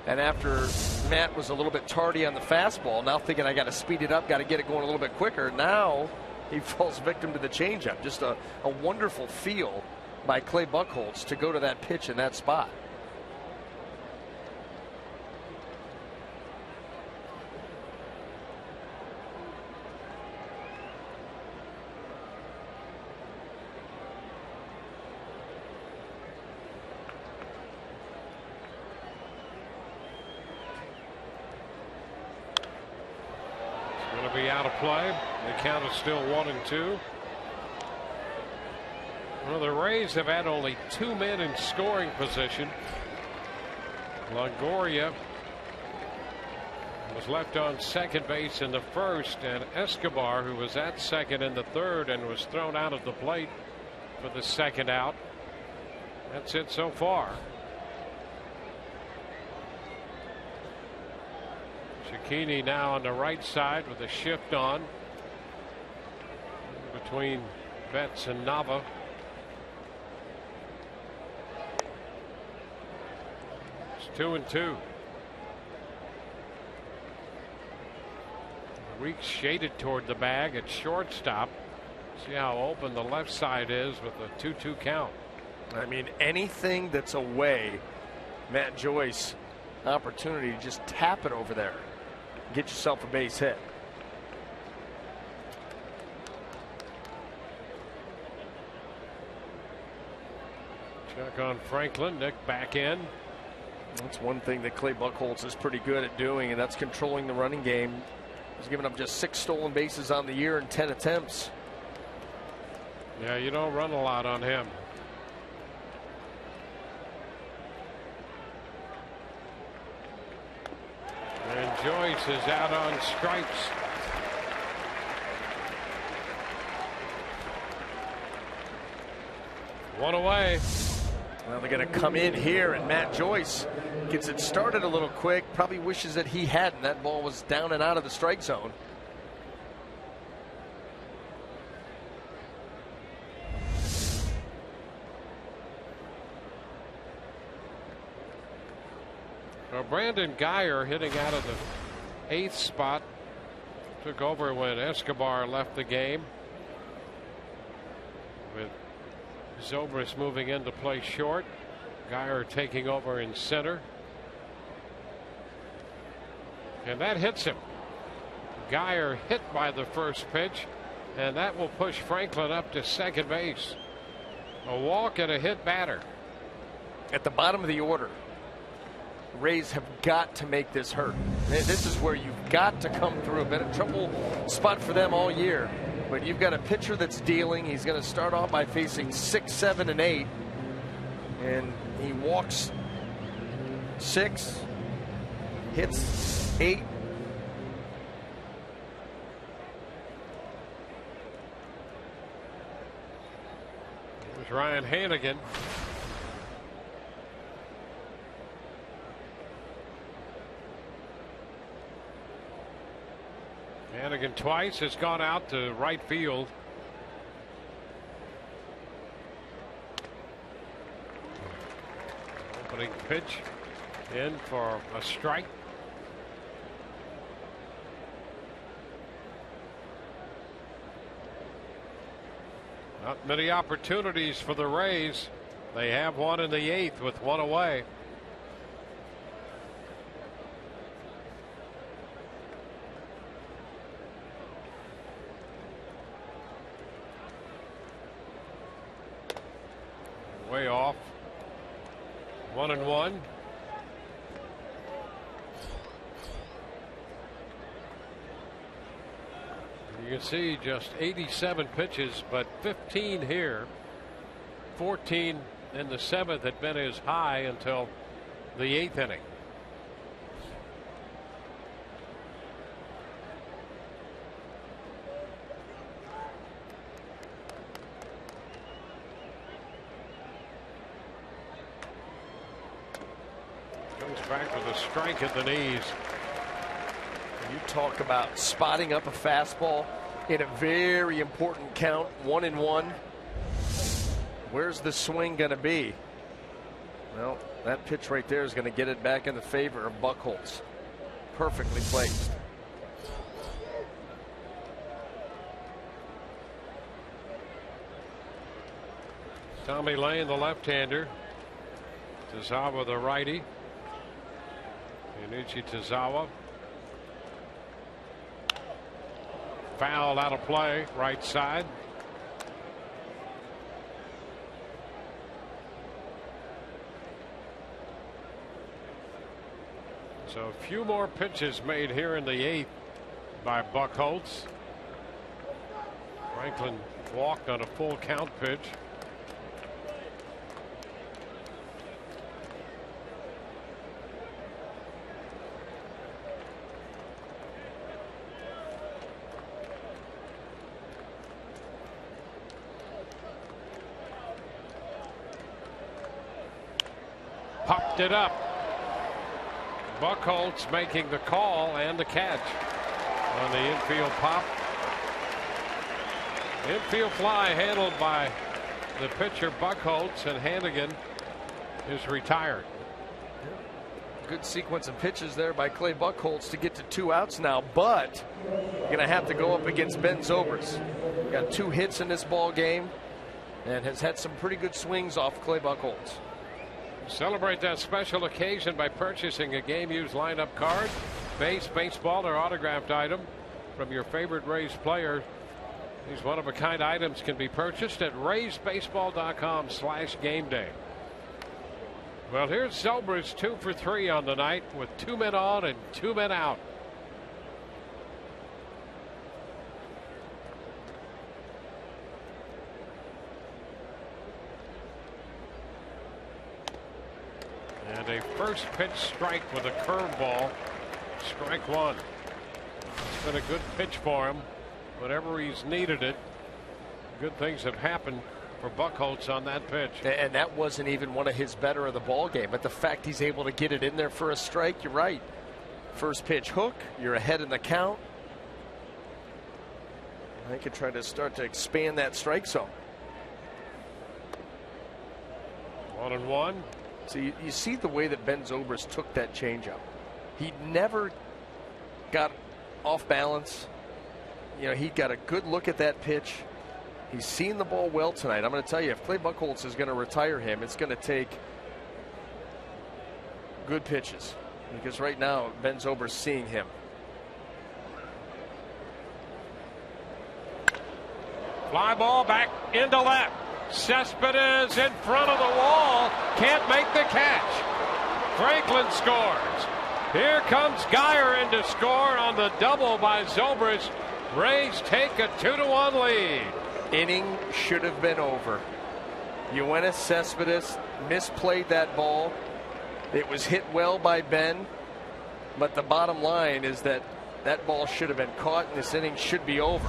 And after Matt was a little bit tardy on the fastball, now thinking I got to speed it up, got to get it going a little bit quicker. Now he falls victim to the changeup. Just a wonderful feel by Clay Buchholz to go to that pitch in that spot. Out of play. The count is still 1 and 2. Well, the Rays have had only 2 men in scoring position. Longoria was left on second base in the first, and Escobar, who was at second in the third and was thrown out of the plate for the second out. That's it so far. Cicchini now on the right side with a shift on between Betts and Nava. It's 2 and 2. Weeks shaded toward the bag at shortstop. See how open the left side is with a 2-2 count. I mean, anything that's away, Matt Joyce, opportunity to just tap it over there. Get yourself a base hit. Check on Franklin. Nick back in. That's one thing that Clay Buchholz is pretty good at doing, and that's controlling the running game. He's given up just 6 stolen bases on the year in 10 attempts. Yeah, you don't run a lot on him. And Joyce is out on stripes. One away. Well, they're going to come in here, and Matt Joyce gets it started a little quick. Probably wishes that he hadn't. That ball was down and out of the strike zone. Well, Brandon Guyer hitting out of the 8th spot. Took over when Escobar left the game. With ZOBRIST moving in to play short. Guyer taking over in center. And that hits him. Guyer hit by the first pitch, and that will push Franklin up to second base. A walk and a hit batter. At the bottom of the order, Rays have got to make this hurt. This is where you've got to come through. Been a trouble spot for them all year. But you've got a pitcher that's dealing. He's going to start off by facing 6, 7, and 8. And he walks 6, hits 8. Here's Ryan Hannigan. Hannigan twice has gone out to right field. Opening pitch in for a strike. Not many opportunities for the Rays. They have one in the 8th with one away. Way off. 1-1. You can see just 87 pitches, but 15 here. 14 in the 7th had been his high until the 8th inning. Comes back with a strike at the knees. You talk about spotting up a fastball in a very important count, 1-1. Where's the swing going to be? Well, that pitch right there is going to get it back in the favor of Buchholz. Perfectly placed. Tommy Lane, the left-hander. Tazawa, the righty. Yunichi Tazawa. Foul out of play, right side. So a few more pitches made here in the 8th by Buchholz. Franklin walked on a full count pitch. Popped it up. Buchholz making the call and the catch on the infield pop. Infield fly handled by the pitcher Buchholz, and Hannigan is retired. Good sequence of pitches there by Clay Buchholz to get to 2 outs now, but you're going to have to go up against Ben Zobrist. Got 2 hits in this ball game and has had some pretty good swings off Clay Buchholz. Celebrate that special occasion by purchasing a game-used lineup card, base, baseball, or autographed item from your favorite Rays player. These one-of-a-kind items can be purchased at raysbaseball.com/gameday. Well, here's Zobrist 2 for 3 on the night with 2 men on and 2 men out. And a first pitch strike with a curveball. Strike 1. It's been a good pitch for him whenever he's needed it. Good things have happened for Buchholz on that pitch. And that wasn't even one of his better of the ball game, but the fact he's able to get it in there for a strike, you're right. First pitch hook, you're ahead in the count. I could try to start to expand that strike zone. 1-1. So you see the way that Ben Zobrist took that changeup. He never got off balance. You know, he got a good look at that pitch. He's seen the ball well tonight. I'm going to tell you, if Clay Buchholz is going to retire him, it's going to take good pitches, because right now Ben Zobrist seeing him. Fly ball back into left. Cespedes in front of the wall, can't make the catch. Franklin scores. Here comes Geyer in to score on the double by Zobrist. Rays take a 2-1 lead. Inning should have been over. YOENIS Cespedes misplayed that ball. It was hit well by Ben, but the bottom line is that that ball should have been caught and this inning should be over.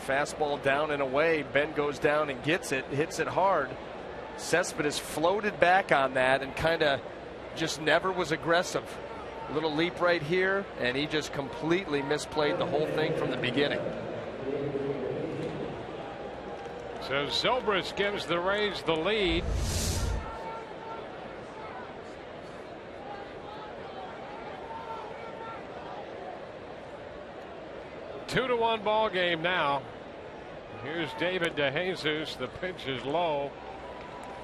Fastball down and away. Ben goes down and gets it, hits it hard. Cespedes floated back on that and kind of just never was aggressive. Little leap right here, and he just completely misplayed the whole thing from the beginning. So ZOBRIST gives the Rays the lead. Two to one ball game now. Here's David DeJesus. The pitch is low.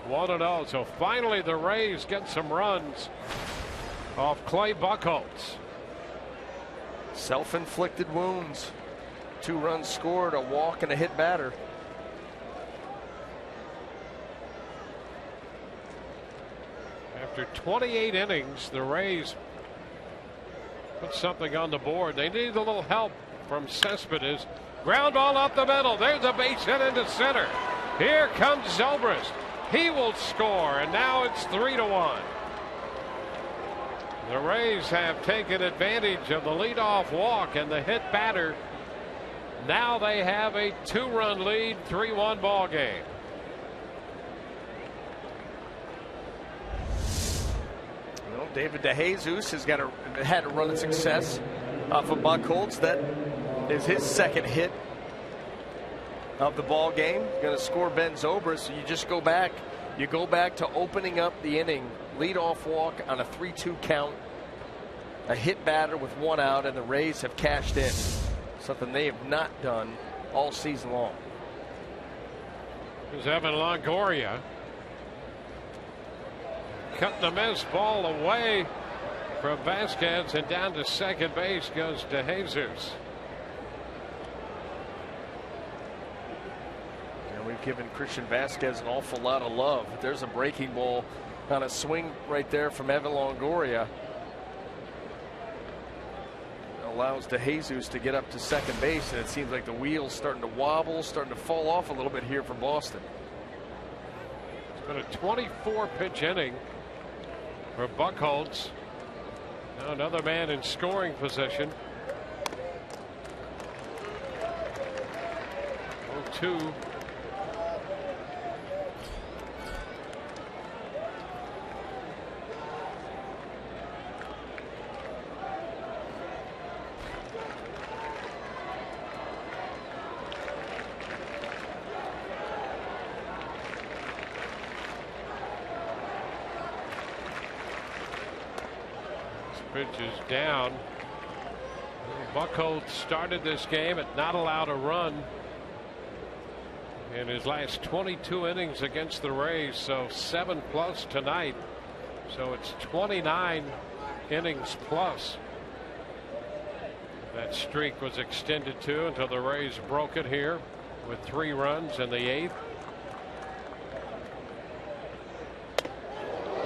1-0. So finally the Rays get some runs off Clay Buchholz. Self-inflicted wounds. 2 runs scored, a walk, and a hit batter. After 28 innings, the Rays put something on the board. They need a little help from Cespedes. Ground ball up the middle. There's a base hit into center. Here comes ZOBRIST. He will score, and now it's 3-1. The Rays have taken advantage of the leadoff walk and the hit batter. Now they have a 2-run lead, 3-1 ball game. Well, David DeJesus has had a run of success off of Buchholz. That is his second hit of the ball game. Going to score Ben ZOBRIST. So you just go back. You go back to opening up the inning. Leadoff walk on a 3-2 count. A hit batter with 1 out, and the Rays have cashed in. Something they have not done all season long. Here's Evan Longoria. Cutting the miss ball away from Vasquez, and down to second base goes DeJesus. We've given Christian Vasquez an awful lot of love. There's a breaking ball on a swing right there from Evan Longoria. Allows DeJesus to get up to second base, and it seems like the wheel's starting to wobble, starting to fall off a little bit here for Boston. It's been a 24-pitch inning for Buchholz. Now another man in scoring position. 0-2. Pitch is down. Buchholz started this game at not allowed a run in his last 22 innings against the Rays, so 7+ tonight. So it's 29 innings plus. That streak was extended to until the Rays broke it here with 3 runs in the 8th.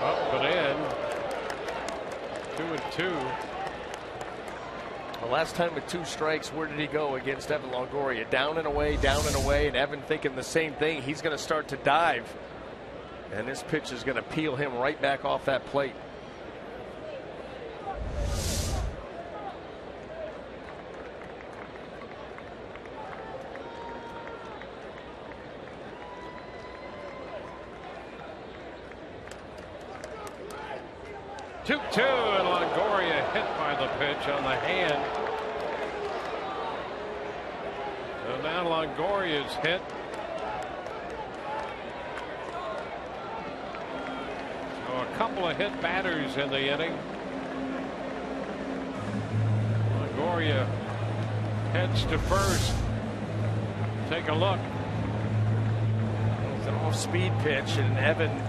Up and in. 2-2. The last time with 2 strikes, where did he go against Evan Longoria? Down and away, and Evan thinking the same thing. He's going to start to dive, and this pitch is going to peel him right back off that plate. Two, and Longoria hit by the pitch on the hand. So now Longoria's hit. So a couple of hit batters in the inning. Longoria heads to first. Take a look. It's an off-speed pitch, and Evan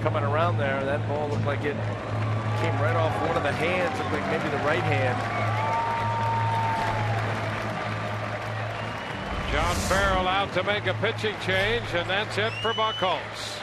coming around there. That ball looked like it came right off one of the hands, looked like maybe the right hand. John Farrell out to make a pitching change, and that's it for Buchholz.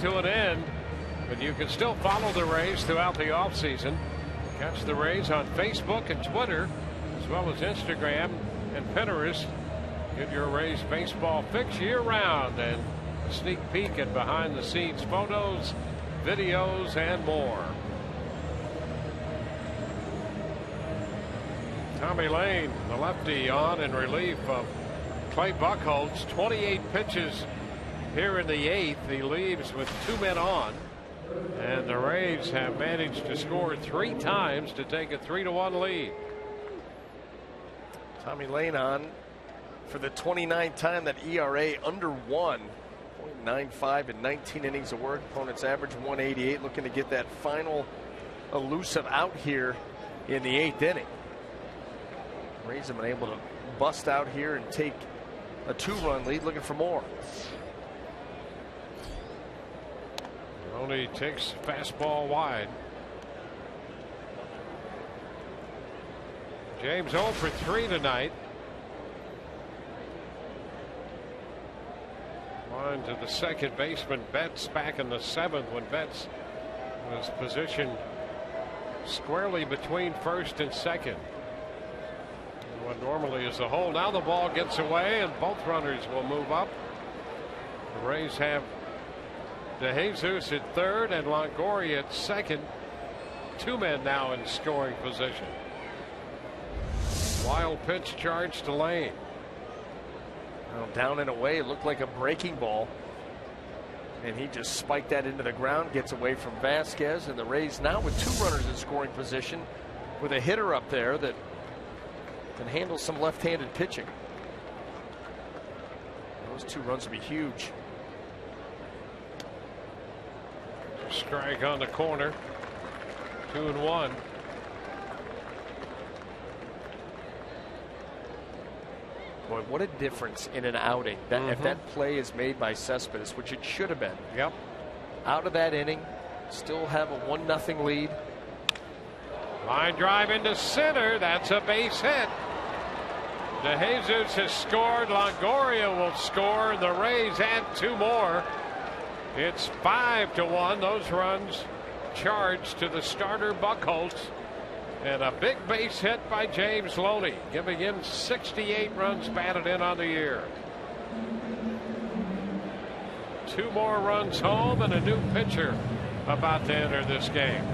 to an end, but you can still follow the Rays throughout the offseason. Catch the Rays on Facebook and Twitter, as well as Instagram and Pinterest. Get your Rays baseball fix year-round and a sneak peek at behind-the-scenes photos, videos, and more. Tommy Lane, the lefty, on in relief of Clay Buchholz. 28 pitches here in the 8th. He leaves with 2 men on. And the Rays have managed to score 3 times to take a 3-1 lead. Tommy Lane on for the 29th time. That ERA under 1. 0.95 in 19 innings of work. Opponents average 188. Looking to get that final elusive out here in the 8th inning. Rays have been able to bust out here and take a 2-run lead. Looking for more. Loney takes fastball wide. James 0 for 3 tonight. Line to the second baseman. Betts back in the 7th when Betts was positioned squarely between first and second. What normally is the hole. Now the ball gets away and both runners will move up. The Rays have DeJesus at third and Longoria at second. 2 men now in scoring position. Wild pitch charge to Lane. Well, down and away. It looked like a breaking ball. And he just spiked that into the ground. Gets away from Vasquez. And the Rays now with 2 runners in scoring position, with a hitter up there that can handle some left-handed pitching. Those 2 runs would be huge. Strike on the corner. 2-1. Boy, what a difference in an outing. That if that play is made by Cespedes, which it should have been. Yep. Out of that inning, still have a 1-0 lead. Line drive into center. That's a base hit. DeJesus has scored. Longoria will score. The Rays add 2 more. It's 5-1. Those runs charged to the starter Buchholz. And a big base hit by James Loney, giving him 68 runs batted in on the year. 2 more runs home and a new pitcher about to enter this game.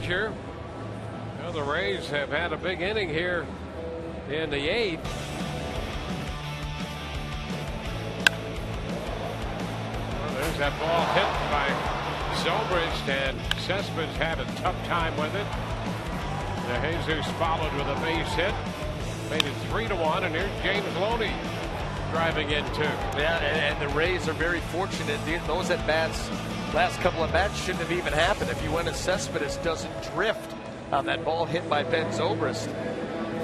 Well, the Rays have had a big inning here in the 8th. Well, there's that ball hit by ZOBRIST, and Cespedes had a tough time with it. DeJesus followed with a base hit, made it 3-1, and here's James Loney. driving in 2. Yeah, and the Rays are very fortunate. Those at-bats, last couple of bats shouldn't have even happened. If YOENIS Cespedes doesn't drift on that ball hit by Ben Zobrist,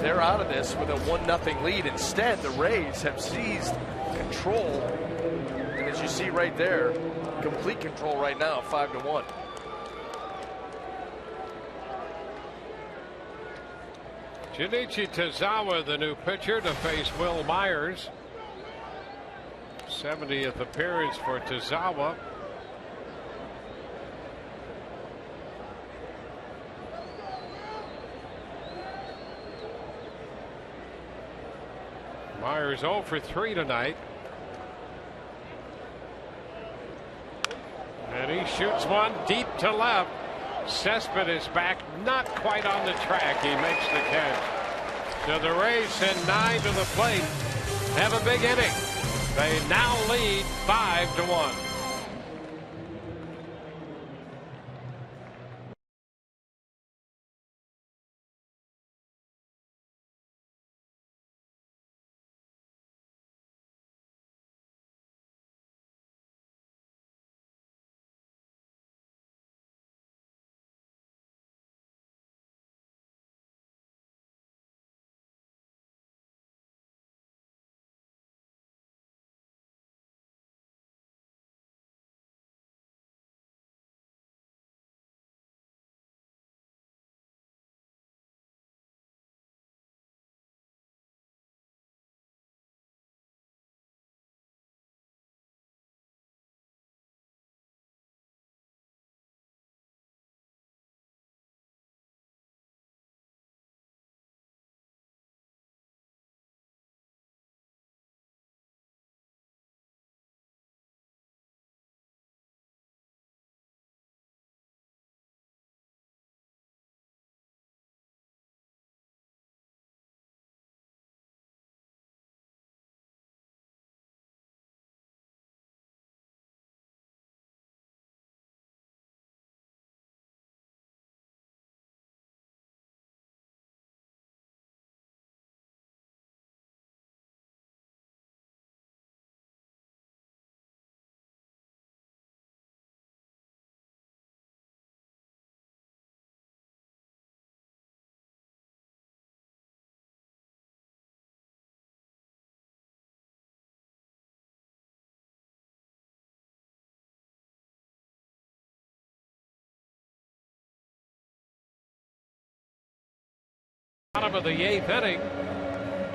they're out of this with a 1-0 lead. Instead, the Rays have seized control. And as you see right there, complete control right now, 5-1. Junichi Tazawa, the new pitcher, to face Will Myers. 70th appearance for Tazawa. Myers 0 for 3 tonight. And he shoots one deep to left. Cespedes back, not quite on the track. He makes the catch. So the Rays send 9 to the plate. Have a big inning. They now lead 5-1. Bottom of the 8th inning.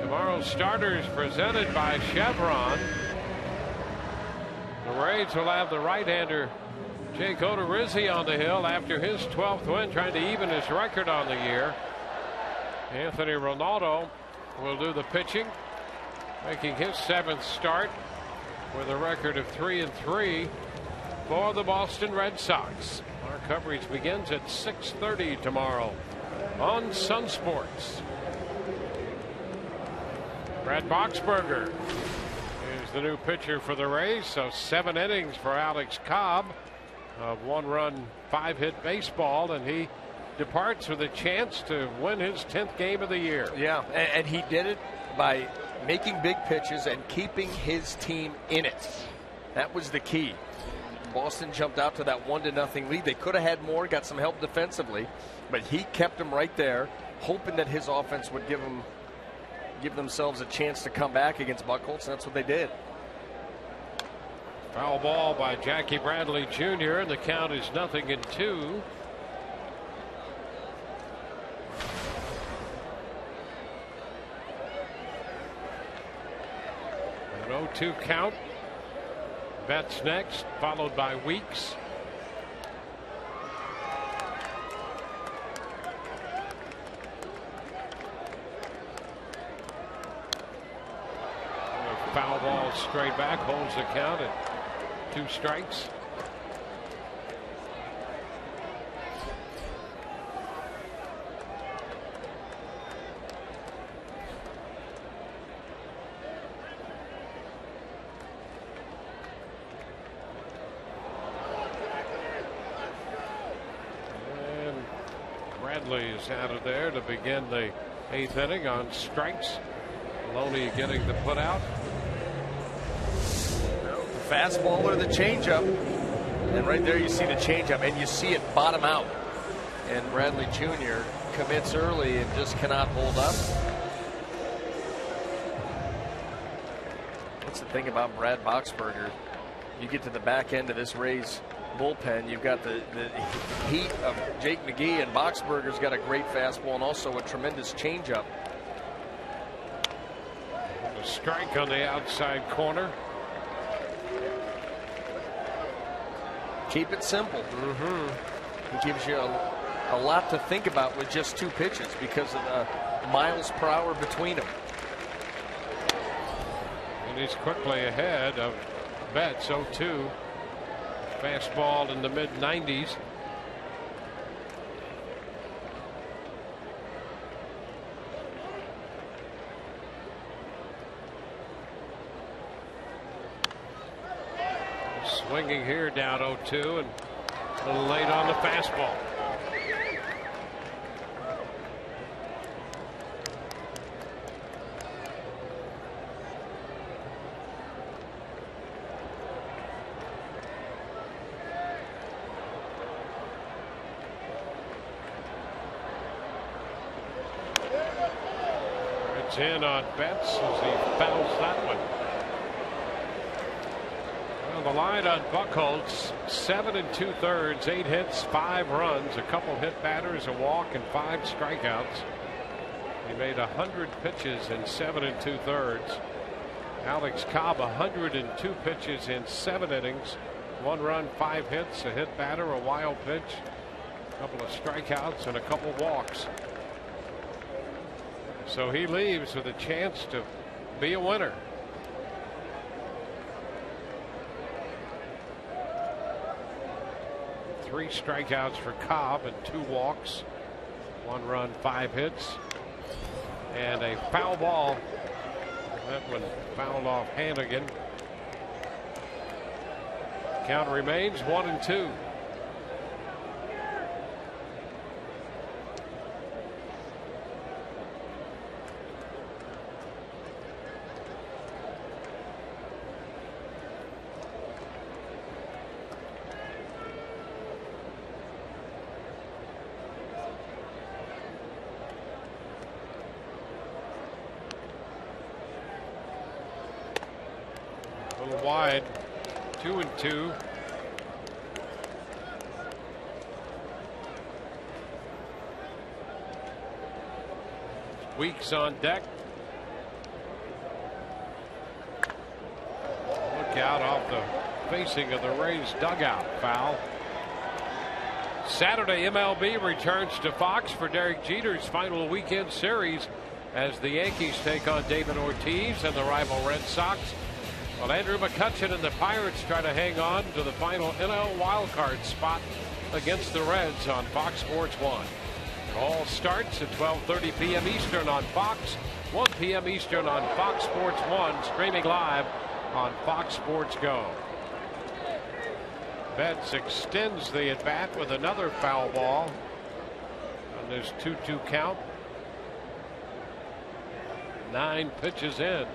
Tomorrow's starters presented by Chevron. The Rays will have the right-hander Jake Odorizzi on the hill after his 12th win, trying to even his record on the year. Anthony Ronaldo will do the pitching, making his 7th start with a record of 3-3 for the Boston Red Sox. Our coverage begins at 6:30 tomorrow on Sun Sports. Brad Boxberger is the new pitcher for the Rays, so 7 innings for Alex Cobb of 1-run, 5-hit baseball, and he departs with a chance to win his 10th game of the year. Yeah, and he did it by making big pitches and keeping his team in it. That was the key. Boston jumped out to that 1-0 lead. They could have had more, got some help defensively, but he kept them right there, hoping that his offense would give themselves a chance to come back against Buchholz, and that's what they did. Foul ball by Jackie Bradley Jr., and the count is 0-2. An 0-2 count. Betts next, followed by Weeks. Foul ball straight back, holds the count at 2 strikes. And Bradley is out of there to begin the 8th inning on strikes. LONEY getting the put out. fastball or the changeup. And right there you see the changeup, and you see it bottom out. And Bradley Jr. commits early and just cannot hold up. What's the thing about Brad Boxberger? You get to the back end of this Rays bullpen, you've got the heat of Jake McGee, and Boxberger's got a great fastball and also a tremendous changeup. A strike on the outside corner. Keep it simple. It gives you a lot to think about with just 2 pitches because of the miles per hour between them. And he's quickly ahead of Betts. 0-2. Fastball in the mid-90s. Swinging here, down 0-2, and a little late on the fastball. It's in on Betts as he fouls that one. The line on Buchholz, 7 2/3, 8 hits, 5 runs, a couple hit batters, a walk, and 5 strikeouts. He made 100 pitches in 7 2/3. Alex Cobb, 102 pitches in 7 innings, 1 run, 5 hits, a hit batter, a wild pitch, a couple of strikeouts, and a couple walks. So he leaves with a chance to be a winner. Three strikeouts for Cobb and 2 walks, 1 run, 5 hits, and a foul ball. That one fouled off Hannigan. Count remains 1-2. Wide, 2-2. Weeks on deck. Look out off the facing of the Rays dugout. Foul. Saturday, MLB returns to Fox for Derek Jeter's final weekend series as the Yankees take on David Ortiz and the rival Red Sox. Well, Andrew McCutchen and the Pirates try to hang on to the final NL wildcard spot against the Reds on Fox Sports 1. It all starts at 12:30 p.m. Eastern on Fox, 1 p.m. Eastern on Fox Sports 1, streaming live on Fox Sports Go. Betts extends the at-bat with another foul ball. And there's 2-2 count. 9 pitches in.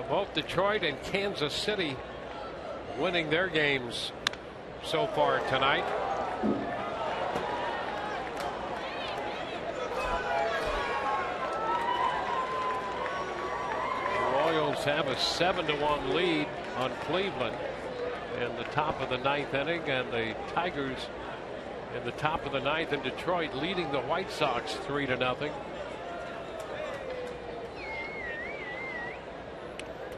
Both Detroit and Kansas City winning their games so far tonight. The Royals have a 7-1 lead on Cleveland in the top of the 9th inning, and the Tigers in the top of the 9th in Detroit leading the White Sox 3-0.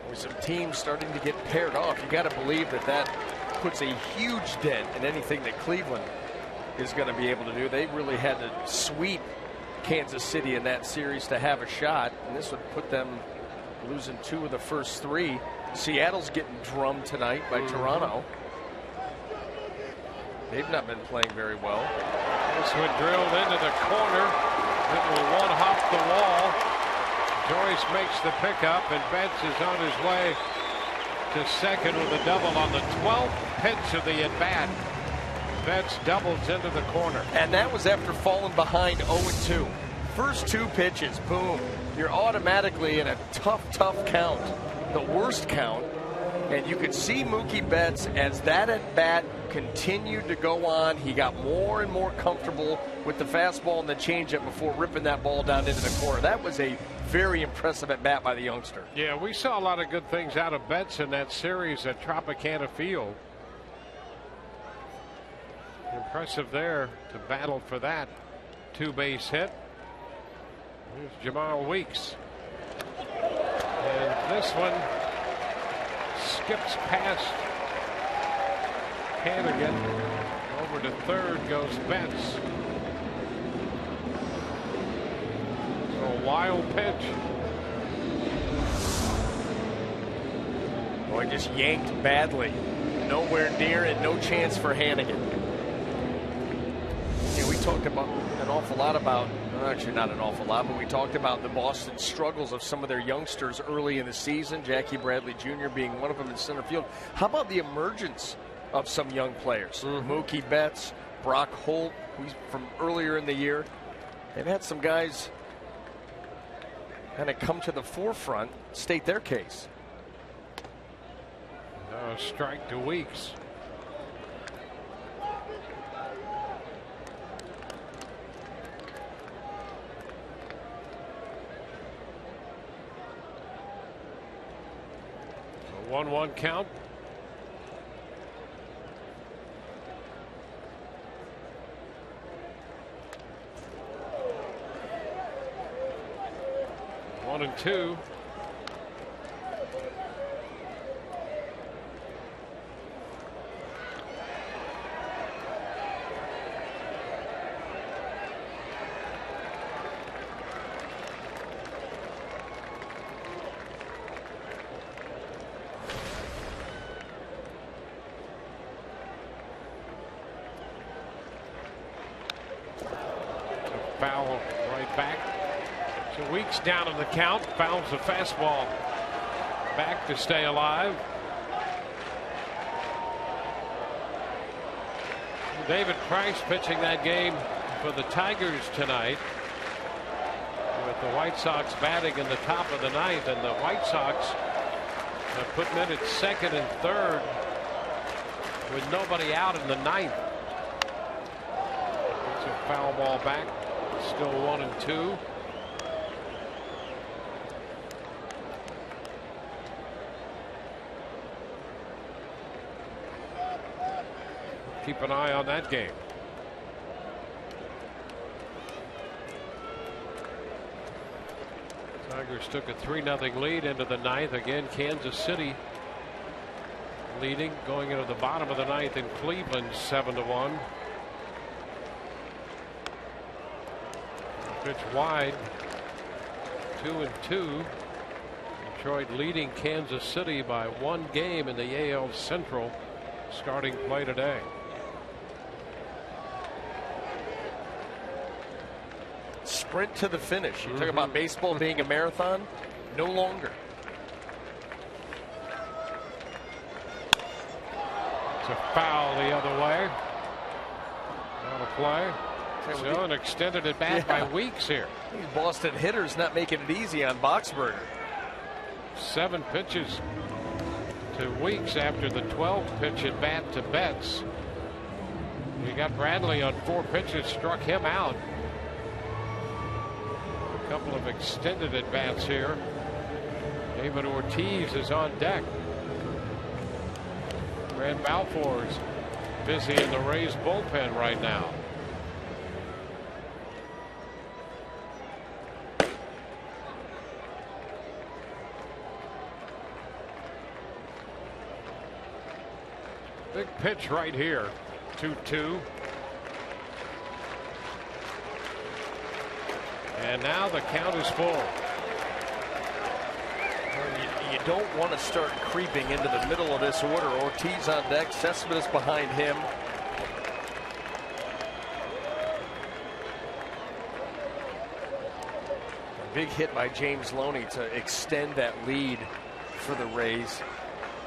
With some teams starting to get paired off, you got to believe that that puts a huge dent in anything that Cleveland is going to be able to do. They really had to sweep Kansas City in that series to have a shot, and this would put them losing 2 of the first 3. Seattle's getting drummed tonight by Toronto. They've not been playing very well. This one drilled into the corner. It will one-hop the wall. Joyce makes the pickup, and Betts is on his way to second with a double on the 12th pitch of the at-bat. Betts doubles into the corner. And that was after falling behind 0-2. first 2 pitches, boom, you're automatically in a tough count, the worst count. And you could see Mookie Betts, as that at-bat continued to go on, he got more and more comfortable with the fastball and the changeup before ripping that ball down into the corner. That was a very impressive at-bat by the youngster. Yeah, we saw a lot of good things out of Betts in that series at Tropicana Field. Impressive there to battle for that 2-base hit. Here's Jamal Weeks. And this one skips past Hannigan. Over to third goes Betts. So a wild pitch. Boy, just yanked badly. Nowhere near and no chance for Hannigan. Yeah, we talked about an awful lot about, actually not an awful lot, but we talked about the Boston struggles of some of their youngsters early in the season, Jackie Bradley Jr. being one of them in center field. How about the emergence of some young players? Mookie Betts, Brock Holt, who's from earlier in the year. They've had some guys kind of come to the forefront, state their case. Strike to Weeks. A 1-1 count. One and two. Foul right back. So Weeks down in the count, fouls the fastball back to stay alive. David Price pitching that game for the Tigers tonight, with the White Sox batting in the top of the ninth, and the White Sox have put men at second and third with nobody out in the ninth. It's a foul ball back. Still 1 and 2. Keep an eye on that game. Tigers took a 3-0 lead into the ninth. Again, Kansas City leading going into the bottom of the ninth in Cleveland 7-1. Pitch wide, 2-2. Detroit leading Kansas City by 1 game in the AL Central. Starting play today. Sprint to the finish. You talk about baseball being a marathon. No longer. It's a foul the other way. Out of play. So an extended at bat by Weeks here. These Boston hitters not making it easy on Boxberger. 7 pitches to Weeks after the 12th pitch at bat to Betts. We got Bradley on 4 pitches, struck him out. A couple of extended at bats here. David Ortiz is on deck. Brad Balfour's busy in the Rays bullpen right now. Big pitch right here. 2-2. And now the count is full. You don't want to start creeping into the middle of this order. Ortiz on deck, Cespedes behind him. A big hit by James Loney to extend that lead for the Rays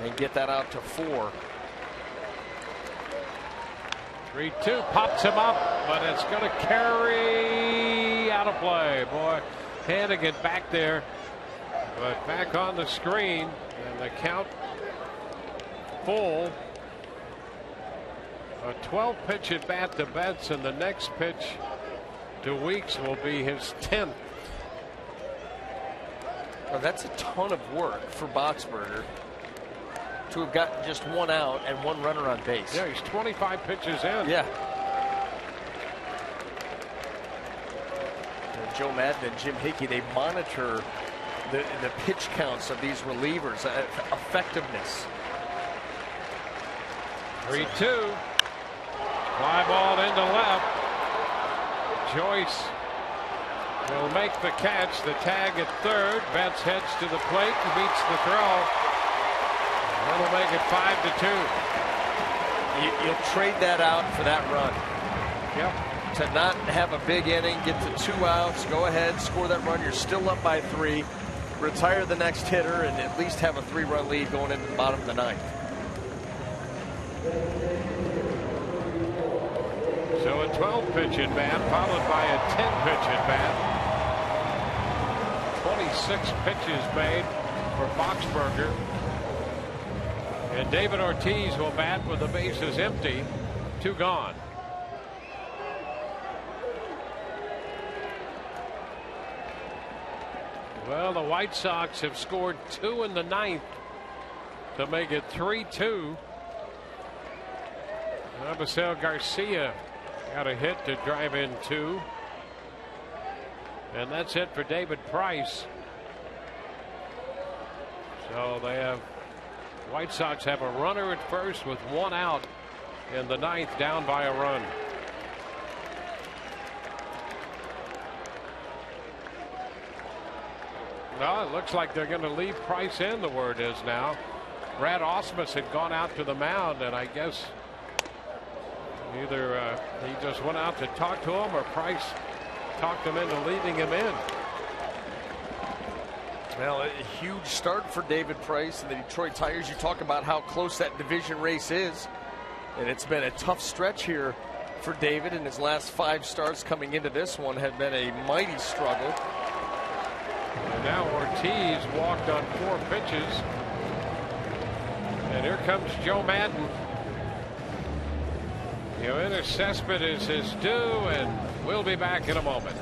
and get that out to 4. 3-2, pops him up, but it's going to carry out of play. Boy, Hannigan back there, but back on the screen, and the count full. A 12 pitch at bat to Betts, and the next pitch to Weeks will be his 10th. Well, that's a ton of work for Boxberger to have gotten just one out and one runner on base. Yeah, he's 25 pitches in. Yeah. And Joe Madden and Jim Hickey, they monitor the pitch counts of these relievers, effectiveness. 3-2. Fly ball into left. Joyce will make the catch. The tag at third. Betts heads to the plate and beats the throw. That'll make it 5-2. You'll trade that out for that run. Yep. To not have a big inning, get to 2 outs, go ahead, score that run. You're still up by 3. Retire the next hitter and at least have a 3-run lead going into the bottom of the 9th. So a 12 pitch at bat followed by a 10 pitch at bat. 26 pitches made for Boxberger. And David Ortiz will bat with the bases empty. 2 gone. Well, the White Sox have scored 2 in the 9th to make it 3-2. Abisail Garcia got a hit to drive in 2. And that's it for David Price. So they have, White Sox have a runner at first with 1 out in the 9th, down by a run. Well, it looks like they're going to leave Price in, the word is now. Brad Ausmus had gone out to the mound, and I guess either he just went out to talk to him or Price talked him into leaving him in. Well, a huge start for David Price and the Detroit Tigers. You talk about how close that division race is, and it's been a tough stretch here for David, and his last 5 starts coming into this one have been a mighty struggle. And now Ortiz walked on 4 pitches. And here comes Joe Madden. YOENIS Cespedes is due, and we'll be back in a moment.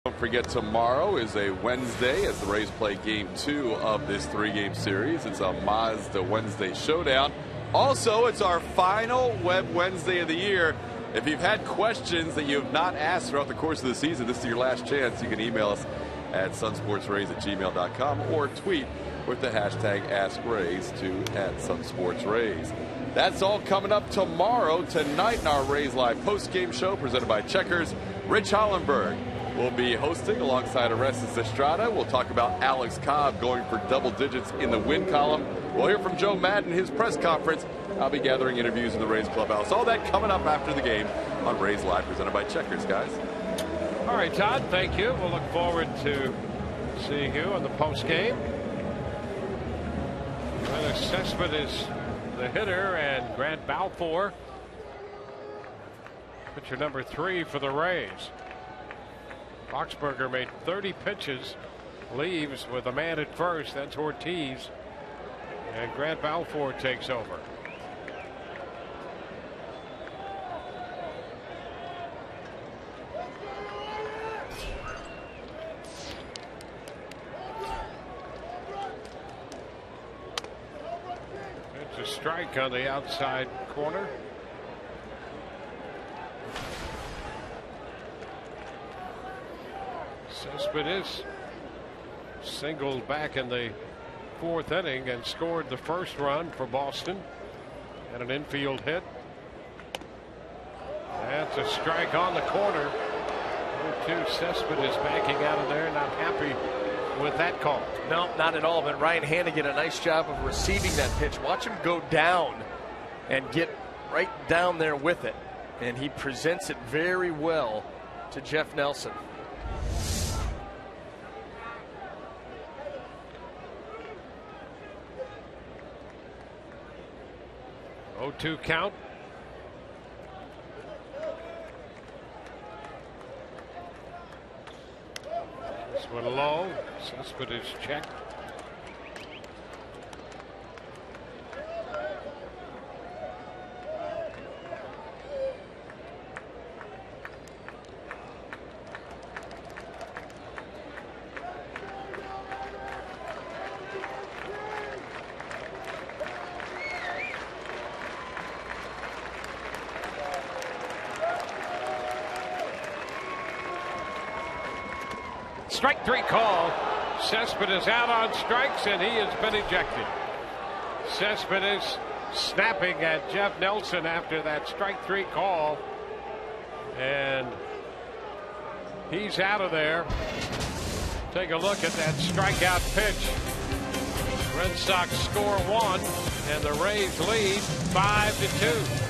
Don't forget, tomorrow is a Wednesday as the Rays play Game 2 of this 3-game series. It's a Mazda Wednesday showdown. Also, it's our final Web Wednesday of the year. If you've had questions that you have not asked throughout the course of the season, this is your last chance. You can email us at sunsportsrays@gmail.com or tweet with the hashtag AskRays to @sunsportsrays. That's all coming up tomorrow. Tonight in our Rays Live post-game show presented by Checkers, Rich Hollenberg will be hosting alongside Orestes Estrada. We'll talk about Alex Cobb going for double digits in the win column. We'll hear from Joe Madden, his press conference. I'll be gathering interviews in the Rays clubhouse. All that coming up after the game on Rays Live, presented by Checkers, guys. All right, Todd, thank you. We'll look forward to seeing you on the post game. Cespedes is the hitter, and Grant Balfour, pitcher number 3 for the Rays. Boxberger made 30 pitches, leaves with a man at first. That's Ortiz, and Grant Balfour takes over. It's a strike on the outside corner. Cespedes singled back in the 4th inning and scored the first run for Boston, and an infield hit. That's a strike on the corner. 0-2. Cespedes backing out of there, not happy with that call. No, not at all. But Ryan Hanigan, a nice job of receiving that pitch. Watch him go down and get right down there with it, and he presents it very well to Jeff Nelson. Two count. This one low. Cespedes check. Strike 3 call. Cespedes out on strikes, and he has been ejected. Cespedes snapping at Jeff Nelson after that strike 3 call, and he's out of there. Take a look at that strikeout pitch. Red Sox score 1, and the Rays lead 5-2.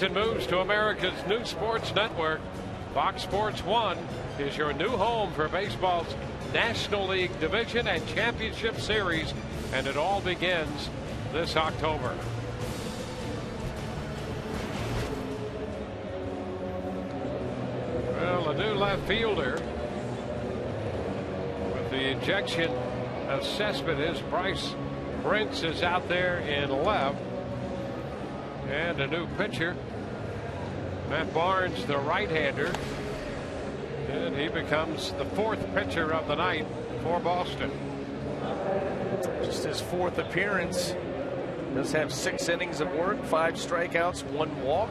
And moves to America's new sports network. Fox Sports 1 is your new home for baseball's National League Division and Championship Series, and it all begins this October. Well, a new left fielder with the ejection of Cespedes. Bryce Prince is out there in left. And a new pitcher, Matt Barnes, the right-hander, and he becomes the 4th pitcher of the night for Boston. Just his 4th appearance. Does have 6 innings of work, 5 strikeouts, 1 walk.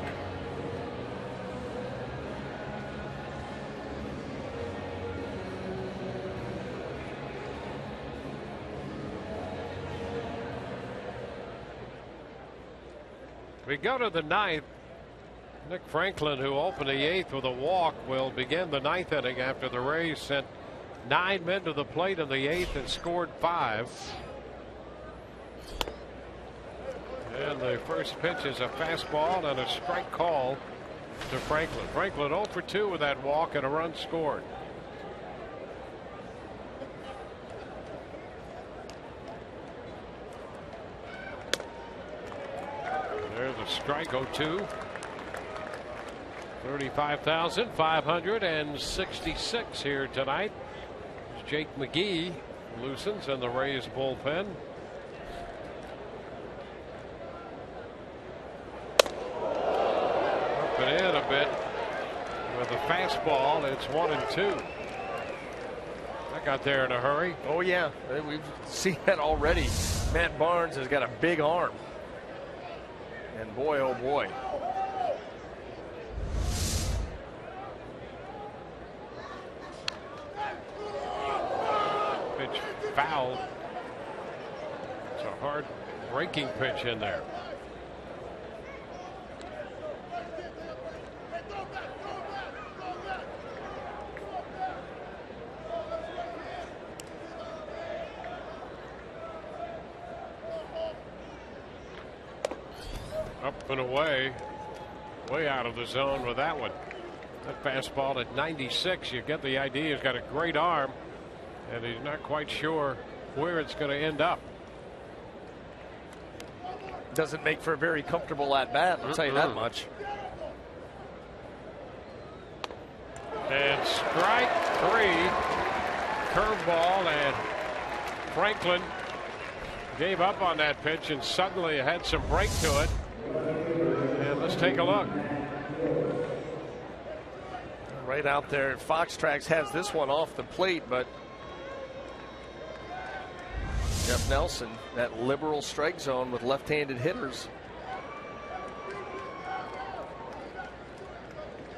We go to the 9th. Nick Franklin, who opened the 8th with a walk, will begin the 9th inning after the Rays sent 9 men to the plate in the 8th and scored 5. And the first pitch is a fastball and a strike call to Franklin. Franklin 0 for 2 with that walk and a run scored. There's a strike, 0-2. 35,566 here tonight. Jake McGee loosens in the Rays bullpen. Up and in a bit with a fastball. It's 1-2. That got there in a hurry. Oh yeah, we've seen that already. Matt Barnes has got a big arm. And boy, oh boy. Pitch foul. It's a hard breaking pitch in there. Up and away, way out of the zone with that one. That fastball at 96, you get the idea. He's got a great arm, and he's not quite sure where it's going to end up. Doesn't make for a very comfortable at bat, I'll tell you that much. And strike 3, curveball, and Franklin gave up on that pitch and suddenly had some break to it. And let's take a look. Right out there, Fox Tracks has this one off the plate, but Jeff Nelson, that liberal strike zone with left-handed hitters.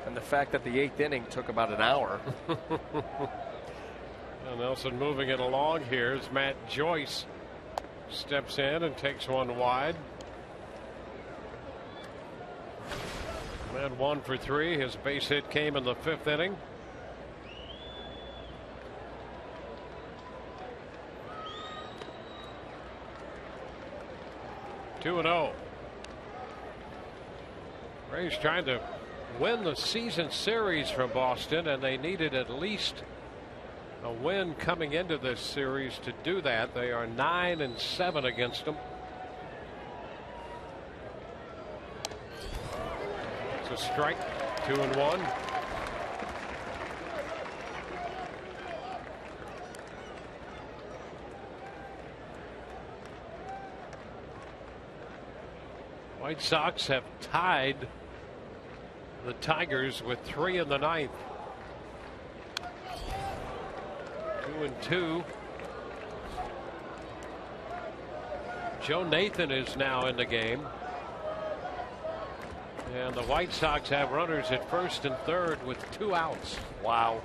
And the fact that the 8th inning took about an hour. Well, Nelson moving it along here as Matt Joyce steps in and takes one wide. And 1 for 3. His base hit came in the 5th inning. Two and 0. Rays trying to win the season series from Boston, and they needed at least a win coming into this series to do that. They are 9-7 against them. It's a strike, 2-1. White Sox have tied the Tigers with 3 in the 9th. 2-2. Joe Nathan is now in the game. And the White Sox have runners at 1st and 3rd with 2 outs. Wow.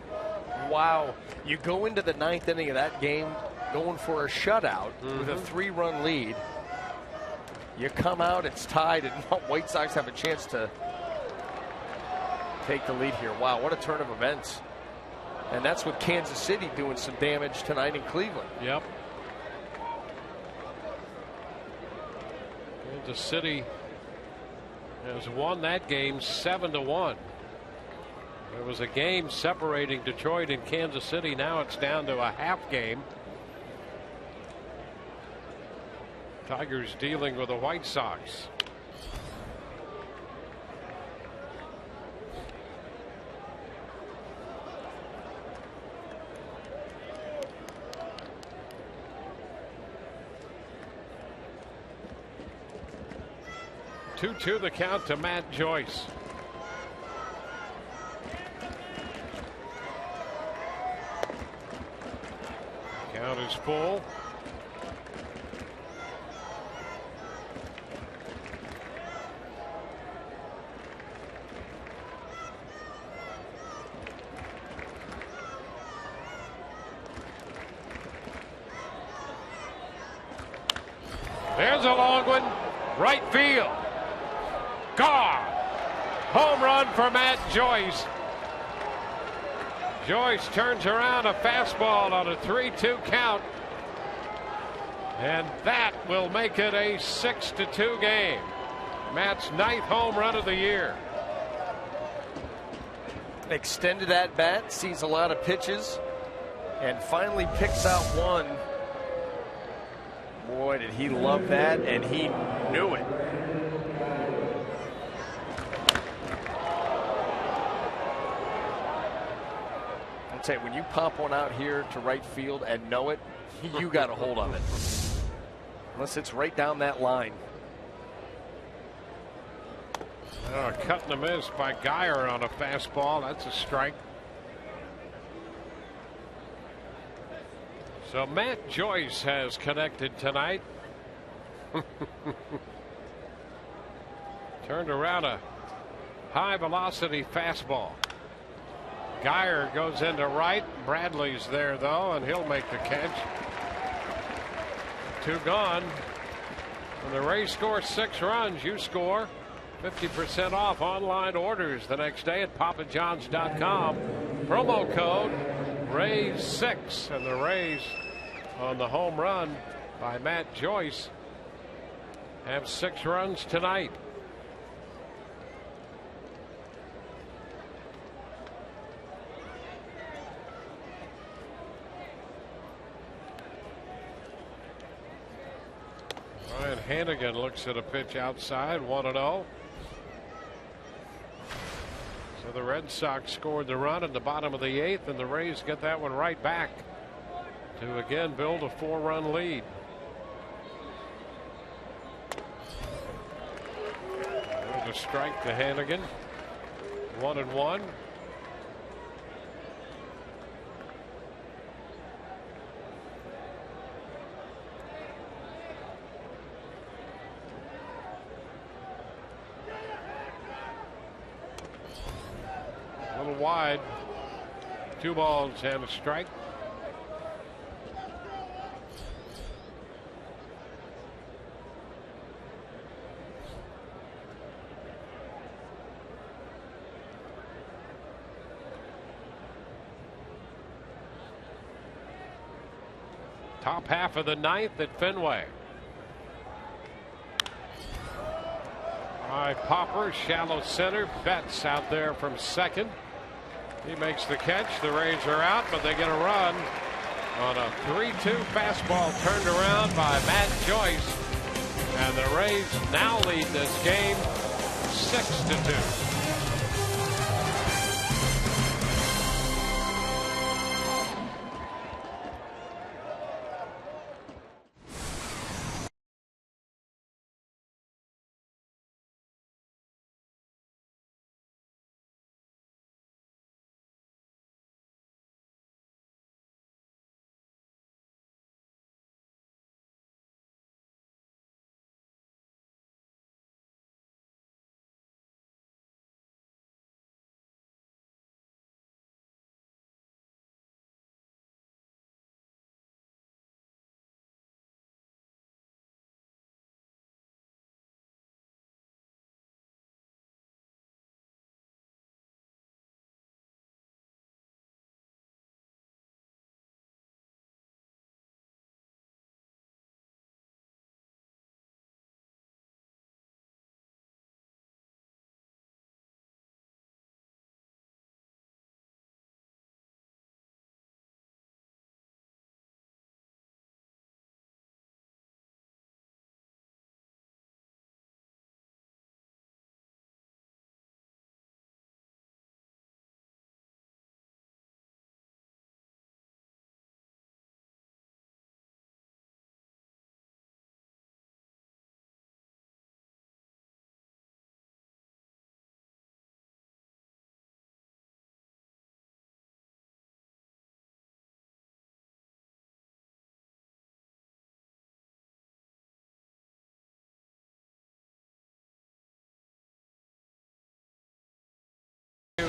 Wow. You go into the 9th inning of that game going for a shutout with a 3-run lead. You come out, it's tied, and White Sox have a chance to take the lead here. Wow, what a turn of events. And that's with Kansas City doing some damage tonight in Cleveland. Yep. Kansas City has won that game 7-1. There was a game separating Detroit and Kansas City. Now it's down to a half game. Tigers dealing with the White Sox. Two the count to Matt Joyce. Count is full. There's a long one. Right field. Gone. Home run for Matt Joyce. Joyce turns around a fastball on a 3-2 count. And that will make it a 6-2 game. Matt's 9th home run of the year. Extended at bat, sees a lot of pitches, and finally picks out one. Boy, did he love that, and he knew it. I'll tell you, when you pop one out here to right field and know it, you got a hold of it. Unless it's right down that line. Cut and a miss by Geyer on a fastball. That's a strike. So Matt Joyce has connected tonight. Turned around a high velocity fastball. Geyer goes into right. Bradley's there though, and he'll make the catch. 2 gone. When the Rays score 6 runs, you score 50% off online orders the next day at papajohns.com. Promo code Rays6, and the Rays on the home run by Matt Joyce have 6 runs tonight. Ryan Hannigan looks at a pitch outside, 1-0. So the Red Sox scored the run in the bottom of the 8th, and the Rays get that one right back to again build a 4-run lead. There's a strike to Hannigan. 1-1. A little wide. 2 balls and a strike. Top half of the 9th at Fenway. High popper, shallow center. Betts out there from second. He makes the catch. The Rays are out, but they get a run on a 3-2 fastball turned around by Matt Joyce. And the Rays now lead this game 6-2.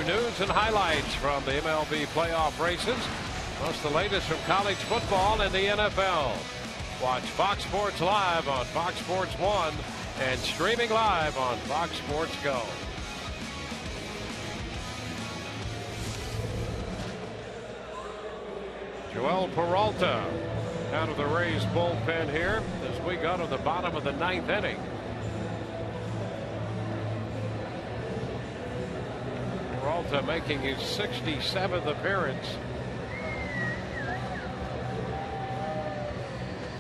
News and highlights from the MLB playoff races, plus the latest from college football and the NFL. Watch Fox Sports Live on Fox Sports 1 and streaming live on Fox Sports Go. Joel Peralta out of the Rays bullpen here as we go to the bottom of the 9th inning. Peralta making his 67th appearance.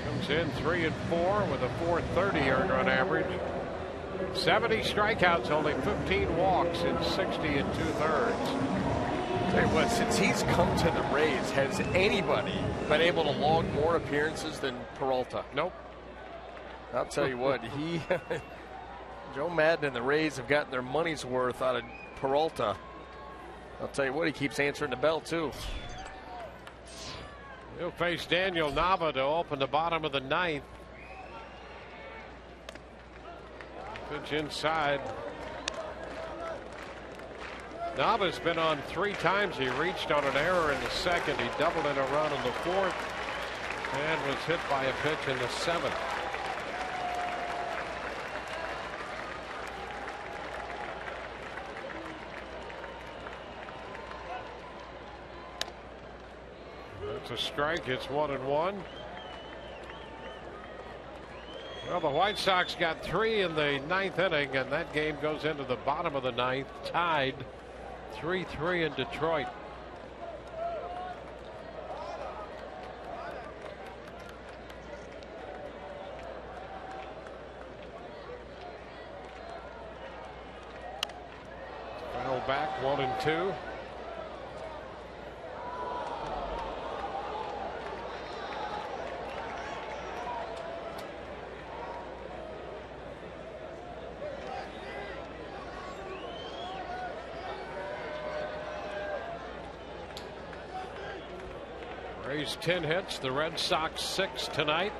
Comes in 3 and 4 with a .430 earned run average. 70 strikeouts, only 15 walks in 60 and 2/3. Tell you what, since he's come to the Rays, has anybody been able to log more appearances than Peralta? Nope. I'll tell you what, Joe Maddon and the Rays have gotten their money's worth out of Peralta. I'll tell you what, he keeps answering the bell too. He'll face Daniel Nava to open the bottom of the 9th. Pitch inside. Nava's been on 3 times. He reached on an error in the 2nd. He doubled in a run in the 4th and was hit by a pitch in the 7th. That's a strike. It's 1-1. Well, the White Sox got 3 in the 9th inning, and that game goes into the bottom of the 9th, tied 3-3 in Detroit. Foul back, 1-2. Rays 10 hits, the Red Sox 6 tonight.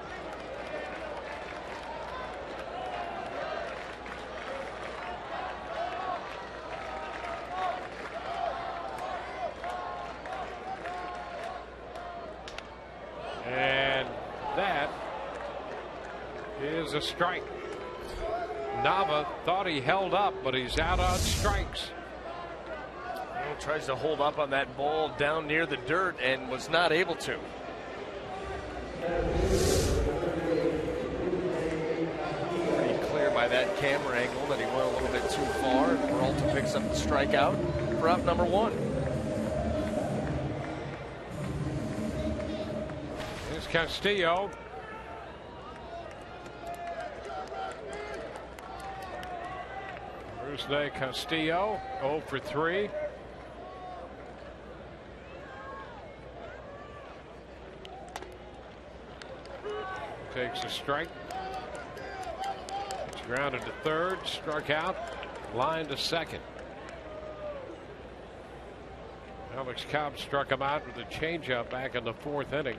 And that is a strike. Nava thought he held up, but he's out on strikes. Tries to hold up on that ball down near the dirt and was not able to. Pretty clear by that camera angle that he went a little bit too far. And Peralta picks up the strikeout for out number 1. Here's Castillo. RUSNEY Castillo 0 for 3. Takes a strike. It's grounded to 3rd, struck out, line to 2nd. Alex Cobb struck him out with a changeup back in the 4th inning.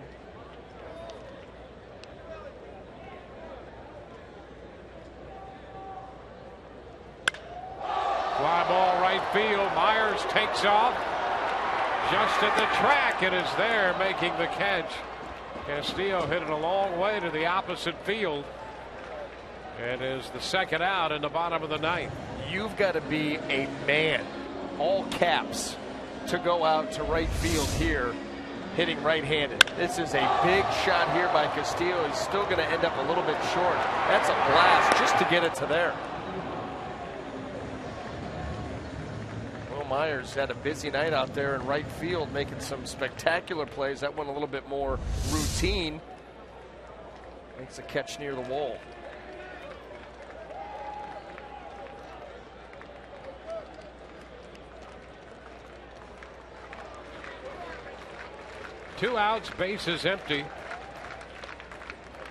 Fly ball right field. Myers takes off just at the track and is there making the catch. Castillo hit it a long way to the opposite field and is the 2nd out in the bottom of the 9th. You've got to be a man, all caps, to go out to right field here hitting right-handed. This is a big shot here by Castillo. He's still going to end up a little bit short. That's a blast just to get it to there. Myers had a busy night out there in right field, making some spectacular plays. That one a little bit more routine. Makes a catch near the wall. Two outs, bases empty.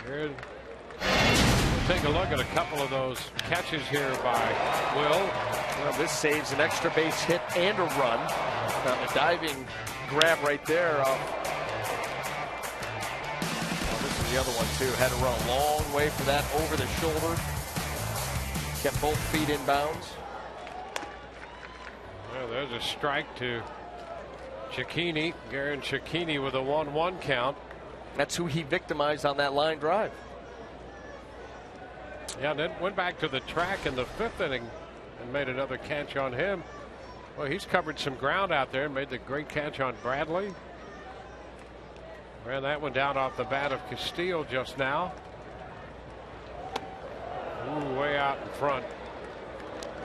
Here, take a look at a couple of those catches here by Will. Well, this saves an extra base hit and a run. A diving grab right there. Well, this is the other one too. Had to run a long way for that over the shoulder. Kept both feet in bounds. Well, there's a strike to Cecchini. Garen Cecchini with a 1-1 count. That's who he victimized on that line drive. Yeah, then went back to the track in the 5th inning and made another catch on him. Well, he's covered some ground out there and made the great catch on Bradley. Ran that one down off the bat of Castillo just now. Ooh, way out in front.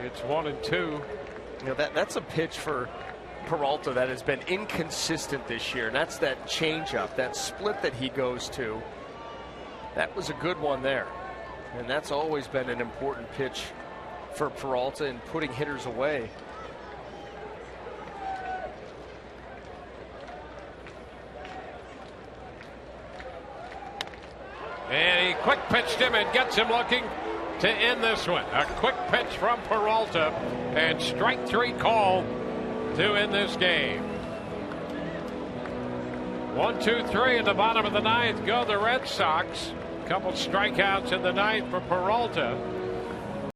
It's 1-2. You know, that's a pitch for Peralta that has been inconsistent this year. And that's that changeup, that split that he goes to. That was a good one there. And that's always been an important pitch for Peralta in putting hitters away. And he quick pitched him and gets him looking to end this one. A quick pitch from Peralta and strike 3 call to end this game. 1-2-3 in the bottom of the 9th go the Red Sox. Couple strikeouts in the 9th for Peralta.